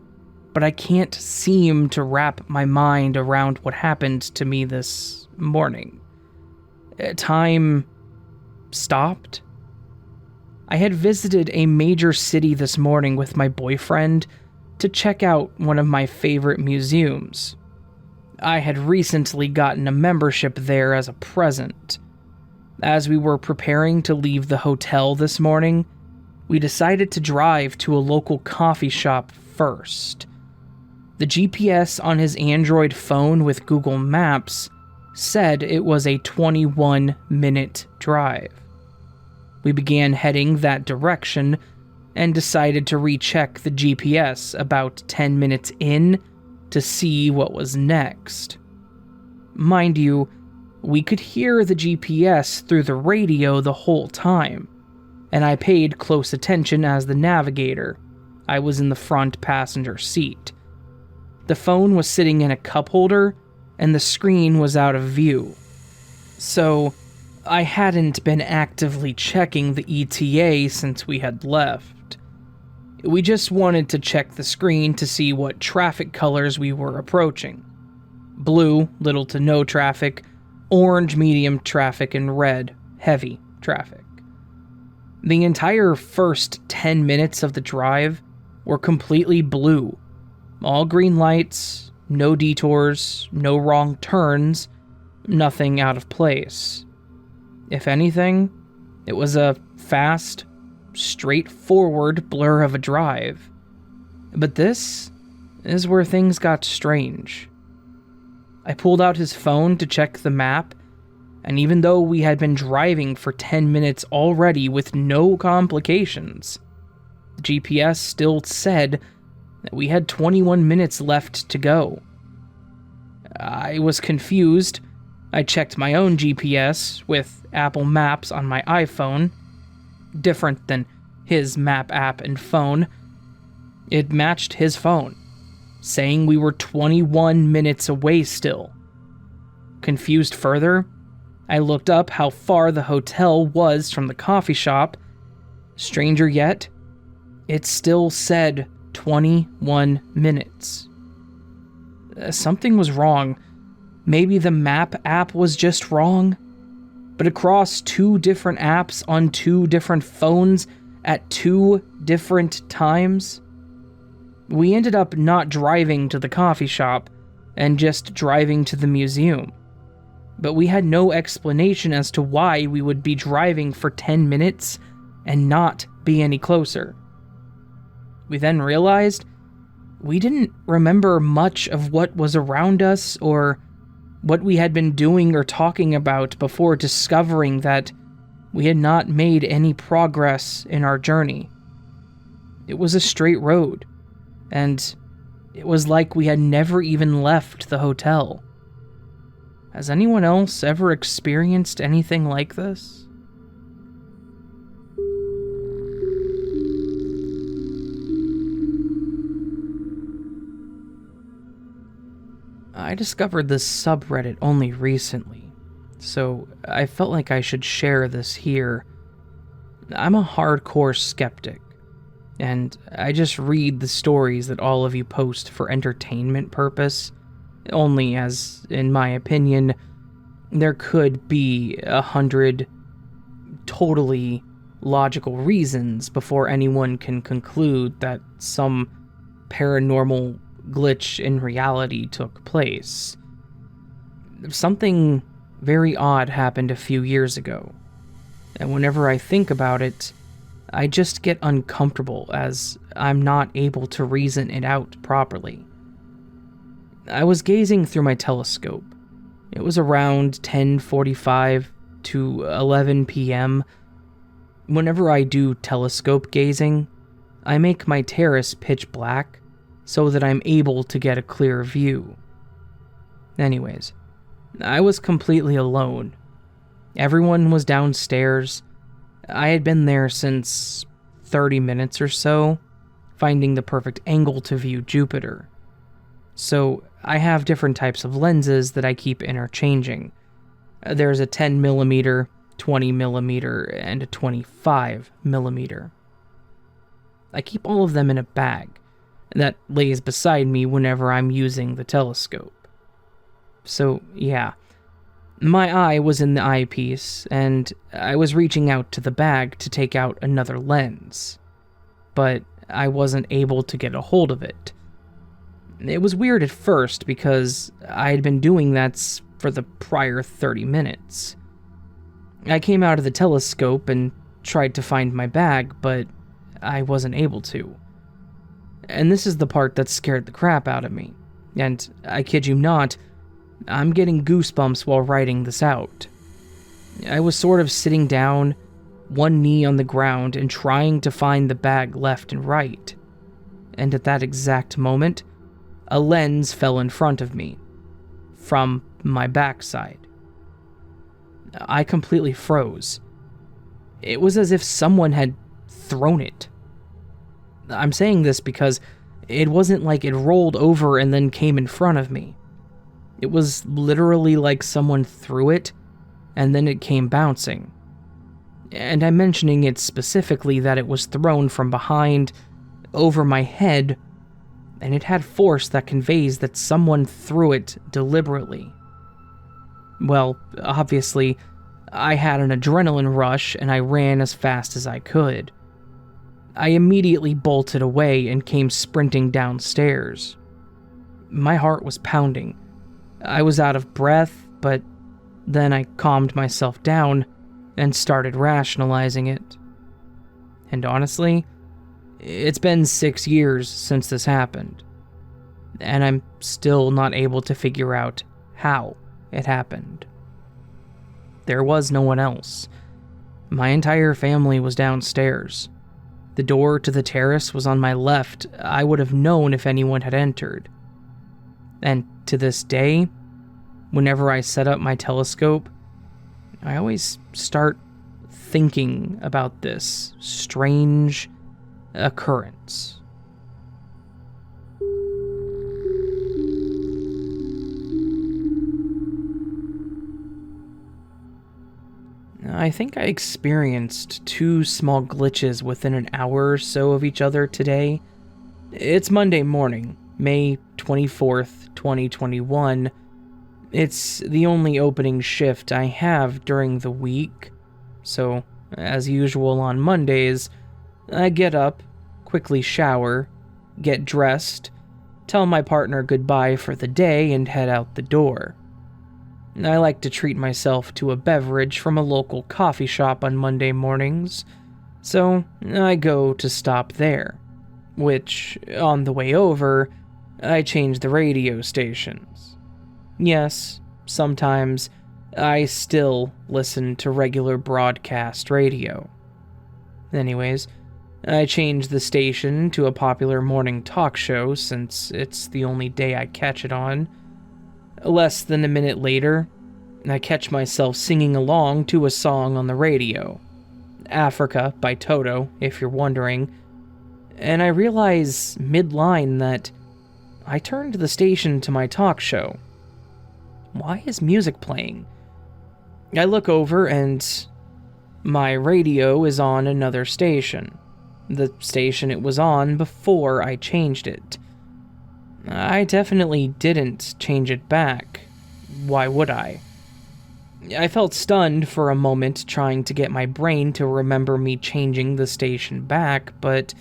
but I can't seem to wrap my mind around what happened to me this morning. Time stopped. I had visited a major city this morning with my boyfriend to check out one of my favorite museums. I had recently gotten a membership there as a present. As we were preparing to leave the hotel this morning, we decided to drive to a local coffee shop first. The GPS on his Android phone with Google Maps said it was a 21-minute drive. We began heading that direction and decided to recheck the GPS about 10 minutes in to see what was next. Mind you, we could hear the GPS through the radio the whole time, and I paid close attention as the navigator. I was in the front passenger seat. The phone was sitting in a cup holder, and the screen was out of view. So, I hadn't been actively checking the ETA since we had left. We just wanted to check the screen to see what traffic colors we were approaching. Blue, little to no traffic, orange, medium traffic, and red, heavy traffic. The entire first 10 minutes of the drive were completely blue. All green lights, no detours, no wrong turns, nothing out of place. If anything, it was a fast, straightforward blur of a drive. But this is where things got strange. I pulled out his phone to check the map, and even though we had been driving for 10 minutes already with no complications, the GPS still said that we had 21 minutes left to go. I was confused. I checked my own GPS with Apple Maps on my iPhone, different than his map app and phone. It matched his phone, saying we were 21 minutes away still. Confused further, I looked up how far the hotel was from the coffee shop. Stranger yet, it still said 21 minutes. Something was wrong. Maybe the map app was just wrong. But across 2 different apps on 2 different phones at 2 different times, we ended up not driving to the coffee shop and just driving to the museum. But we had no explanation as to why we would be driving for 10 minutes and not be any closer. We then realized we didn't remember much of what was around us or what we had been doing or talking about before discovering that we had not made any progress in our journey. It was a straight road, and it was like we had never even left the hotel. Has anyone else ever experienced anything like this? I discovered this subreddit only recently, so I felt like I should share this here. I'm a hardcore skeptic, and I just read the stories that all of you post for entertainment purpose, only as, in my opinion, there could be 100 totally logical reasons before anyone can conclude that some paranormal glitch in reality took place. Something very odd happened a few years ago, and whenever I think about it, I just get uncomfortable as I'm not able to reason it out properly. I was gazing through my telescope. It was around 10:45 to 11 p.m. Whenever I do telescope gazing, I make my terrace pitch black so that I'm able to get a clear view. Anyways, I was completely alone. Everyone was downstairs. I had been there since 30 minutes or so, finding the perfect angle to view Jupiter. So I have different types of lenses that I keep interchanging. There's a 10mm, 20mm, and a 25mm. I keep all of them in a bag that lays beside me whenever I'm using the telescope. So yeah, my eye was in the eyepiece, and I was reaching out to the bag to take out another lens, but I wasn't able to get a hold of it. It was weird at first because I had been doing that for the prior 30 minutes. I came out of the telescope and tried to find my bag, but I wasn't able to. And this is the part that scared the crap out of me. And I kid you not, I'm getting goosebumps while writing this out. I was sort of sitting down, one knee on the ground, and trying to find the bag left and right. And at that exact moment, a lens fell in front of me, from my backside. I completely froze. It was as if someone had thrown it. I'm saying this because it wasn't like it rolled over and then came in front of me. It was literally like someone threw it and then it came bouncing. And I'm mentioning it specifically that it was thrown from behind, over my head, and it had force that conveys that someone threw it deliberately. Well, obviously, I had an adrenaline rush and I ran as fast as I could. I immediately bolted away and came sprinting downstairs. My heart was pounding. I was out of breath, but then I calmed myself down and started rationalizing it. And honestly, it's been 6 years since this happened, and I'm still not able to figure out how it happened. There was no one else. My entire family was downstairs. The door to the terrace was on my left. I would have known if anyone had entered. And to this day, whenever I set up my telescope, I always start thinking about this strange occurrence. I think I experienced 2 small glitches within an hour or so of each other today. It's Monday morning, May 24th, 2021. It's the only opening shift I have during the week, so as usual on Mondays, I get up, quickly shower, get dressed, tell my partner goodbye for the day, and head out the door. I like to treat myself to a beverage from a local coffee shop on Monday mornings, so I go to stop there, which, on the way over, I change the radio stations. Yes, sometimes I still listen to regular broadcast radio. Anyways, I change the station to a popular morning talk show since it's the only day I catch it on. Less than a minute later, I catch myself singing along to a song on the radio. Africa by Toto, if you're wondering. And I realize mid-line that I turned the station to my talk show. Why is music playing? I look over and my radio is on another station. The station it was on before I changed it. I definitely didn't change it back. Why would I? I felt stunned for a moment, trying to get my brain to remember me changing the station back, but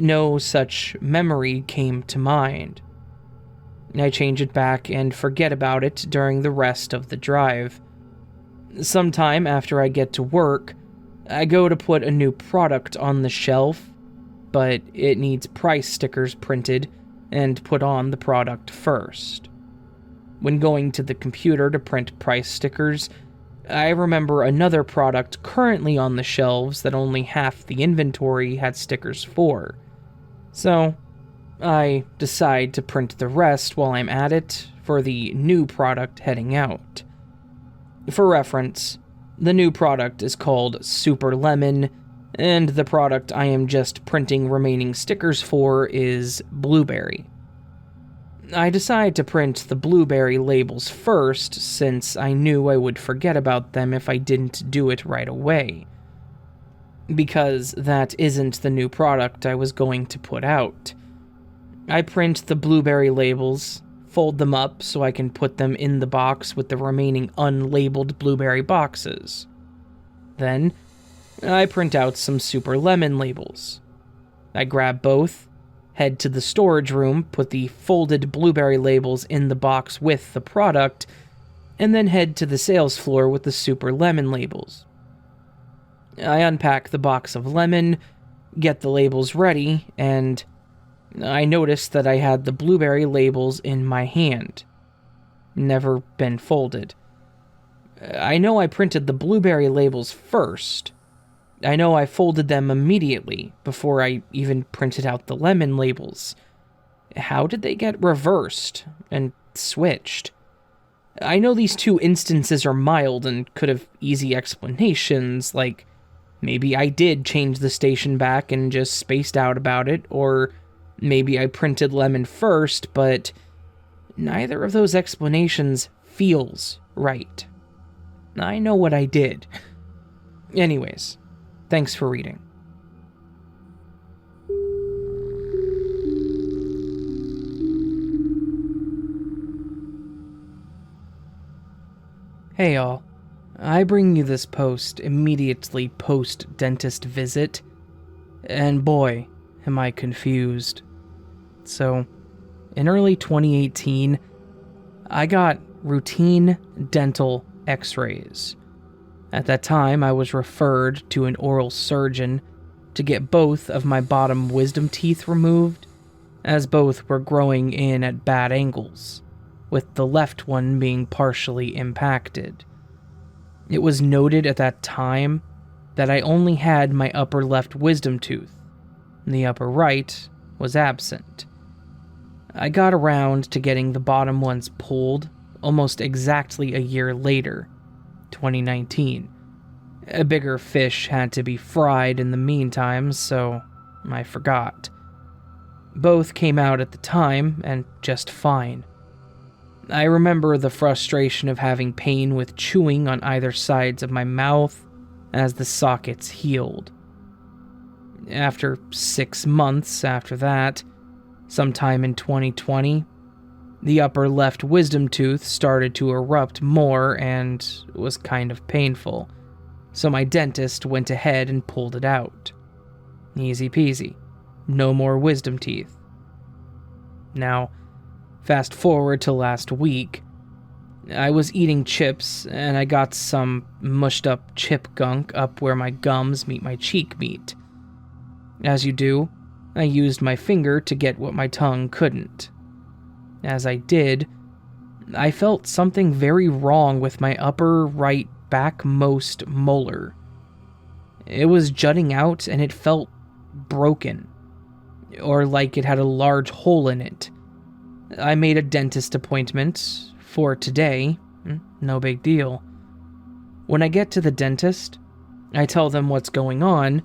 no such memory came to mind. I change it back and forget about it during the rest of the drive. Sometime after I get to work, I go to put a new product on the shelf, but it needs price stickers printed and put on the product first. When going to the computer to print price stickers, I remember another product currently on the shelves that only half the inventory had stickers for. So, I decide to print the rest while I'm at it for the new product heading out. For reference, the new product is called Super Lemon, and the product I am just printing remaining stickers for is Blueberry. I decide to print the blueberry labels first, since I knew I would forget about them if I didn't do it right away. Because that isn't the new product I was going to put out. I print the blueberry labels, fold them up so I can put them in the box with the remaining unlabeled blueberry boxes. Then, I print out some Super Lemon labels. I grab both, head to the storage room, put the folded blueberry labels in the box with the product, and then head to the sales floor with the Super Lemon labels. I unpack the box of lemon, get the labels ready, and I noticed that I had the blueberry labels in my hand. Never been folded. I know I printed the blueberry labels first. I know I folded them immediately before I even printed out the lemon labels. How did they get reversed and switched? I know these two instances are mild and could have easy explanations, like maybe I did change the station back and just spaced out about it, or maybe I printed lemon first, but neither of those explanations feels right. I know what I did. Anyways, thanks for reading. Hey y'all, I bring you this post immediately post-dentist visit, and boy, am I confused. So, in early 2018, I got routine dental x-rays. At that time, I was referred to an oral surgeon to get both of my bottom wisdom teeth removed, as both were growing in at bad angles, with the left one being partially impacted. It was noted at that time that I only had my upper left wisdom tooth. The upper right was absent. I got around to getting the bottom ones pulled almost exactly a year later, 2019. A bigger fish had to be fried in the meantime, so I forgot. Both came out at the time, and just fine. I remember the frustration of having pain with chewing on either sides of my mouth as the sockets healed. After 6 months after that, sometime in 2020, the upper left wisdom tooth started to erupt more and was kind of painful, so my dentist went ahead and pulled it out. Easy peasy. No more wisdom teeth. Now, fast forward to last week. I was eating chips, and I got some mushed up chip gunk up where my gums meet my cheek meat. As you do, I used my finger to get what my tongue couldn't. As I did, I felt something very wrong with my upper right backmost molar. It was jutting out and it felt broken, or like it had a large hole in it. I made a dentist appointment for today. No big deal. When I get to the dentist, I tell them what's going on.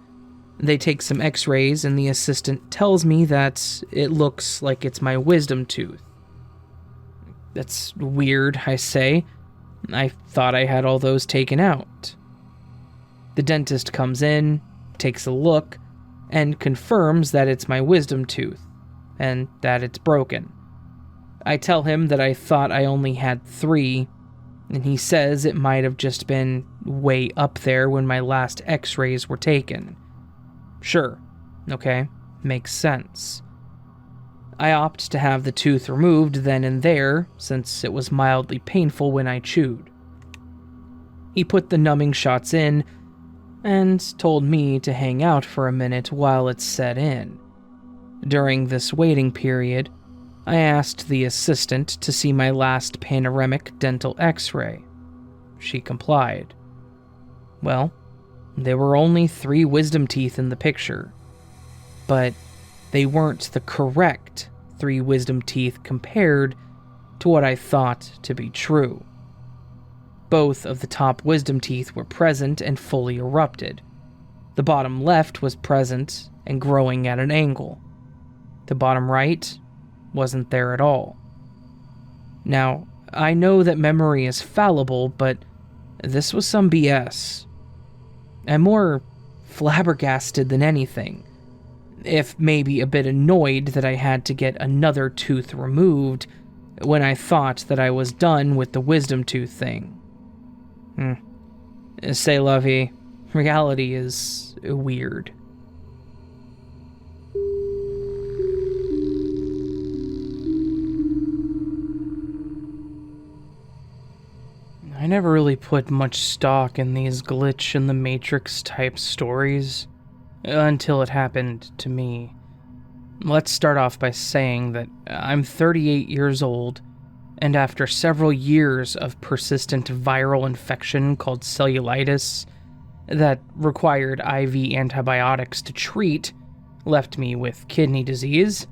They take some x-rays and the assistant tells me that it looks like it's my wisdom tooth. That's weird, I say. I thought I had all those taken out. The dentist comes in, takes a look, and confirms that it's my wisdom tooth, and that it's broken. I tell him that I thought I only had 3, and he says it might have just been way up there when my last x-rays were taken. Sure, okay, makes sense. I opt to have the tooth removed then and there, since it was mildly painful when I chewed. He put the numbing shots in, and told me to hang out for a minute while it set in. During this waiting period, I asked the assistant to see my last panoramic dental x-ray. She complied. Well, there were only 3 wisdom teeth in the picture, but they weren't the correct 3 wisdom teeth compared to what I thought to be true. Both of the top wisdom teeth were present and fully erupted. The bottom left was present and growing at an angle. The bottom right wasn't there at all. Now, I know that memory is fallible, but this was some BS. I'm more flabbergasted than anything, if maybe a bit annoyed that I had to get another tooth removed when I thought that I was done with the wisdom tooth thing. C'est la vie. Reality is weird. I never really put much stock in these glitch in the Matrix type stories until it happened to me. Let's start off by saying that I'm 38 years old, and after several years of persistent viral infection called cellulitis that required IV antibiotics to treat, left me with kidney disease.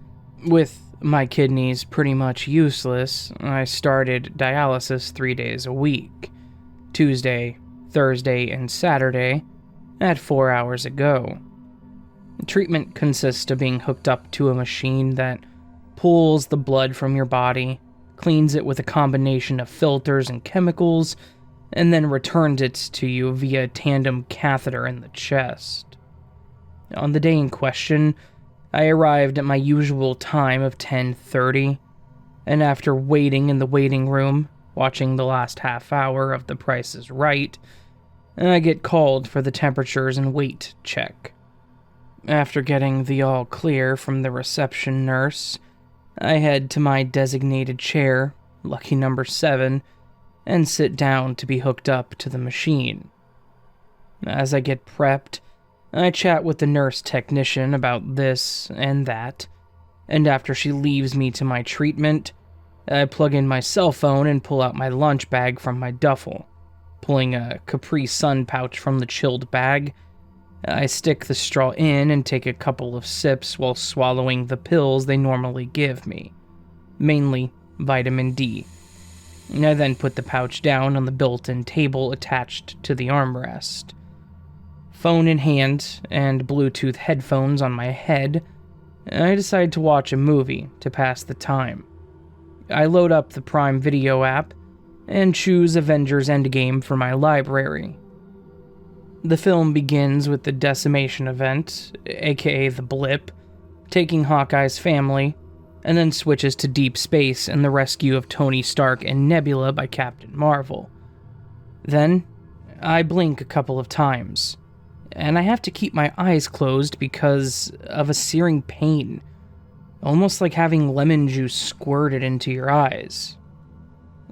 With my kidneys pretty much useless, I started dialysis 3 days a week, Tuesday, Thursday, and Saturday, at 4 hours a go. Treatment consists of being hooked up to a machine that pulls the blood from your body, cleans it with a combination of filters and chemicals, and then returned it to you via tandem catheter in the chest. On the day in question, I arrived at my usual time of 10:30, and after waiting in the waiting room, watching the last half hour of The Price is Right, I get called for the temperatures and weight check. After getting the all clear from the reception nurse, I head to my designated chair, lucky number 7, and sit down to be hooked up to the machine. As I get prepped, I chat with the nurse technician about this and that, and after she leaves me to my treatment, I plug in my cell phone and pull out my lunch bag from my duffel. Pulling a Capri Sun pouch from the chilled bag, I stick the straw in and take a couple of sips while swallowing the pills they normally give me, mainly vitamin D. I then put the pouch down on the built-in table attached to the armrest. Phone in hand and Bluetooth headphones on my head, I decide to watch a movie to pass the time. I load up the Prime Video app and choose Avengers Endgame for my library. The film begins with the decimation event, aka the blip, taking Hawkeye's family, and then switches to deep space and the rescue of Tony Stark and Nebula by Captain Marvel. Then, I blink a couple of times, and I have to keep my eyes closed because of a searing pain, almost like having lemon juice squirted into your eyes.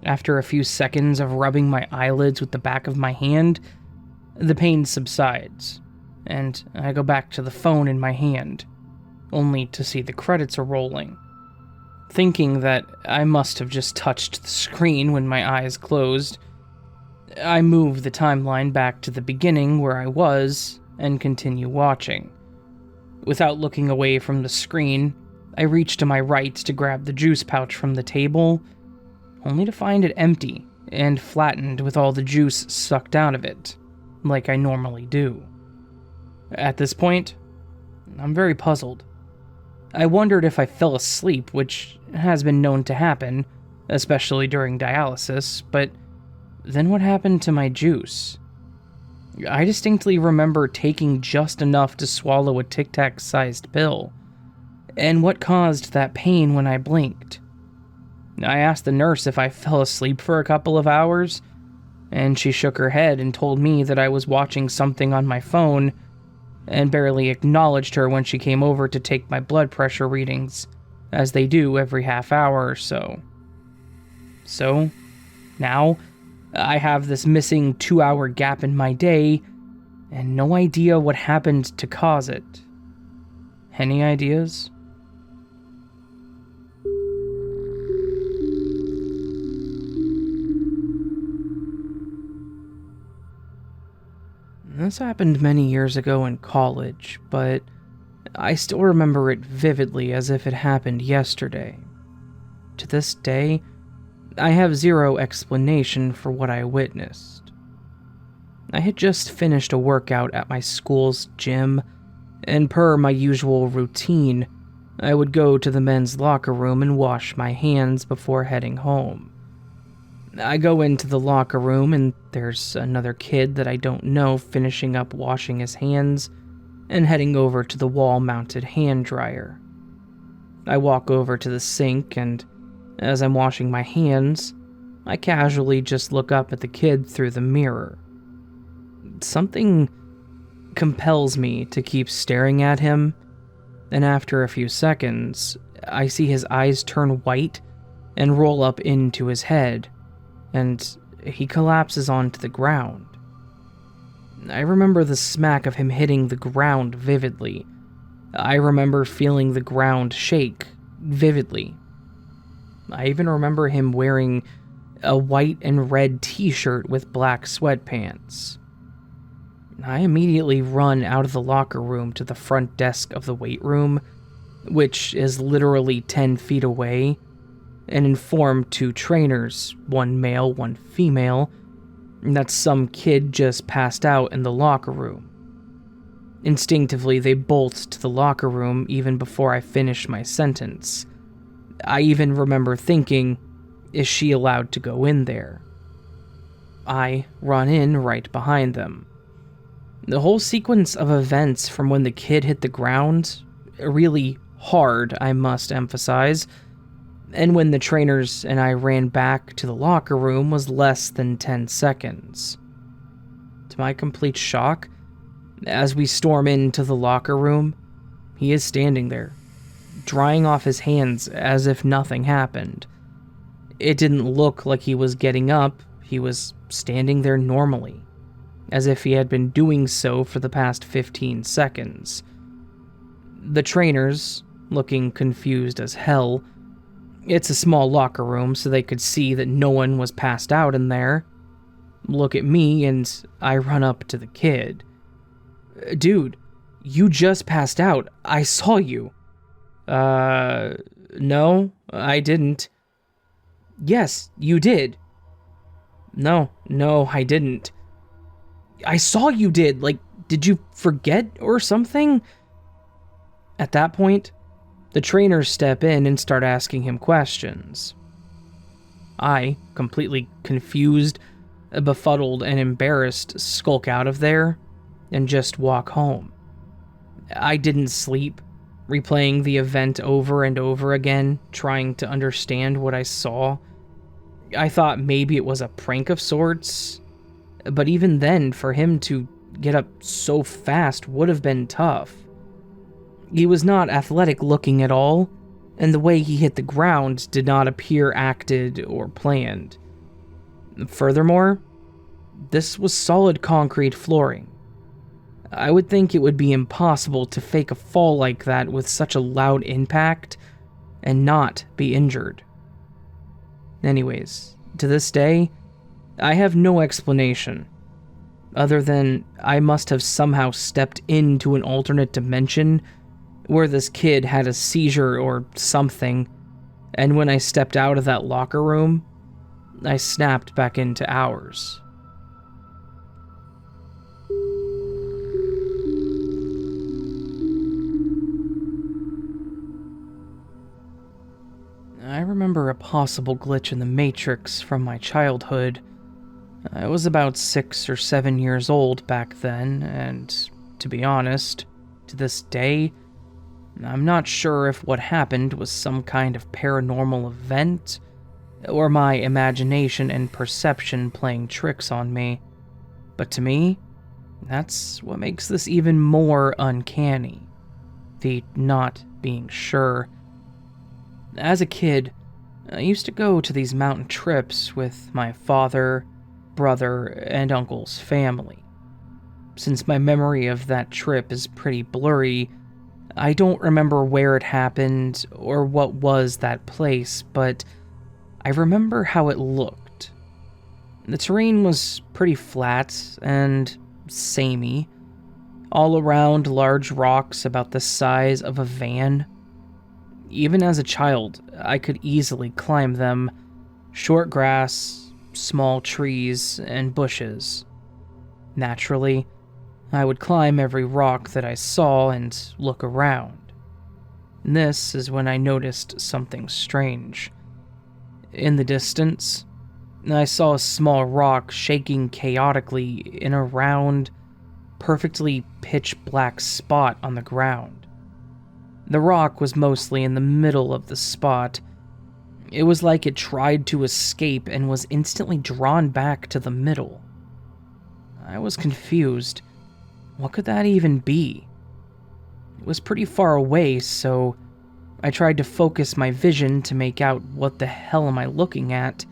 After a few seconds of rubbing my eyelids with the back of my hand, the pain subsides, and I go back to the phone in my hand, only to see the credits are rolling. Thinking that I must have just touched the screen when my eyes closed, I move the timeline back to the beginning where I was and continue watching. Without looking away from the screen, I reach to my right to grab the juice pouch from the table, only to find it empty and flattened with all the juice sucked out of it, like I normally do. At this point, I'm very puzzled. I wondered if I fell asleep, which has been known to happen, especially during dialysis, but then what happened to my juice? I distinctly remember taking just enough to swallow a Tic Tac-sized pill, and what caused that pain when I blinked. I asked the nurse if I fell asleep for a couple of hours, and she shook her head and told me that I was watching something on my phone, and barely acknowledged her when she came over to take my blood pressure readings, as they do every half hour or so. So, now, I have this missing 2-hour gap in my day, and no idea what happened to cause it. Any ideas? This happened many years ago in college, but I still remember it vividly as if it happened yesterday. To this day, I have zero explanation for what I witnessed. I had just finished a workout at my school's gym, and per my usual routine, I would go to the men's locker room and wash my hands before heading home. I go into the locker room and there's another kid that I don't know finishing up washing his hands and heading over to the wall-mounted hand dryer. I walk over to the sink and as I'm washing my hands, I casually just look up at the kid through the mirror. Something compels me to keep staring at him, and after a few seconds, I see his eyes turn white and roll up into his head, and he collapses onto the ground. I remember the smack of him hitting the ground vividly. I remember feeling the ground shake vividly. I even remember him wearing a white and red t-shirt with black sweatpants. I immediately run out of the locker room to the front desk of the weight room, which is literally 10 feet away, and inform 2 trainers, one male, one female, that some kid just passed out in the locker room. Instinctively, they bolt to the locker room even before I finish my sentence. I even remember thinking, is she allowed to go in there? I run in right behind them. The whole sequence of events from when the kid hit the ground, really hard, I must emphasize, and when the trainers and I ran back to the locker room was less than 10 seconds. To my complete shock, as we storm into the locker room, he is standing there, drying off his hands as if nothing happened. It didn't look like he was getting up, he was standing there normally, as if he had been doing so for the past 15 seconds. The trainers, looking confused as hell, it's a small locker room so they could see that no one was passed out in there, look at me and I run up to the kid. "Dude, you just passed out. I saw you." No, I didn't." "Yes, you did." No, I didn't." "I saw you did. Like, did you forget or something?" At that point, the trainers step in and start asking him questions. I, completely confused, befuddled, and embarrassed, skulk out of there and just walk home. I didn't sleep, replaying the event over and over again, trying to understand what I saw. I thought maybe it was a prank of sorts, but even then, for him to get up so fast would have been tough. He was not athletic looking at all, and the way he hit the ground did not appear acted or planned. Furthermore, this was solid concrete flooring. I would think it would be impossible to fake a fall like that with such a loud impact and not be injured. Anyways, to this day, I have no explanation, other than I must have somehow stepped into an alternate dimension where this kid had a seizure or something, and when I stepped out of that locker room, I snapped back into ours. I remember a possible glitch in the Matrix from my childhood. I was about 6 or 7 years old back then, and to be honest, to this day, I'm not sure if what happened was some kind of paranormal event, or my imagination and perception playing tricks on me. But to me, that's what makes this even more uncanny. The not being sure. As a kid, I used to go to these mountain trips with my father, brother, and uncle's family. Since my memory of that trip is pretty blurry, I don't remember where it happened or what was that place, but I remember how it looked. The terrain was pretty flat and samey, all around large rocks about the size of a van. Even as a child, I could easily climb them. Short grass, small trees, and bushes. Naturally, I would climb every rock that I saw and look around. This is when I noticed something strange. In the distance, I saw a small rock shaking chaotically in a round, perfectly pitch-black spot on the ground. The rock was mostly in the middle of the spot. It was like it tried to escape and was instantly drawn back to the middle. I was confused. What could that even be? It was pretty far away, so I tried to focus my vision to make out what the hell am I looking at,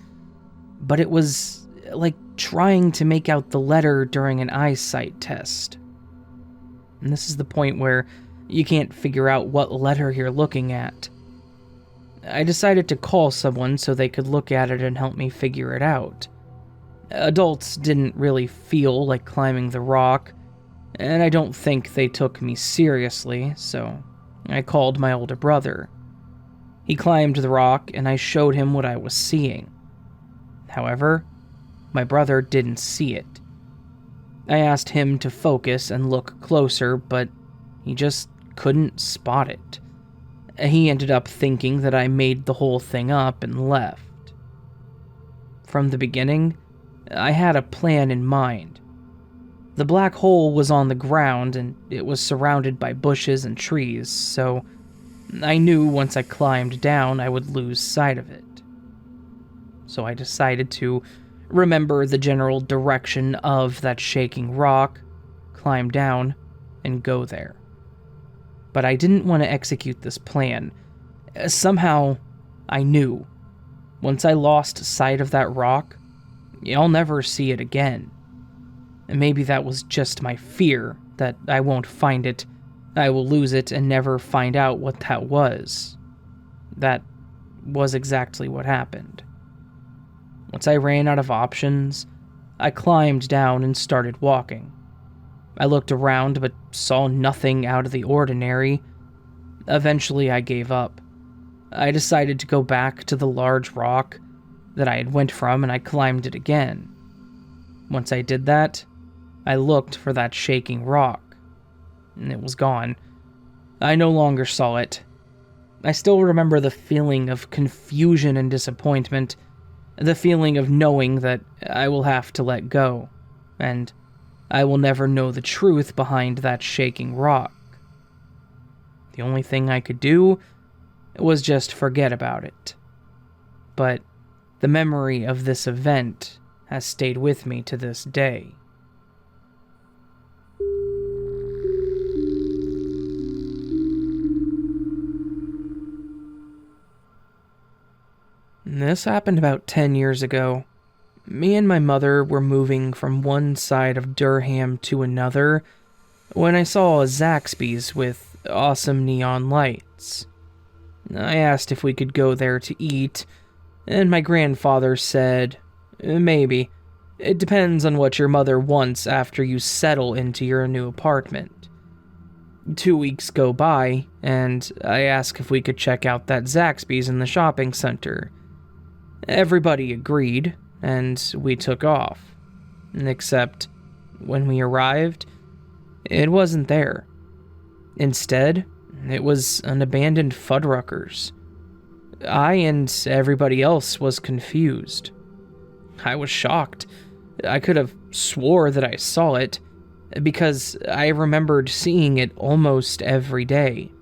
but it was like trying to make out the letter during an eyesight test. And this is the point where you can't figure out what letter you're looking at. I decided to call someone so they could look at it and help me figure it out. Adults didn't really feel like climbing the rock, and I don't think they took me seriously, so I called my older brother. He climbed the rock, and I showed him what I was seeing. However, my brother didn't see it. I asked him to focus and look closer, but he just couldn't spot it. He ended up thinking that I made the whole thing up and left. From the beginning, I had a plan in mind. The black hole was on the ground and it was surrounded by bushes and trees, so I knew once I climbed down I would lose sight of it. So I decided to remember the general direction of that shaking rock, climb down, and go there. But I didn't want to execute this plan. Somehow, I knew. Once I lost sight of that rock, I'll never see it again. And maybe that was just my fear, that I won't find it, I will lose it and never find out what that was. That was exactly what happened. Once I ran out of options, I climbed down and started walking. I looked around but saw nothing out of the ordinary. Eventually I gave up. I decided to go back to the large rock that I had went from and I climbed it again. Once I did that, I looked for that shaking rock, and it was gone. I no longer saw it. I still remember the feeling of confusion and disappointment, the feeling of knowing that I will have to let go, and I will never know the truth behind that shaking rock. The only thing I could do was just forget about it. But the memory of this event has stayed with me to this day. This happened about 10 years ago. Me and my mother were moving from one side of Durham to another when I saw a Zaxby's with awesome neon lights. I asked if we could go there to eat, and my grandfather said, "Maybe. It depends on what your mother wants after you settle into your new apartment." 2 weeks go by, and I ask if we could check out that Zaxby's in the shopping center. Everybody agreed, and we took off. Except, when we arrived, it wasn't there. Instead, it was an abandoned Fuddruckers. I and everybody else was confused. I was shocked. I could have swore that I saw it, because I remembered seeing it almost every day.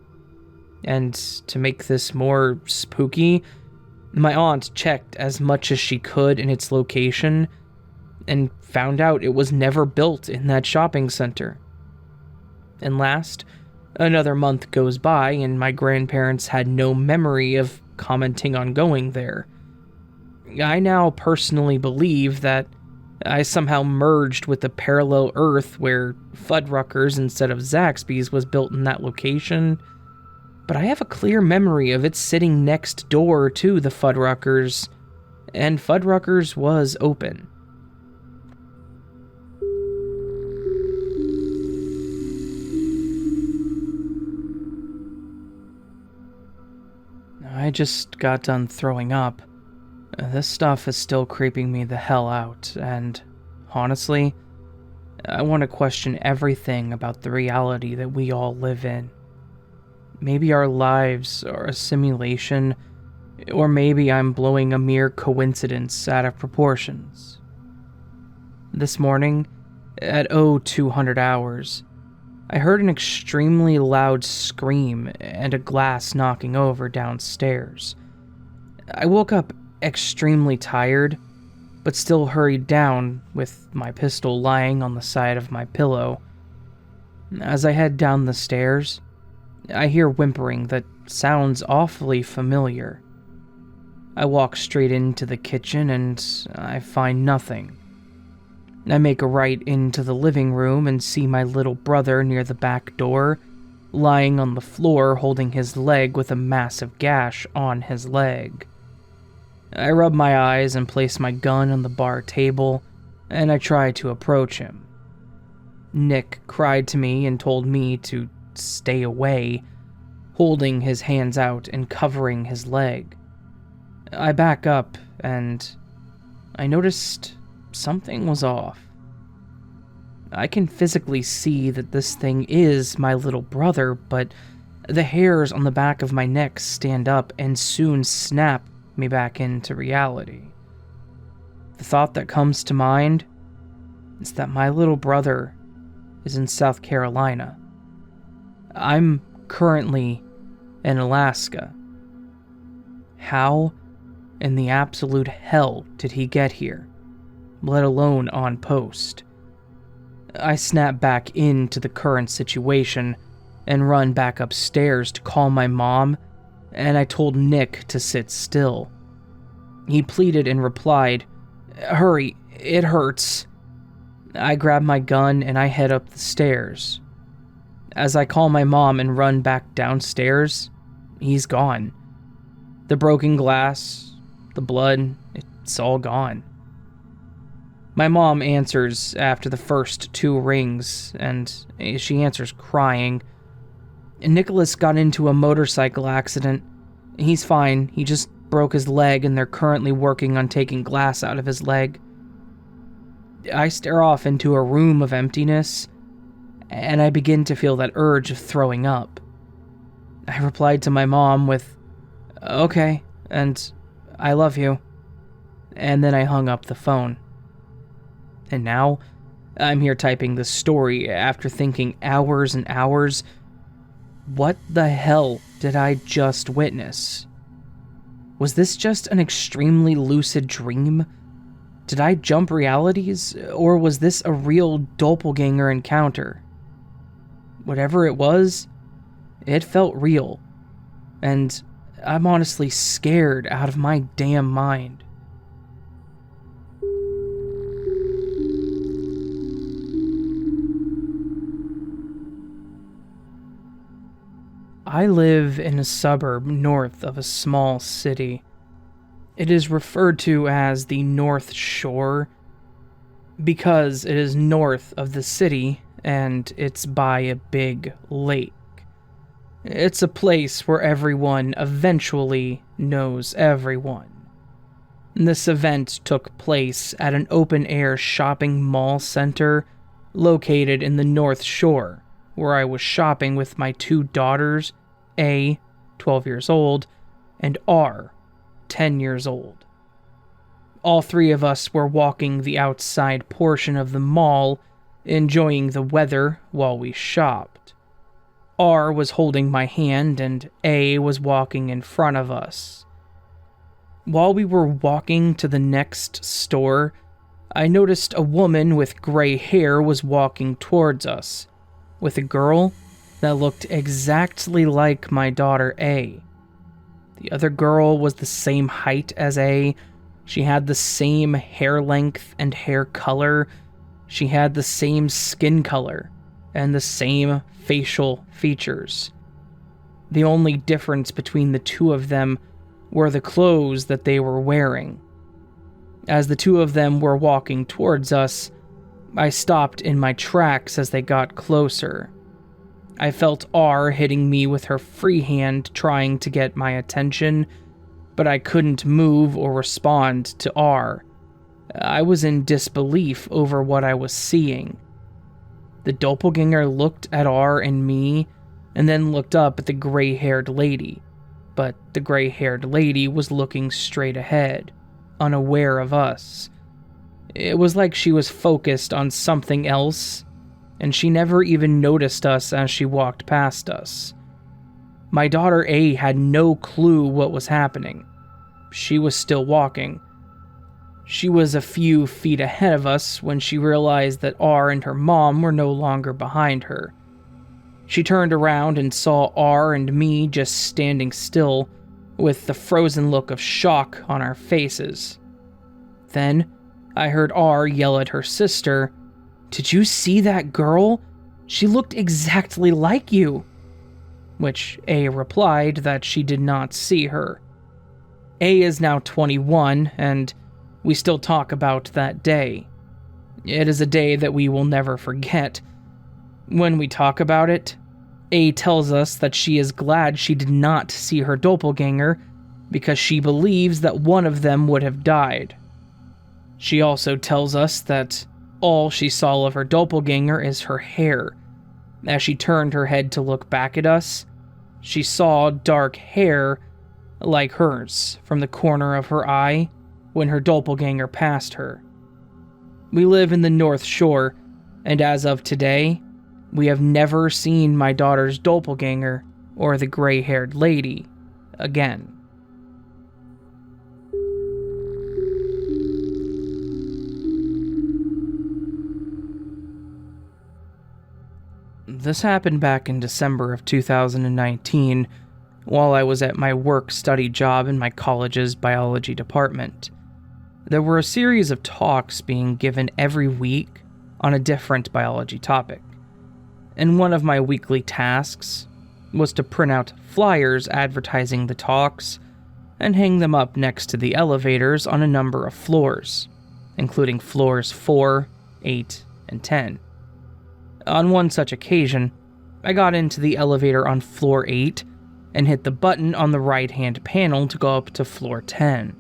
And to make this more spooky, my aunt checked as much as she could in its location and found out it was never built in that shopping center. And last, another month goes by and my grandparents had no memory of commenting on going there. I now personally believe that I somehow merged with the parallel Earth where Fuddruckers instead of Zaxby's was built in that location, but I have a clear memory of it sitting next door to the Fuddruckers, and Fuddruckers was open. I just got done throwing up. This stuff is still creeping me the hell out, and honestly, I want to question everything about the reality that we all live in. Maybe our lives are a simulation, or maybe I'm blowing a mere coincidence out of proportions. This morning, at 0200 hours, I heard an extremely loud scream and a glass knocking over downstairs. I woke up extremely tired, but still hurried down with my pistol lying on the side of my pillow. As I head down the stairs, I hear whimpering that sounds awfully familiar. I walk straight into the kitchen and I find nothing. I make a right into the living room and see my little brother near the back door, lying on the floor holding his leg with a massive gash on his leg. I rub my eyes and place my gun on the bar table, and I try to approach him. Nick cried to me and told me to stay away, holding his hands out and covering his leg. I back up, and I noticed something was off. I can physically see that this thing is my little brother, but the hairs on the back of my neck stand up and soon snap me back into reality. The thought that comes to mind is that my little brother is in South Carolina. I'm currently in Alaska. How in the absolute hell did he get here, let alone on post? I snap back into the current situation and run back upstairs to call my mom, and I told Nick to sit still. He pleaded and replied, "Hurry, it hurts." I grab my gun and I head up the stairs. As I call my mom and run back downstairs, he's gone. The broken glass, the blood, it's all gone. My mom answers after the first 2 rings, and she answers crying. Nicholas got into a motorcycle accident. He's fine, he just broke his leg and they're currently working on taking glass out of his leg. I stare off into a room of emptiness, and I begin to feel that urge of throwing up. I replied to my mom with, "Okay, and I love you," and then I hung up the phone. And now, I'm here typing this story after thinking hours and hours, what the hell did I just witness? Was this just an extremely lucid dream? Did I jump realities, or was this a real doppelganger encounter? Whatever it was, it felt real, and I'm honestly scared out of my damn mind. I live in a suburb north of a small city. It is referred to as the North Shore because it is north of the city and it's by a big lake. It's a place where everyone eventually knows everyone. This event took place at an open-air shopping mall center located in the North Shore, where I was shopping with my 2 daughters, A, 12 years old, and R, 10 years old. All 3 of us were walking the outside portion of the mall, enjoying the weather while we shopped. R was holding my hand and A was walking in front of us. While we were walking to the next store, I noticed a woman with gray hair was walking towards us, with a girl that looked exactly like my daughter A. The other girl was the same height as A. She had the same hair length and hair color. She had the same skin color and the same facial features. The only difference between the 2 of them were the clothes that they were wearing. As the 2 of them were walking towards us, I stopped in my tracks as they got closer. I felt R hitting me with her free hand trying to get my attention, but I couldn't move or respond to R. I was in disbelief over what I was seeing. The doppelganger looked at R and me, and then looked up at the gray-haired lady, but the gray-haired lady was looking straight ahead, unaware of us. It was like she was focused on something else, and she never even noticed us as she walked past us. My daughter A had no clue what was happening. She was still walking. She was a few feet ahead of us when she realized that R and her mom were no longer behind her. She turned around and saw R and me just standing still, with the frozen look of shock on our faces. Then, I heard R yell at her sister, "Did you see that girl? She looked exactly like you." Which A replied that she did not see her. A is now 21, and we still talk about that day. It is a day that we will never forget. When we talk about it, A tells us that she is glad she did not see her doppelganger because she believes that one of them would have died. She also tells us that all she saw of her doppelganger is her hair. As she turned her head to look back at us, she saw dark hair like hers from the corner of her eye when her doppelganger passed her. We live in the North Shore, and as of today, we have never seen my daughter's doppelganger or the gray-haired lady again. This happened back in December of 2019, while I was at my work-study job in my college's biology department. There were a series of talks being given every week on a different biology topic, and one of my weekly tasks was to print out flyers advertising the talks and hang them up next to the elevators on a number of floors, including floors 4, 8, and 10. On one such occasion, I got into the elevator on floor 8 and hit the button on the right-hand panel to go up to floor 10.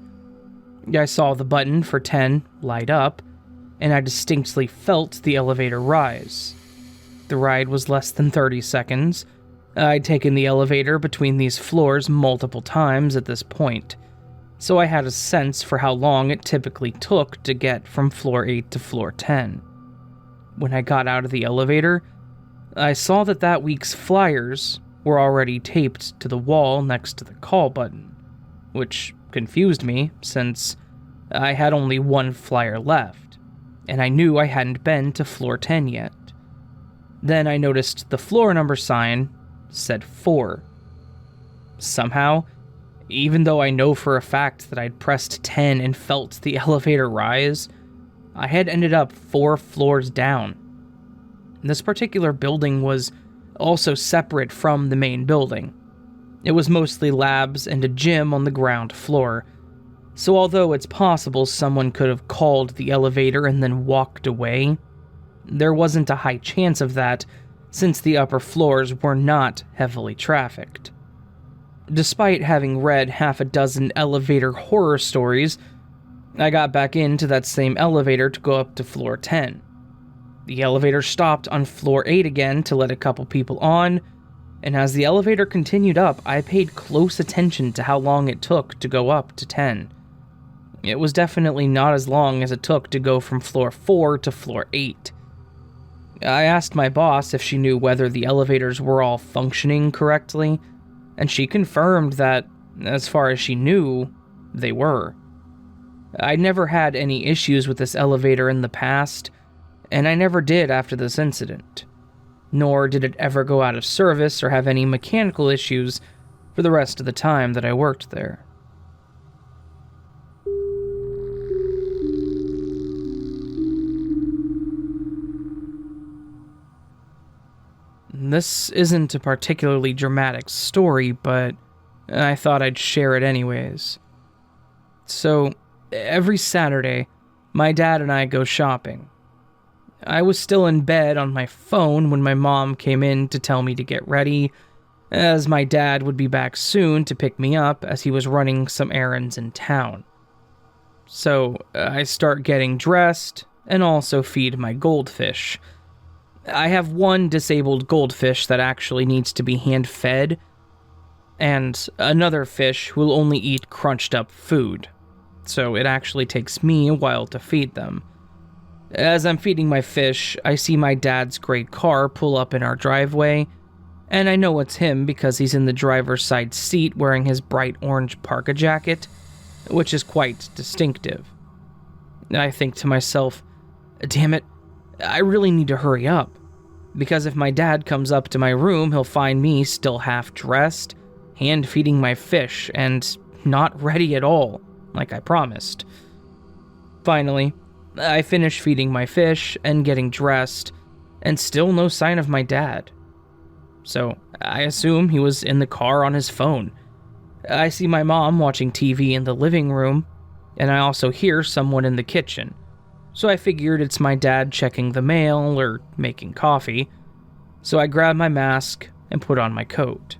I saw the button for 10 light up, and I distinctly felt the elevator rise. The ride was less than 30 seconds. I'd taken the elevator between these floors multiple times at this point, so I had a sense for how long it typically took to get from floor 8 to floor 10. When I got out of the elevator, I saw that week's flyers were already taped to the wall next to the call button, which confused me since I had only one flyer left, and I knew I hadn't been to floor 10 yet. Then I noticed the floor number sign said 4. Somehow, even though I know for a fact that I'd pressed 10 and felt the elevator rise, I had ended up 4 floors down. This particular building was also separate from the main building. It was mostly labs and a gym on the ground floor, so although it's possible someone could have called the elevator and then walked away, there wasn't a high chance of that since the upper floors were not heavily trafficked. Despite having read half a dozen elevator horror stories, I got back into that same elevator to go up to floor 10. The elevator stopped on floor 8 again to let a couple people on, and as the elevator continued up, I paid close attention to how long it took to go up to 10. It was definitely not as long as it took to go from floor 4 to floor 8. I asked my boss if she knew whether the elevators were all functioning correctly, and she confirmed that, as far as she knew, they were. I'd never had any issues with this elevator in the past, and I never did after this incident. Nor did it ever go out of service or have any mechanical issues for the rest of the time that I worked there. This isn't a particularly dramatic story, but I thought I'd share it anyways. So, every Saturday, my dad and I go shopping. I was still in bed on my phone when my mom came in to tell me to get ready, as my dad would be back soon to pick me up as he was running some errands in town. So, I start getting dressed and also feed my goldfish. I have one disabled goldfish that actually needs to be hand-fed, and another fish who will only eat crunched-up food, so it actually takes me a while to feed them. As I'm feeding my fish, I see my dad's gray car pull up in our driveway, and I know it's him because he's in the driver's side seat wearing his bright orange parka jacket, which is quite distinctive. I think to myself, damn it, I really need to hurry up, because if my dad comes up to my room, he'll find me still half-dressed, hand-feeding my fish, and not ready at all, like I promised. Finally, I finish feeding my fish and getting dressed, and still no sign of my dad. So, I assume he was in the car on his phone. I see my mom watching TV in the living room, and I also hear someone in the kitchen. So I figured it's my dad checking the mail or making coffee, so I grab my mask and put on my coat.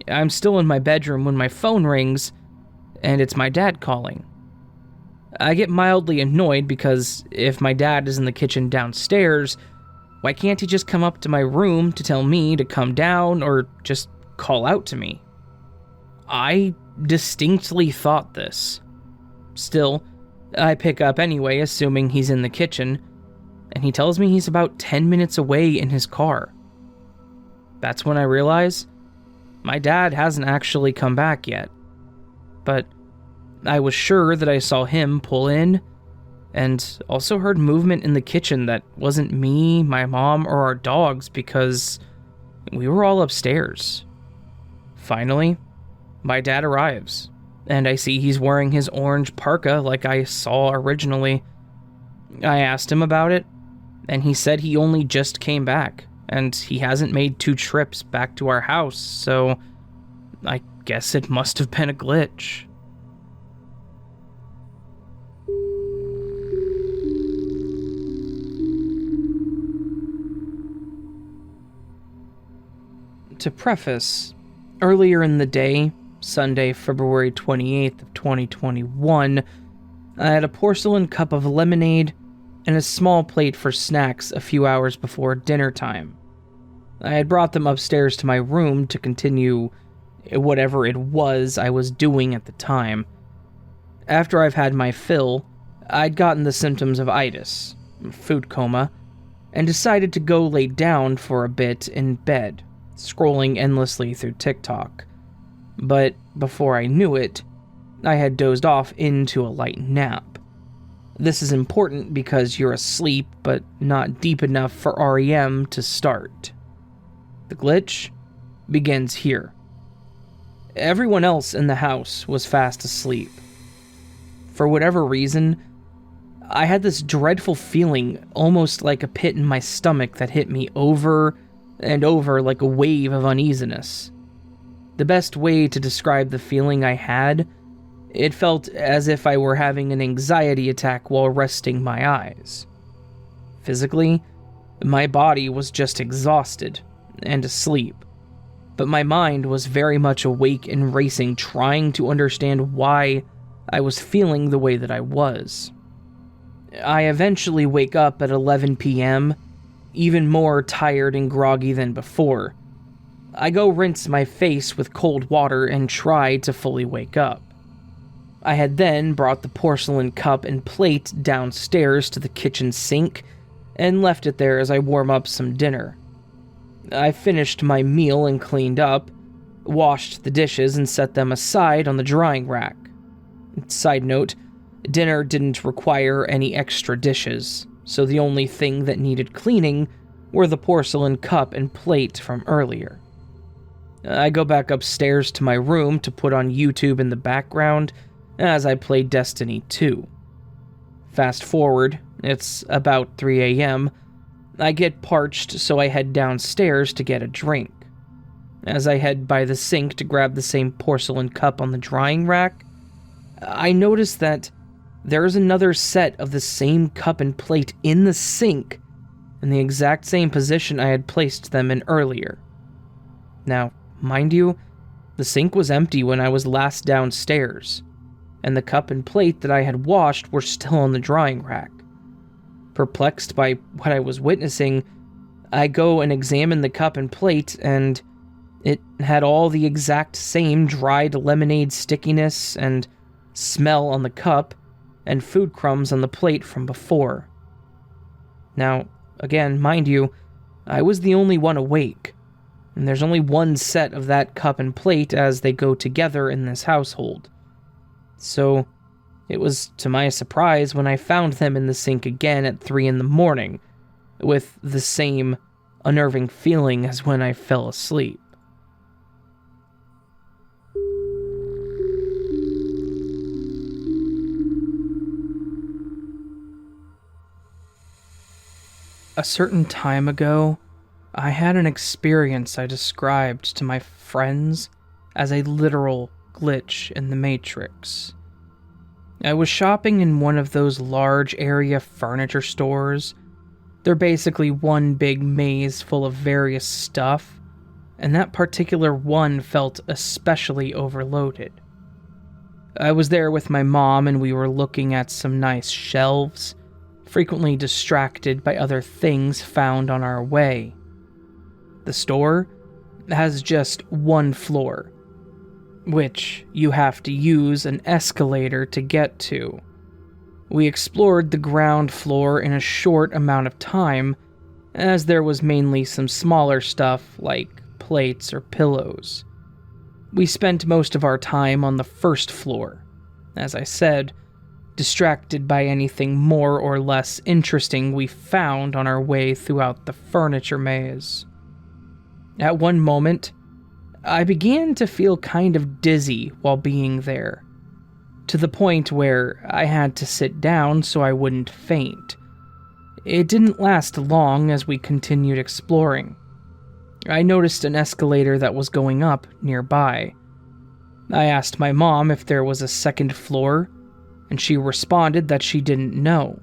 I'm still in my bedroom when my phone rings, and it's my dad calling. I get mildly annoyed because if my dad is in the kitchen downstairs, why can't he just come up to my room to tell me to come down or just call out to me? I distinctly thought this. Still, I pick up anyway, assuming he's in the kitchen, and he tells me he's about 10 minutes away in his car. That's when I realize my dad hasn't actually come back yet. But I was sure that I saw him pull in, and also heard movement in the kitchen that wasn't me, my mom, or our dogs because we were all upstairs. Finally, my dad arrives, and I see he's wearing his orange parka like I saw originally. I asked him about it, and he said he only just came back, and he hasn't made 2 trips back to our house, so I guess it must have been a glitch. To preface, earlier in the day, Sunday, February 28th of 2021, I had a porcelain cup of lemonade and a small plate for snacks a few hours before dinner time. I had brought them upstairs to my room to continue whatever it was I was doing at the time. After I've had my fill, I'd gotten the symptoms of itis, food coma, and decided to go lay down for a bit in bed, scrolling endlessly through TikTok. But before I knew it, I had dozed off into a light nap. This is important because you're asleep, but not deep enough for REM to start. The glitch begins here. Everyone else in the house was fast asleep. For whatever reason, I had this dreadful feeling, almost like a pit in my stomach that hit me over and over like a wave of uneasiness. The best way to describe the feeling I had, it felt as if I were having an anxiety attack while resting my eyes. Physically, my body was just exhausted and asleep, but my mind was very much awake and racing, trying to understand why I was feeling the way that I was. I eventually wake up at 11 p.m., even more tired and groggy than before. I go rinse my face with cold water and try to fully wake up. I had then brought the porcelain cup and plate downstairs to the kitchen sink and left it there as I warm up some dinner. I finished my meal and cleaned up, washed the dishes and set them aside on the drying rack. Side note, dinner didn't require any extra dishes, so the only thing that needed cleaning were the porcelain cup and plate from earlier. I go back upstairs to my room to put on YouTube in the background as I play Destiny 2. Fast forward, it's about 3 a.m. I get parched, so I head downstairs to get a drink. As I head by the sink to grab the same porcelain cup on the drying rack, I notice that there's another set of the same cup and plate in the sink, in the exact same position I had placed them in earlier. Now, mind you, the sink was empty when I was last downstairs, and the cup and plate that I had washed were still on the drying rack. Perplexed by what I was witnessing, I go and examine the cup and plate, and it had all the exact same dried lemonade stickiness and smell on the cup, and food crumbs on the plate from before. Now, again, mind you, I was the only one awake, and there's only one set of that cup and plate as they go together in this household. So, it was to my surprise when I found them in the sink again at 3 a.m, with the same unnerving feeling as when I fell asleep. A certain time ago, I had an experience I described to my friends as a literal glitch in the Matrix. I was shopping in one of those large area furniture stores. They're basically one big maze full of various stuff, and that particular one felt especially overloaded. I was there with my mom and we were looking at some nice shelves, frequently distracted by other things found on our way. The store has just one floor, which you have to use an escalator to get to. We explored the ground floor in a short amount of time, as there was mainly some smaller stuff like plates or pillows. We spent most of our time on the first floor, as I said, distracted by anything more or less interesting we found on our way throughout the furniture maze. At one moment, I began to feel kind of dizzy while being there, to the point where I had to sit down so I wouldn't faint. It didn't last long as we continued exploring. I noticed an escalator that was going up nearby. I asked my mom if there was a second floor, and she responded that she didn't know,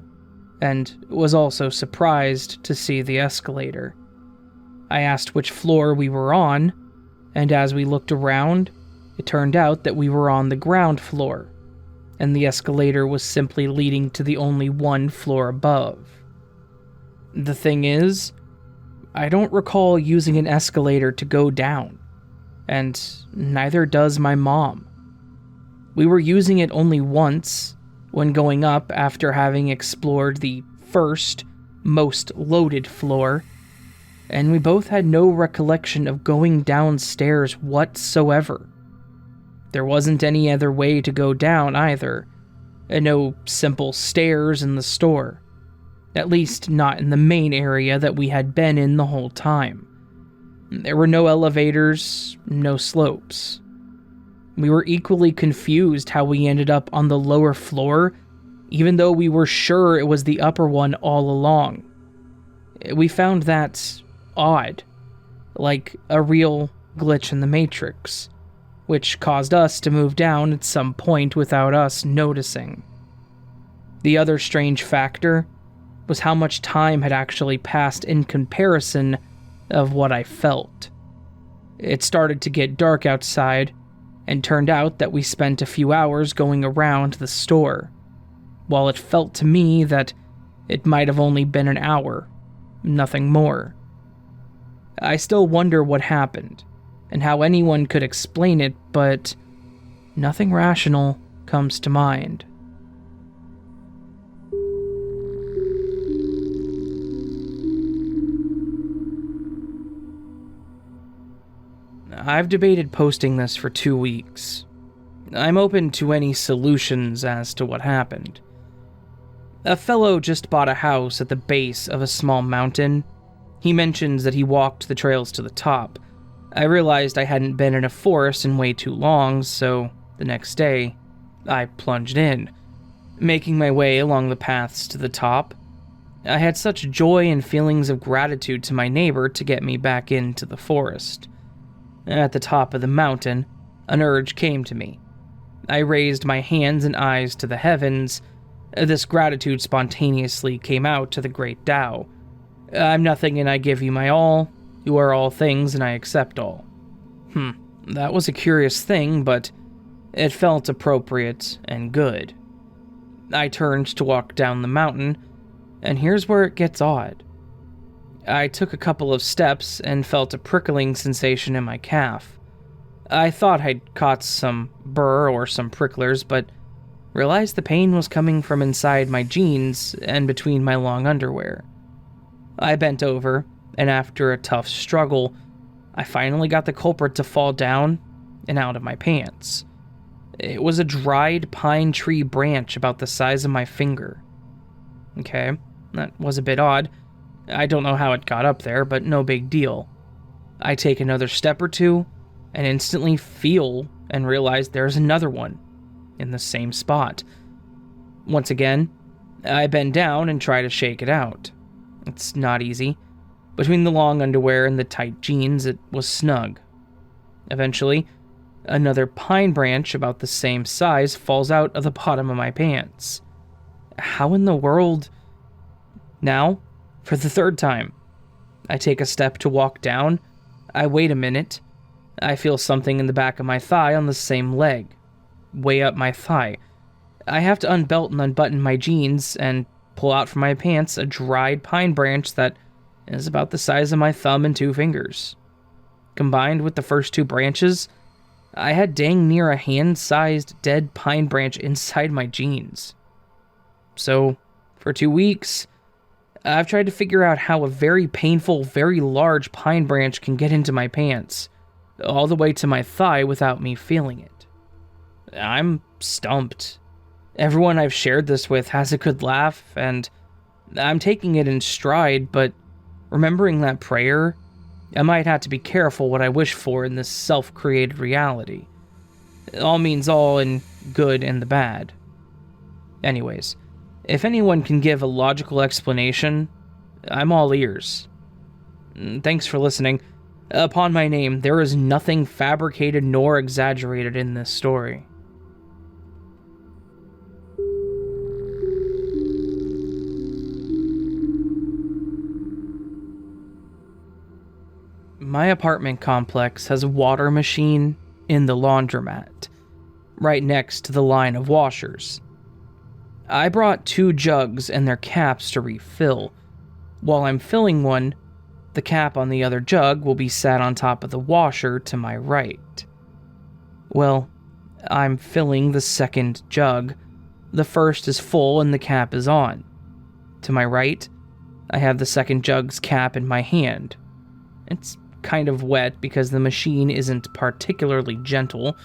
and was also surprised to see the escalator. I asked which floor we were on, and as we looked around, it turned out that we were on the ground floor, and the escalator was simply leading to the only one floor above. The thing is, I don't recall using an escalator to go down, and neither does my mom. We were using it only once, when going up after having explored the first, most loaded floor, and we both had no recollection of going downstairs whatsoever. There wasn't any other way to go down either, and no simple stairs in the store. At least not in the main area that we had been in the whole time. There were no elevators, no slopes. We were equally confused how we ended up on the lower floor, even though we were sure it was the upper one all along. We found that odd, like a real glitch in the Matrix, which caused us to move down at some point without us noticing. The other strange factor was how much time had actually passed in comparison of what I felt. It started to get dark outside, and turned out that we spent a few hours going around the store, while it felt to me that it might have only been an hour, nothing more. I still wonder what happened, and how anyone could explain it, but nothing rational comes to mind. I've debated posting this for 2 weeks. I'm open to any solutions as to what happened. A fellow just bought a house at the base of a small mountain. He mentions that he walked the trails to the top. I realized I hadn't been in a forest in way too long, so the next day, I plunged in, making my way along the paths to the top. I had such joy and feelings of gratitude to my neighbor to get me back into the forest. At the top of the mountain, an urge came to me. I raised my hands and eyes to the heavens. This gratitude spontaneously came out to the great Tao. I'm nothing and I give you my all. You are all things and I accept all. That was a curious thing, but it felt appropriate and good. I turned to walk down the mountain, and here's where it gets odd. I took a couple of steps and felt a prickling sensation in my calf. I thought I'd caught some burr or some pricklers, but realized the pain was coming from inside my jeans and between my long underwear. I bent over, and after a tough struggle, I finally got the culprit to fall down and out of my pants. It was a dried pine tree branch about the size of my finger. Okay, that was a bit odd. I don't know how it got up there, but no big deal. I take another step or two, and instantly feel and realize there's another one, in the same spot. Once again, I bend down and try to shake it out. It's not easy. Between the long underwear and the tight jeans, it was snug. Eventually, another pine branch about the same size falls out of the bottom of my pants. How in the world? Now, for the third time, I take a step to walk down. I wait a minute. I feel something in the back of my thigh on the same leg, way up my thigh. I have to unbelt and unbutton my jeans and pull out from my pants a dried pine branch that is about the size of my thumb and 2 fingers. Combined with the first 2 branches, I had dang near a hand-sized dead pine branch inside my jeans. So, for 2 weeks, I've tried to figure out how a very painful, very large pine branch can get into my pants, all the way to my thigh without me feeling it. I'm stumped. Everyone I've shared this with has a good laugh, and I'm taking it in stride, but remembering that prayer, I might have to be careful what I wish for in this self-created reality. All means all in good and the bad. Anyways, if anyone can give a logical explanation, I'm all ears. Thanks for listening. Upon my name, there is nothing fabricated nor exaggerated in this story. My apartment complex has a water machine in the laundromat, right next to the line of washers. I brought 2 jugs and their caps to refill. While I'm filling one, the cap on the other jug will be sat on top of the washer to my right. Well, I'm filling the second jug. The first is full and the cap is on. To my right, I have the second jug's cap in my hand. It's kind of wet because the machine isn't particularly gentle,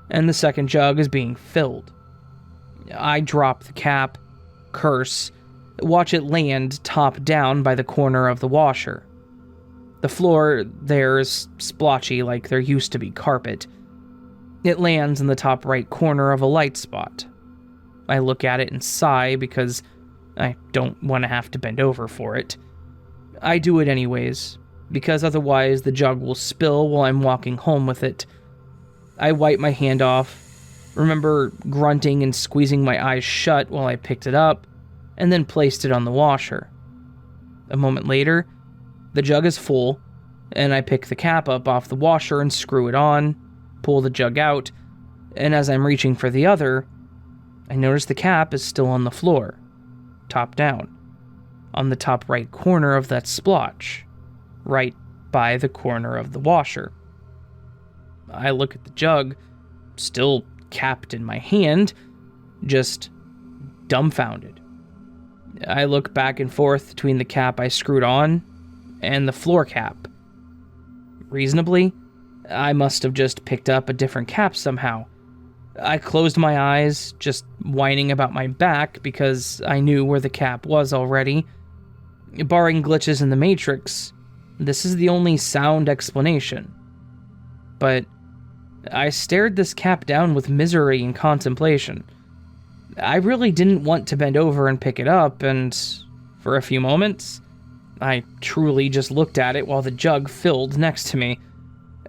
and the second jug is being filled. I drop the cap, curse, watch it land top down by the corner of the washer. The floor there is splotchy like there used to be carpet. It lands in the top right corner of a light spot. I look at it and sigh because I don't want to have to bend over for it. I do it anyways, because otherwise the jug will spill while I'm walking home with it. I wipe my hand off, remember grunting and squeezing my eyes shut while I picked it up, and then placed it on the washer. A moment later, the jug is full, and I pick the cap up off the washer and screw it on, pull the jug out, and as I'm reaching for the other, I notice the cap is still on the floor, top down, on the top right corner of that splotch, right by the corner of the washer. I look at the jug, still capped in my hand, just dumbfounded. I look back and forth between the cap I screwed on and the floor cap. Reasonably, I must have just picked up a different cap somehow. I closed my eyes, just whining about my back because I knew where the cap was already. Barring glitches in the Matrix, this is the only sound explanation. But I stared this cap down with misery and contemplation. I really didn't want to bend over and pick it up, and for a few moments, I truly just looked at it while the jug filled next to me.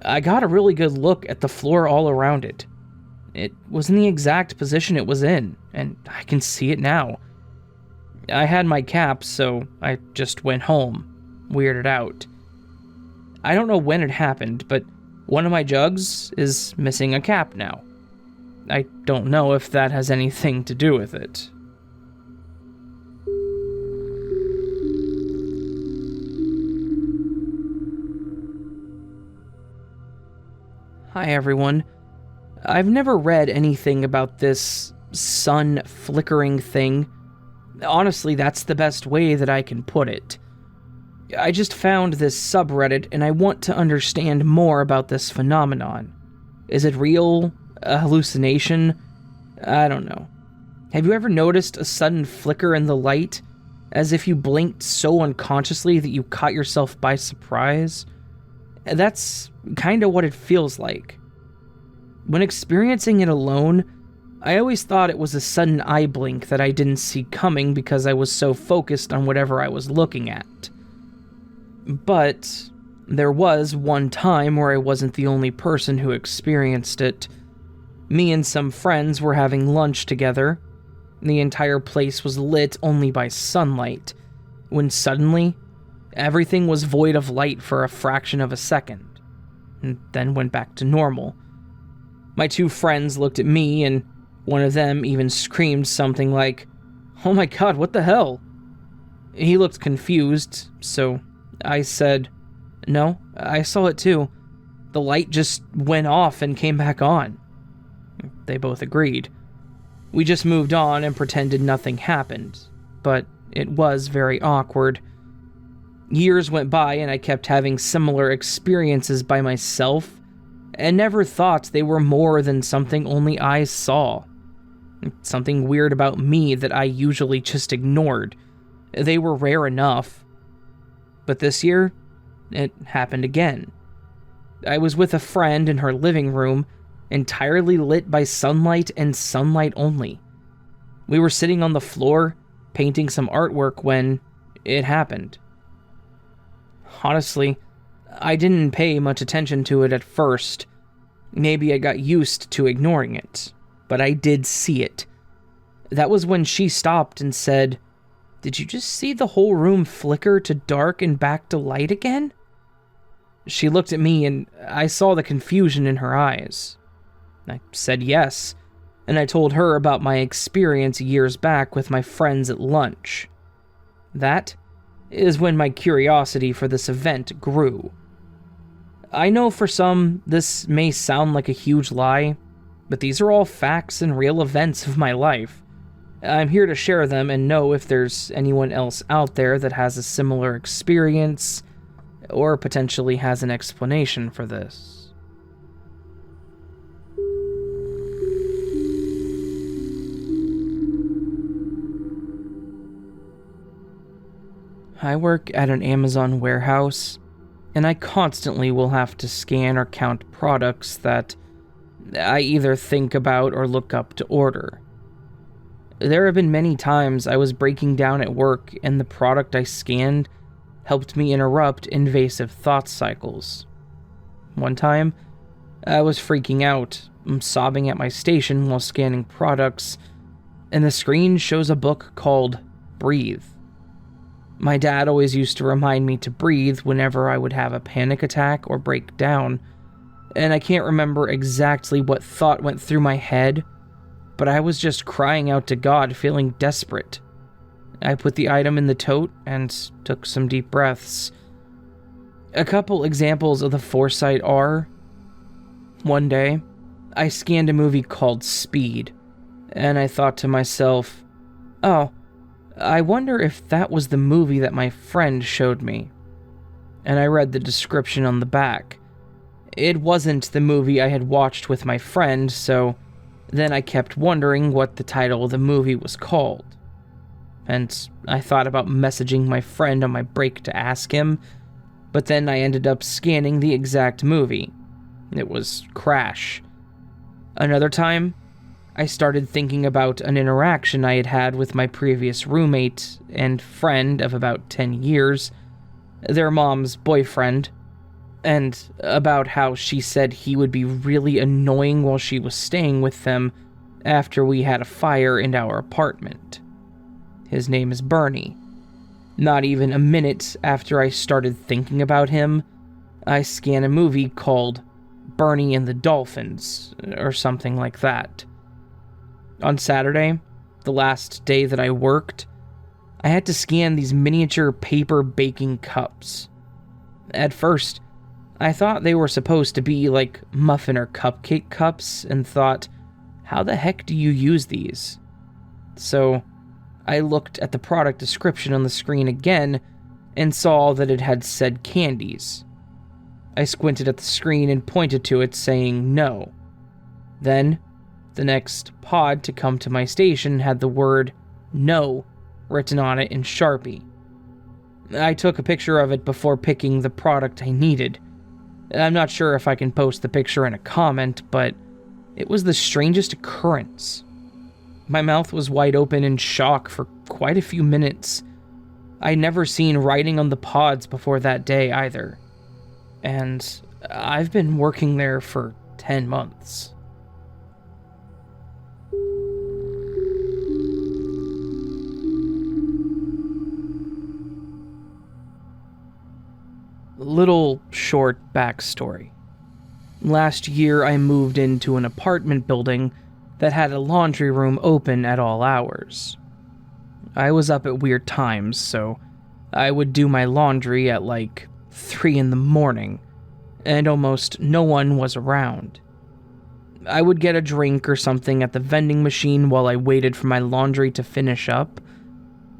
I got a really good look at the floor all around it. It was in the exact position it was in, and I can see it now. I had my cap, so I just went home, weirded out. I don't know when it happened, but one of my jugs is missing a cap now. I don't know if that has anything to do with it. Hi everyone. I've never read anything about this sun flickering thing. Honestly, that's the best way that I can put it. I just found this subreddit and I want to understand more about this phenomenon. Is it real? A hallucination? I don't know. Have you ever noticed a sudden flicker in the light, as if you blinked so unconsciously that you caught yourself by surprise? That's kinda what it feels like. When experiencing it alone, I always thought it was a sudden eye blink that I didn't see coming because I was so focused on whatever I was looking at. But there was one time where I wasn't the only person who experienced it. Me and some friends were having lunch together. The entire place was lit only by sunlight, when suddenly, everything was void of light for a fraction of a second, and then went back to normal. My two friends looked at me, and one of them even screamed something like, "Oh my god, what the hell?" He looked confused, so I said, "No, I saw it too. The light just went off and came back on. They both agreed. We just moved on and pretended nothing happened, but it was very awkward. Years went by and I kept having similar experiences by myself and never thought they were more than something only I saw. Something weird about me that I usually just ignored. They were rare enough. But this year, it happened again. I was with a friend in her living room, entirely lit by sunlight and sunlight only. We were sitting on the floor, painting some artwork when it happened. Honestly, I didn't pay much attention to it at first. Maybe I got used to ignoring it, but I did see it. That was when she stopped and said, "Did you just see the whole room flicker to dark and back to light again?" She looked at me and I saw the confusion in her eyes. I said yes, and I told her about my experience years back with my friends at lunch. That is when my curiosity for this event grew. I know for some, this may sound like a huge lie, but these are all facts and real events of my life. I'm here to share them and know if there's anyone else out there that has a similar experience, or potentially has an explanation for this. I work at an Amazon warehouse, and I constantly will have to scan or count products that I either think about or look up to order. There have been many times I was breaking down at work and the product I scanned helped me interrupt invasive thought cycles. One time, I was freaking out, sobbing at my station while scanning products, and the screen shows a book called Breathe. My dad always used to remind me to breathe whenever I would have a panic attack or break down, and I can't remember exactly what thought went through my head, but I was just crying out to God, feeling desperate. I put the item in the tote and took some deep breaths. A couple examples of the foresight are: one day, I scanned a movie called Speed, and I thought to myself, "Oh, I wonder if that was the movie that my friend showed me." And I read the description on the back. It wasn't the movie I had watched with my friend, so then I kept wondering what the title of the movie was called. And I thought about messaging my friend on my break to ask him, but then I ended up scanning the exact movie. It was Crash. Another time, I started thinking about an interaction I had had with my previous roommate and friend of about 10 years, their mom's boyfriend, and about how she said he would be really annoying while she was staying with them after we had a fire in our apartment. His name is Bernie. Not even a minute after I started thinking about him, I scan a movie called Bernie and the Dolphins, or something like that. On Saturday, the last day that I worked, I had to scan these miniature paper baking cups. At first, I thought they were supposed to be like muffin or cupcake cups and thought, how the heck do you use these? So I looked at the product description on the screen again and saw that it had said candies. I squinted at the screen and pointed to it, saying no. Then, the next pod to come to my station had the word "no" written on it in Sharpie. I took a picture of it before picking the product I needed. I'm not sure if I can post the picture in a comment, but it was the strangest occurrence. My mouth was wide open in shock for quite a few minutes. I'd never seen writing on the pods before that day either. And I've been working there for 10 months. Little short backstory. Last year, I moved into an apartment building that had a laundry room open at all hours. I was up at weird times, so I would do my laundry at like 3 in the morning, and almost no one was around. I would get a drink or something at the vending machine while I waited for my laundry to finish up.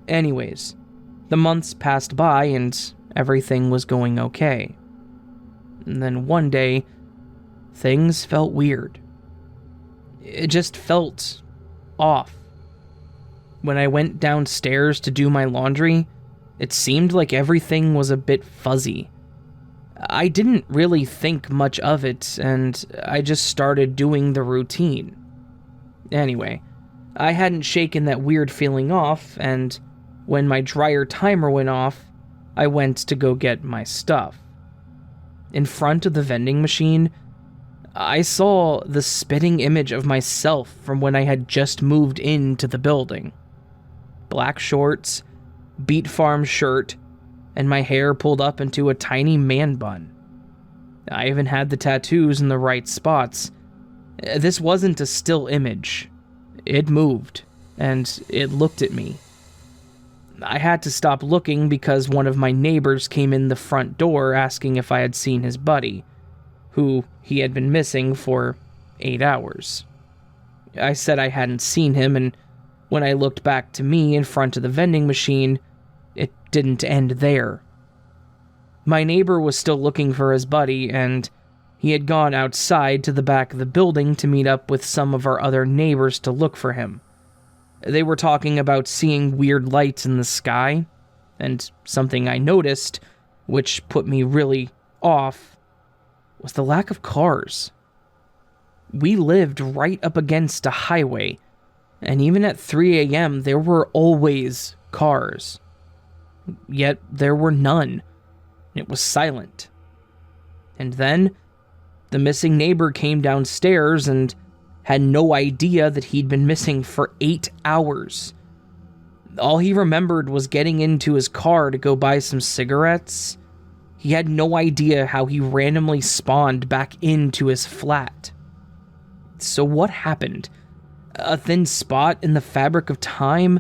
Anyways, the months passed by and everything was going okay. And then one day, things felt weird. It just felt off. When I went downstairs to do my laundry, it seemed like everything was a bit fuzzy. I didn't really think much of it, and I just started doing the routine. Anyway, I hadn't shaken that weird feeling off, and when my dryer timer went off, I went to go get my stuff. In front of the vending machine, I saw the spitting image of myself from when I had just moved into the building. Black shorts, beet farm shirt, and my hair pulled up into a tiny man bun. I even had the tattoos in the right spots. This wasn't a still image. It moved, and it looked at me. I had to stop looking because one of my neighbors came in the front door asking if I had seen his buddy, who he had been missing for 8 hours. I said I hadn't seen him, and when I looked back to me in front of the vending machine, it didn't end there. My neighbor was still looking for his buddy, and he had gone outside to the back of the building to meet up with some of our other neighbors to look for him. They were talking about seeing weird lights in the sky, and something I noticed, which put me really off, was the lack of cars. We lived right up against a highway, and even at 3 a.m. there were always cars. Yet there were none. It was silent. And then, the missing neighbor came downstairs and had no idea that he'd been missing for 8 hours. All he remembered was getting into his car to go buy some cigarettes. He had no idea how he randomly spawned back into his flat. So what happened? A thin spot in the fabric of time?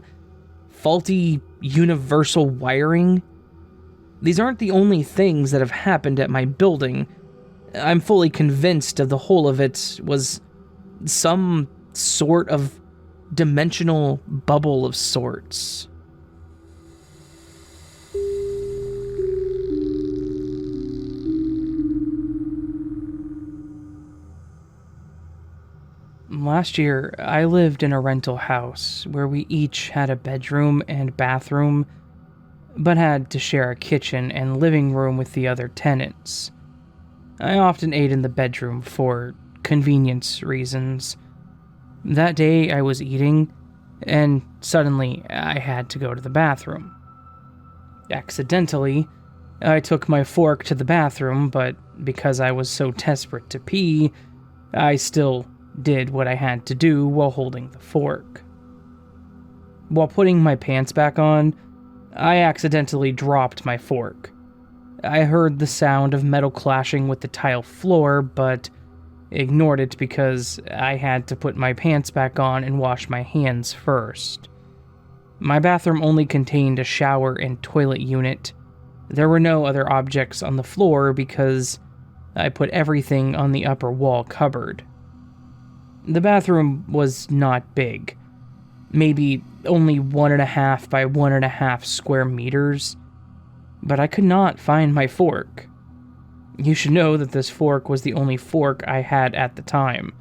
Faulty universal wiring? These aren't the only things that have happened at my building. I'm fully convinced of the whole of it was some sort of dimensional bubble of sorts. Last year, I lived in a rental house where we each had a bedroom and bathroom, but had to share a kitchen and living room with the other tenants. I often ate in the bedroom for convenience reasons. That day I was eating, and suddenly I had to go to the bathroom. Accidentally, I took my fork to the bathroom, but because I was so desperate to pee, I still did what I had to do while holding the fork. While putting my pants back on, I accidentally dropped my fork. I heard the sound of metal clashing with the tile floor, but ignored it because I had to put my pants back on and wash my hands first. My bathroom only contained a shower and toilet unit. There were no other objects on the floor because I put everything on the upper wall cupboard. The bathroom was not big, maybe only 1.5 by 1.5 square meters, but I could not find my fork. You should know that this fork was the only fork I had at the time.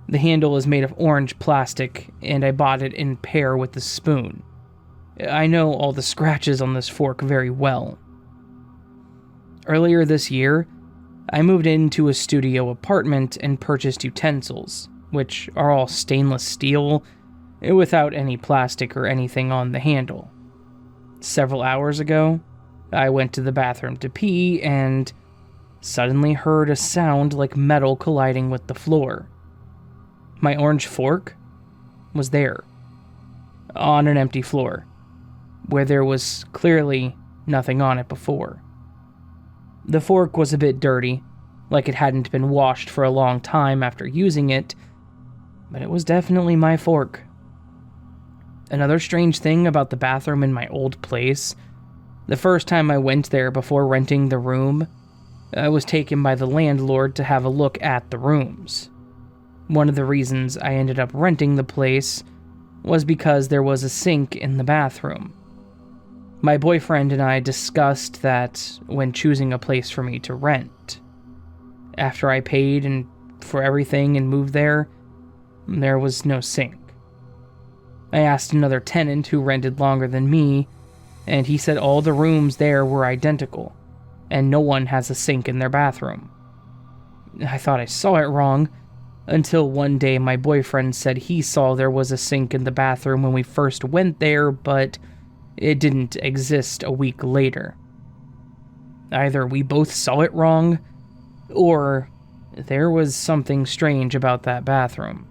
The handle is made of orange plastic, and I bought it in pair with the spoon. I know all the scratches on this fork very well. Earlier this year, I moved into a studio apartment and purchased utensils, which are all stainless steel, without any plastic or anything on the handle. Several hours ago, I went to the bathroom to pee and suddenly heard a sound like metal colliding with the floor. My orange fork was there, on an empty floor, where there was clearly nothing on it before. The fork was a bit dirty, like it hadn't been washed for a long time after using it, but it was definitely my fork. Another strange thing about the bathroom in my old place, the first time I went there before renting the room, I was taken by the landlord to have a look at the rooms. One of the reasons I ended up renting the place was because there was a sink in the bathroom. My boyfriend and I discussed that when choosing a place for me to rent. After I paid for everything and moved there was no sink. I asked another tenant who rented longer than me, and he said all the rooms there were identical, and no one has a sink in their bathroom. I thought I saw it wrong, until one day my boyfriend said he saw there was a sink in the bathroom when we first went there, but it didn't exist a week later. Either we both saw it wrong, or there was something strange about that bathroom.